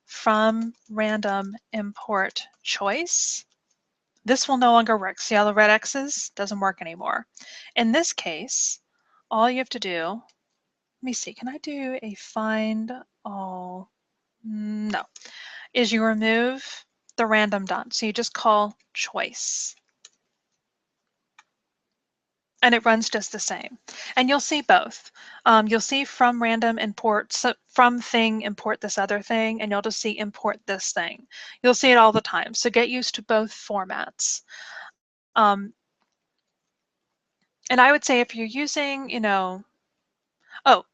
from random import choice. This will no longer work. See all the red X's? Doesn't work anymore. In this case, all you have to do, let me see, can I do a find all? No, is you remove the random dot. So you just call choice. And it runs just the same. And you'll see both. You'll see from random import, so from thing import this other thing, and you'll just see import this thing. You'll see it all the time. So get used to both formats. And I would say if you're using, oh,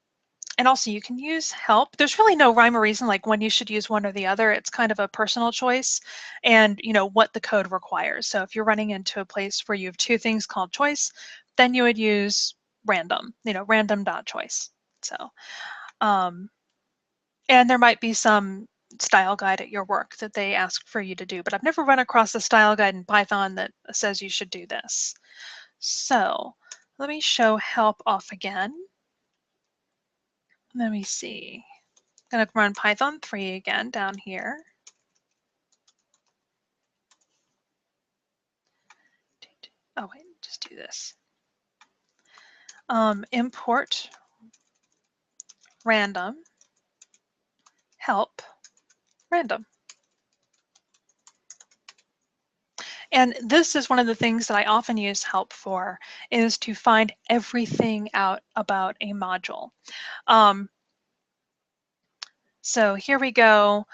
and also you can use help. There's really no rhyme or reason like when you should use one or the other. It's kind of a personal choice and what the code requires. So if you're running into a place where you have two things called choice, then you would use random, random.choice. So, and there might be some style guide at your work that they ask for you to do, but I've never run across a style guide in Python that says you should do this. So let me show help off again. Let me see. I'm going to run Python 3 again down here. Oh, wait, just do this. Import random help random. And this is one of the things that I often use help for, is to find everything out about a module. So here we go.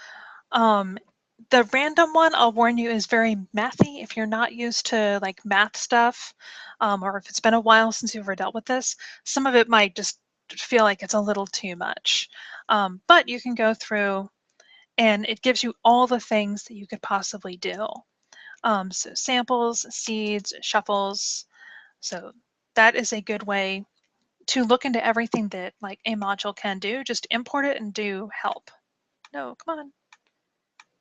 The random one, I'll warn you, is very mathy. If you're not used to like math stuff, or if it's been a while since you've ever dealt with this, some of it might just feel like it's a little too much. But you can go through and it gives you all the things that you could possibly do. So samples, seeds, shuffles. So that is a good way to look into everything that like a module can do. Just import it and do help. No, come on.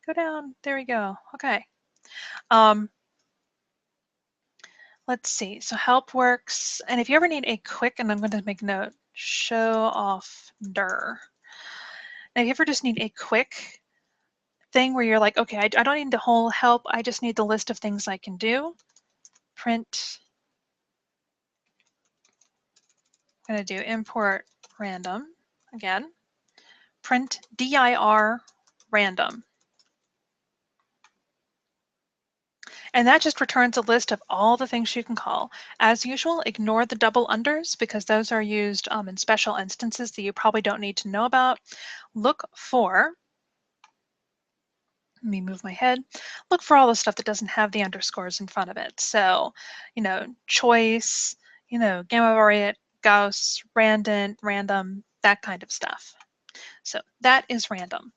Go down. There we go. Okay. Let's see. So help works. And if you ever need a quick, and I'm going to make note, show off dir. And if you ever just need a quick thing where you're like, okay, I don't need the whole help. I just need the list of things I can do. Print. I'm going to do import random again. Print dir random. And that just returns a list of all the things you can call. As usual, ignore the double unders because those are used in special instances that you probably don't need to know about. Look for, let me move my head, look for all the stuff that doesn't have the underscores in front of it. So, choice, gamma variate, Gauss, random, that kind of stuff. So that is random.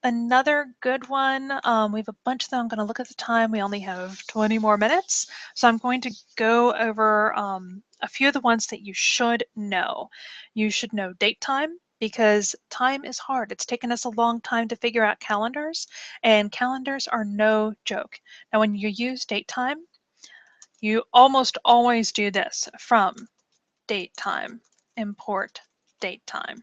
Another good one, we have a bunch of them. I'm going to look at the time. We only have 20 more minutes. So I'm going to go over a few of the ones that you should know. You should know date time because time is hard. It's taken us a long time to figure out calendars, and calendars are no joke. Now, when you use date time, you almost always do this: from date time, import date time.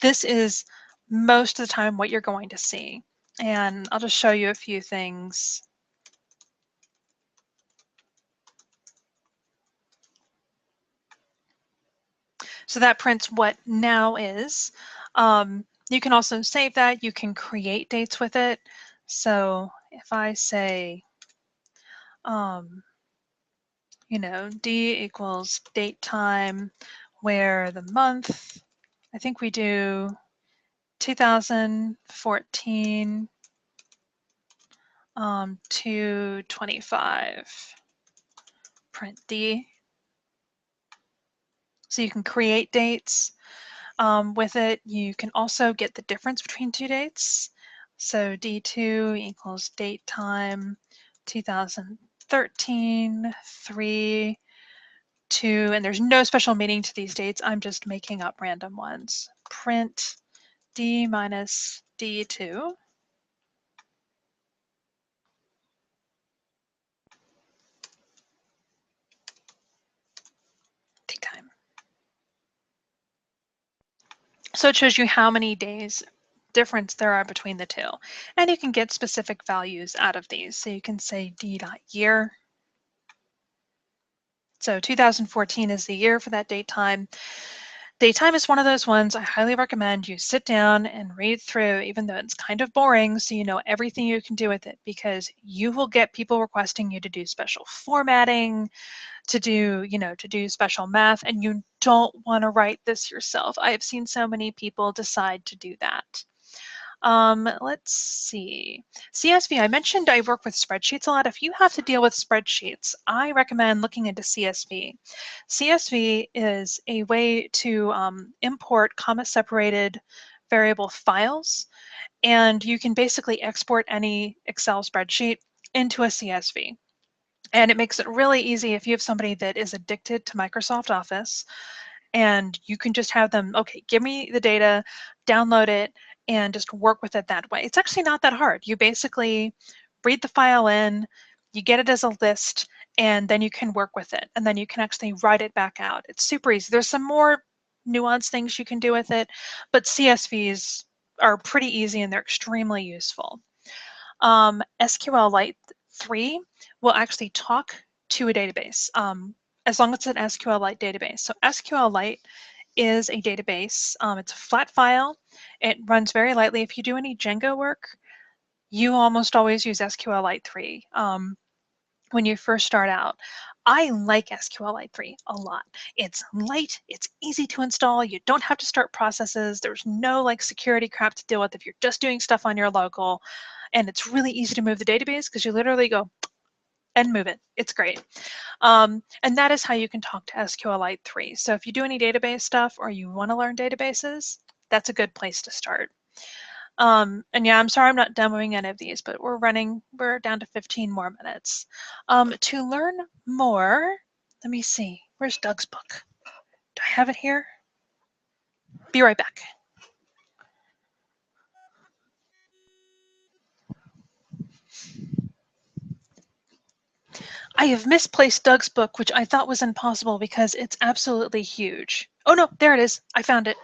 This is most of the time what you're going to see. And I'll just show you a few things. So that prints what now is. You can also save that. You can create dates with it. So if I say, D equals date time, where the month, I think we do 2014 to 25. Print D. So you can create dates with it. You can also get the difference between two dates. So D2 equals date time 2013 13, 3, 2, and there's no special meaning to these dates. I'm just making up random ones. Print D minus D2. Take time. So it shows you how many days difference there are between the two. And you can get specific values out of these. So you can say D.year. So 2014 is the year for that date time. Date time is one of those ones I highly recommend you sit down and read through, even though it's kind of boring, so you know everything you can do with it, because you will get people requesting you to do special formatting, to do, to do special math, and you don't want to write this yourself. I have seen so many people decide to do that. Let's see. CSV, I mentioned I work with spreadsheets a lot. If you have to deal with spreadsheets, I recommend looking into CSV. CSV is a way to import comma-separated variable files, and you can basically export any Excel spreadsheet into a CSV. And it makes it really easy if you have somebody that is addicted to Microsoft Office, and you can just have them, okay, give me the data, download it, and just work with it that way. It's actually not that hard. You basically read the file in, you get it as a list, and then you can work with it. And then you can actually write it back out. It's super easy. There's some more nuanced things you can do with it, but CSVs are pretty easy and they're extremely useful. SQLite 3 will actually talk to a database, as long as it's an SQLite database. So SQLite is a database. It's a flat file. It runs very lightly. If you do any Django work, you almost always use SQLite 3 when you first start out. I like SQLite 3 a lot. It's light, it's easy to install, you don't have to start processes, there's no like security crap to deal with if you're just doing stuff on your local, and it's really easy to move the database because you literally go and move it. It's great. And that is how you can talk to SQLite 3. So if you do any database stuff or you want to learn databases, that's a good place to start. And yeah, I'm sorry I'm not demoing any of these, but we're down to 15 more minutes. To learn more, let me see, where's Doug's book? Do I have it here? Be right back. I have misplaced Doug's book, which I thought was impossible because it's absolutely huge. Oh no, there it is. I found it.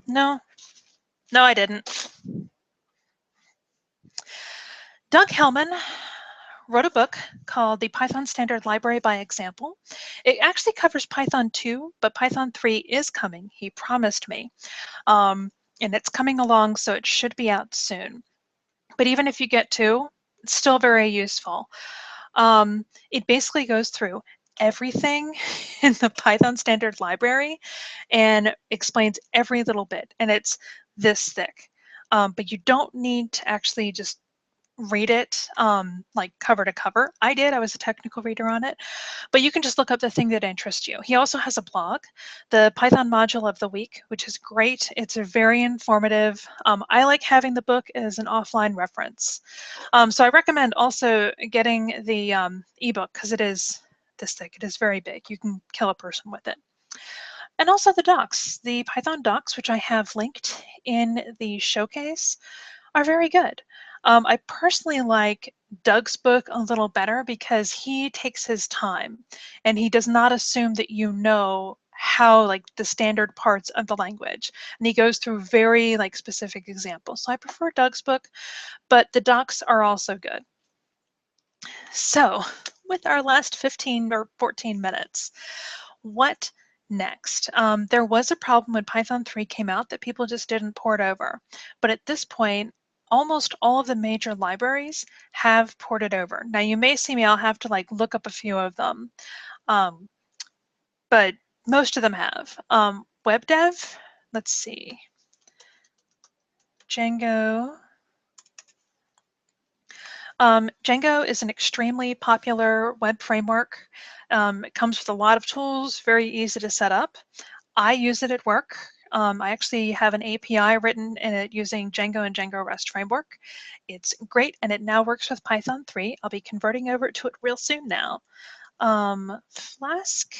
No, I didn't. Doug Hellman wrote a book called The Python Standard Library by Example. It actually covers Python 2, but Python 3 is coming. He promised me. And it's coming along, so it should be out soon. But even if you get 2, it's still very useful. It basically goes through everything in the Python standard library and explains every little bit, and it's this thick. But you don't need to actually just read it like cover to cover. I did. I was a technical reader on it, but you can just look up the thing that interests you. He also has a blog, the Python module of the week, which is great. It's a very informative. I like having the book as an offline reference. So I recommend also getting the ebook because it is this thick. It is very big. You can kill a person with it. And also the docs, the Python docs, which I have linked in the showcase, are very good. I personally like Doug's book a little better because he takes his time and he does not assume that you know how like the standard parts of the language, and he goes through very like specific examples. So I prefer Doug's book, but the docs are also good. So with our last 15 or 14 minutes, what next? There was a problem when Python 3 came out that people just didn't port over. But at this point, almost all of the major libraries have ported over. Now you may see me, I'll have to like look up a few of them, but most of them have. WebDev, let's see, Django. Django is an extremely popular web framework. It comes with a lot of tools, very easy to set up. I use it at work. I actually have an API written in it using Django and Django REST framework. It's great, and it now works with Python 3. I'll be converting over to it real soon now. Flask.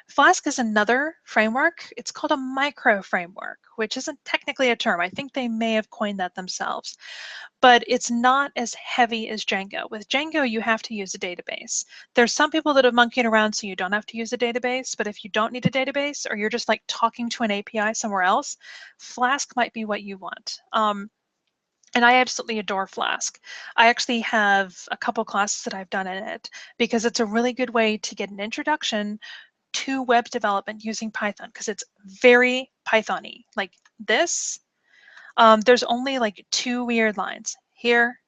Flask is another framework. It's called a micro framework, which isn't technically a term. I think they may have coined that themselves, but it's not as heavy as Django. With Django, you have to use a database. There's some people that have monkeyed around so you don't have to use a database, but if you don't need a database or you're just like talking to an API somewhere else, Flask might be what you want. And I absolutely adore Flask. I actually have a couple classes that I've done in it because it's a really good way to get an introduction to web development using Python because it's very Python-y. Like this, there's only like 2 weird lines, here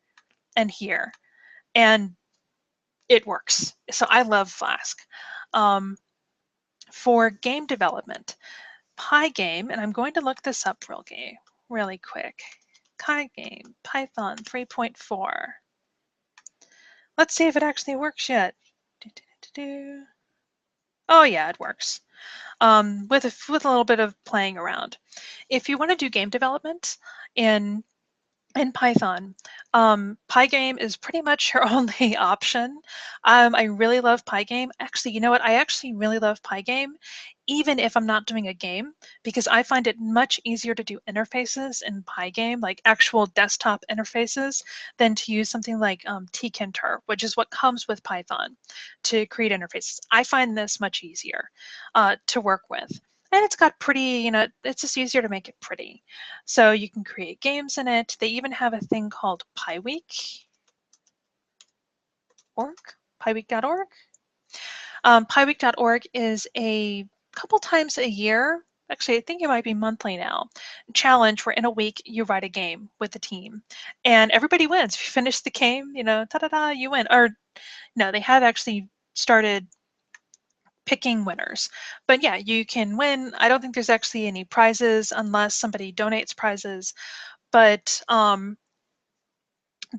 and here, and it works. So I love Flask. For game development, Pygame, and I'm going to look this up really quick. Pygame, Python 3.4. Let's see if it actually works yet. Oh yeah, it works. With a little bit of playing around. If you want to do game development in Python, Pygame is pretty much your only option. I really love Pygame. Actually, you know what? I actually really love Pygame, even if I'm not doing a game, because I find it much easier to do interfaces in Pygame, like actual desktop interfaces, than to use something like tkinter, which is what comes with Python to create interfaces. I find this much easier to work with. And it's got pretty, it's just easier to make it pretty. So you can create games in it. They even have a thing called Pyweek.org. Pyweek.org is a couple times a year, actually I think it might be monthly now, challenge where in a week you write a game with the team and everybody wins. If you finish the game, ta-da-da, you win. Or no, they have actually started picking winners. But yeah, you can win. I don't think there's actually any prizes unless somebody donates prizes, but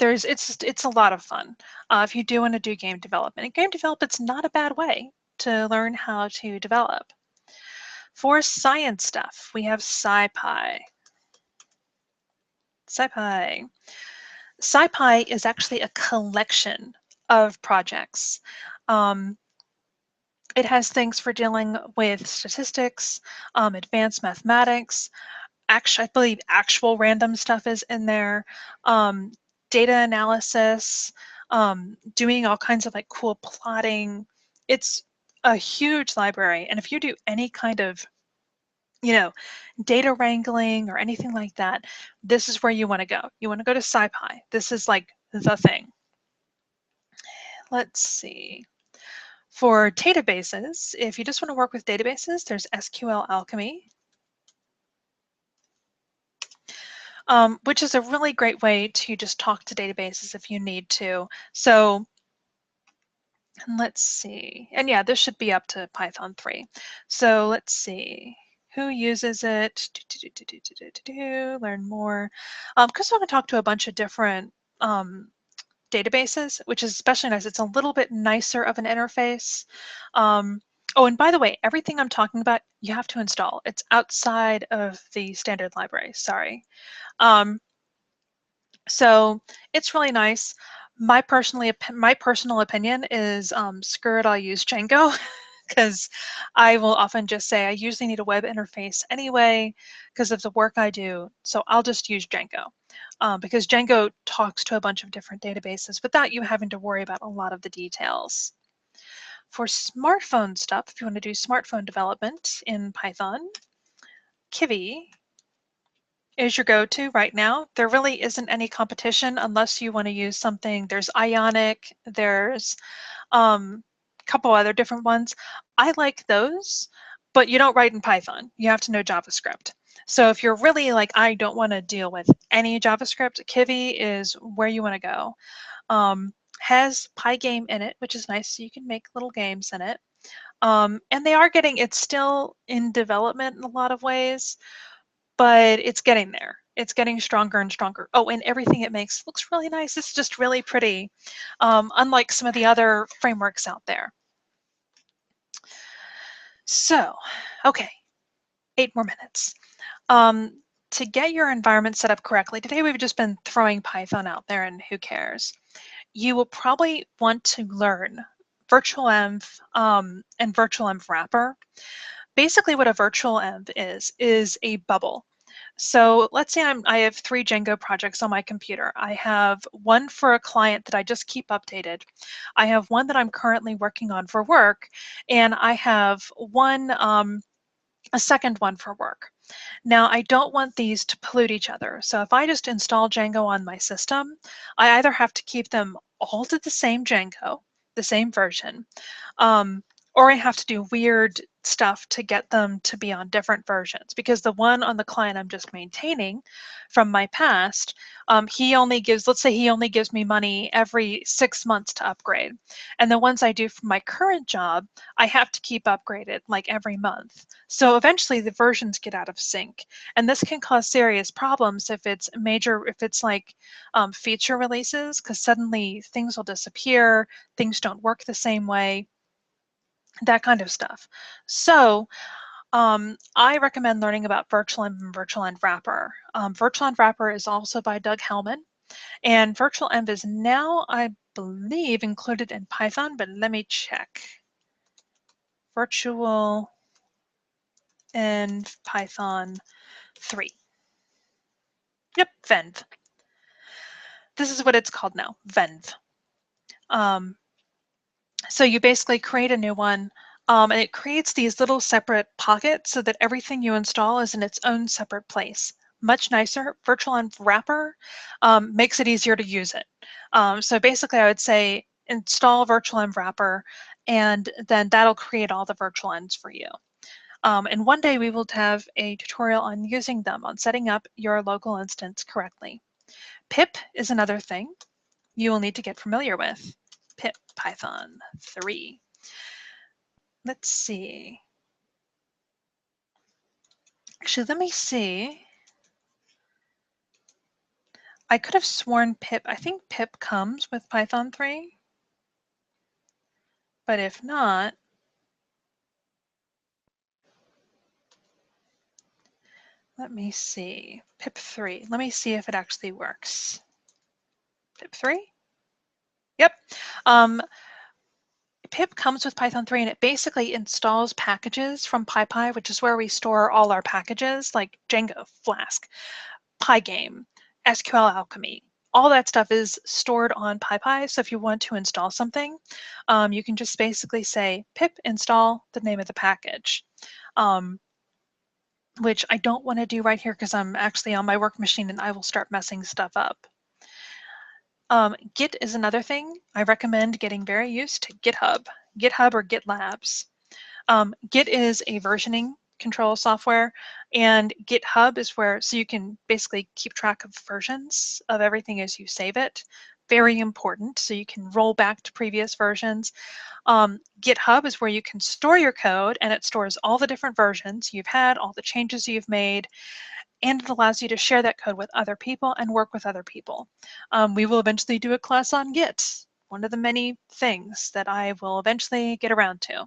it's a lot of fun if you do want to do game development. And game development's not a bad way to learn how to develop. For science stuff, we have SciPy. SciPy is actually a collection of projects. It has things for dealing with statistics, advanced mathematics, I believe actual random stuff is in there, data analysis, doing all kinds of like cool plotting. It's a huge library. And if you do any kind of, data wrangling or anything like that, this is where you want to go. You want to go to SciPy. This is like the thing. Let's see. For databases, if you just want to work with databases, there's SQL Alchemy, which is a really great way to just talk to databases if you need to. So let's see. And yeah, this should be up to Python 3. So let's see. Who uses it? Learn more. Because I'm going to talk to a bunch of different databases, which is especially nice. It's a little bit nicer of an interface. Oh, and by the way, everything I'm talking about, you have to install. It's outside of the standard library, sorry. So it's really nice. My personal opinion is screw it, I'll use Django because I will often just say I usually need a web interface anyway because of the work I do. So I'll just use Django because Django talks to a bunch of different databases without you having to worry about a lot of the details. For smartphone stuff, if you want to do smartphone development in Python, Kivy is your go-to right now. There really isn't any competition unless you want to use something. There's Ionic, there's a couple other different ones. I like those, but you don't write in Python. You have to know JavaScript. So if you're really like, I don't want to deal with any JavaScript, Kivy is where you want to go. Has Pygame in it, which is nice, so you can make little games in it. And they are it's still in development in a lot of ways, but it's getting there. It's getting stronger and stronger. Oh, and everything it makes looks really nice. It's just really pretty, unlike some of the other frameworks out there. So, okay, 8 more minutes. To get your environment set up correctly, today we've just been throwing Python out there and who cares. You will probably want to learn virtualenv and virtualenv wrapper. Basically what a virtualenv is a bubble. So let's say I have 3 Django projects on my computer. I have one for a client that I just keep updated. I have one that I'm currently working on for work, and I have one, a second one for work. Now, I don't want these to pollute each other. So if I just install Django on my system, I either have to keep them all to the same Django, the same version, or I have to do weird stuff to get them to be on different versions, because the one on the client I'm just maintaining from my past, he only gives, let's say he only gives me money every 6 months to upgrade. And the ones I do for my current job, I have to keep upgraded like every month. So eventually the versions get out of sync. And this can cause serious problems if it's major, if it's like feature releases, because suddenly things will disappear, things don't work the same way, that kind of stuff. So I recommend learning about virtualenv and virtualenv wrapper. Virtualenv wrapper is also by Doug Hellman, and virtualenv is now, I believe, included in Python, but let me check. Virtualenv Python 3. Yep, venv. This is what it's called now, venv. So you basically create a new one, and it creates these little separate pockets so that everything you install is in its own separate place. Much nicer. Virtualenv wrapper makes it easier to use it. So basically, I would say install virtualenv wrapper, and then that'll create all the virtualenvs for you. And one day we will have a tutorial on using them, on setting up your local instance correctly. Pip is another thing you will need to get familiar with. Pip Python 3. Let's see. Actually, let me see. I could have sworn pip, I think pip comes with Python 3. But if not, let me see. Pip 3. Let me see if it actually works. Pip 3? Yep. Pip comes with Python 3, and it basically installs packages from PyPy, which is where we store all our packages like Django, Flask, Pygame, SQL Alchemy. All that stuff is stored on PyPy. So if you want to install something, you can just basically say pip install the name of the package, which I don't want to do right here because I'm actually on my work machine and I will start messing stuff up. Git is another thing. I recommend getting very used to GitHub or GitLabs. Git is a versioning control software, and GitHub is where, so you can basically keep track of versions of everything as you save it. Very important, so you can roll back to previous versions. GitHub is where you can store your code, and it stores all the different versions you've had, all the changes you've made, and it allows you to share that code with other people and work with other people. We will eventually do a class on Git, one of the many things that I will eventually get around to.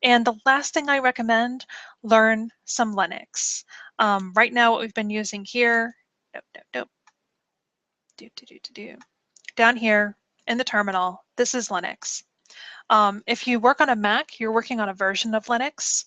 And the last thing I recommend, learn some Linux. Right now, what we've been using here, down here in the terminal, this is Linux. If you work on a Mac, you're working on a version of Linux.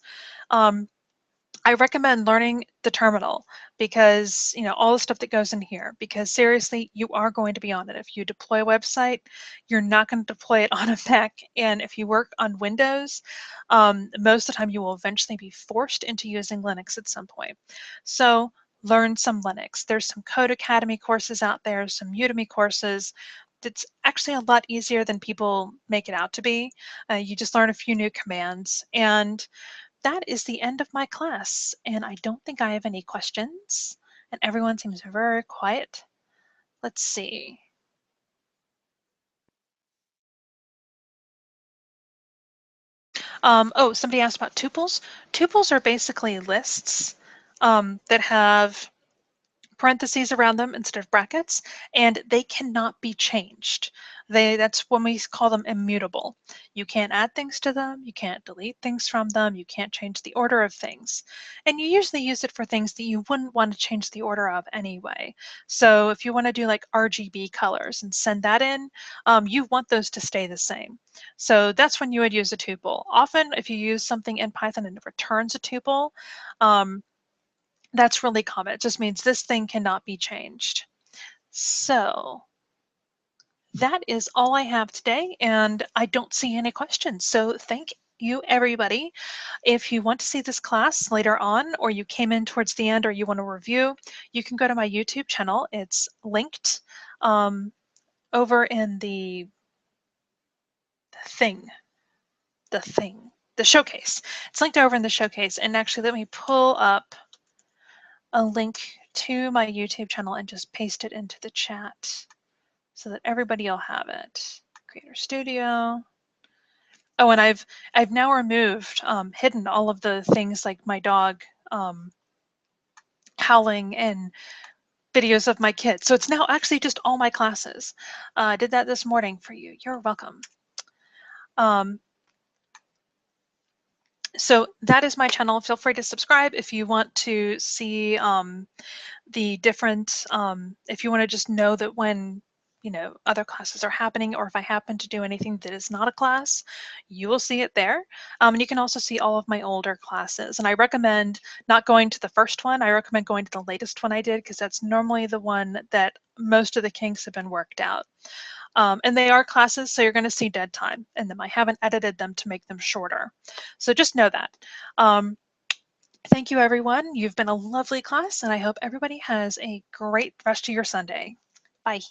I recommend learning the terminal, because all the stuff that goes in here, because seriously, you are going to be on it. If you deploy a website, you're not going to deploy it on a Mac. And if you work on Windows, most of the time you will eventually be forced into using Linux at some point. So learn some Linux. There's some Codecademy courses out there, some Udemy courses. It's actually a lot easier than people make it out to be. You just learn a few new commands, and that is the end of my class, and I don't think I have any questions, and everyone seems very quiet. Let's see. Oh, somebody asked about tuples. Tuples are basically lists that have parentheses around them instead of brackets, and they cannot be changed. That's when we call them immutable. You can't add things to them, you can't delete things from them, you can't change the order of things. And you usually use it for things that you wouldn't want to change the order of anyway. So if you want to do like RGB colors and send that in, you want those to stay the same. So that's when you would use a tuple. Often if you use something in Python and it returns a tuple, that's really common. It just means this thing cannot be changed. So that is all I have today, and I don't see any questions. So thank you, everybody. If you want to see this class later on, or you came in towards the end, or you want to review, you can go to my YouTube channel. It's linked over in the showcase. It's linked over in the showcase. And actually, let me pull up a link to my YouTube channel and just paste it into the chat so that everybody will have it. Creator Studio. Oh, and I've now removed, hidden all of the things like my dog howling and videos of my kids. So it's now actually just all my classes. I did that this morning for you. You're welcome. So that is my channel. Feel free to subscribe if you want to see the different, if you want to just know that when other classes are happening, or if I happen to do anything that is not a class, you will see it there. And you can also see all of my older classes. And I recommend not going to the first one. I recommend going to the latest one I did, because that's normally the one that most of the kinks have been worked out. And they are classes, so you're going to see dead time in them. I haven't edited them to make them shorter. So just know that. Thank you, everyone. You've been a lovely class, and I hope everybody has a great rest of your Sunday. Bye.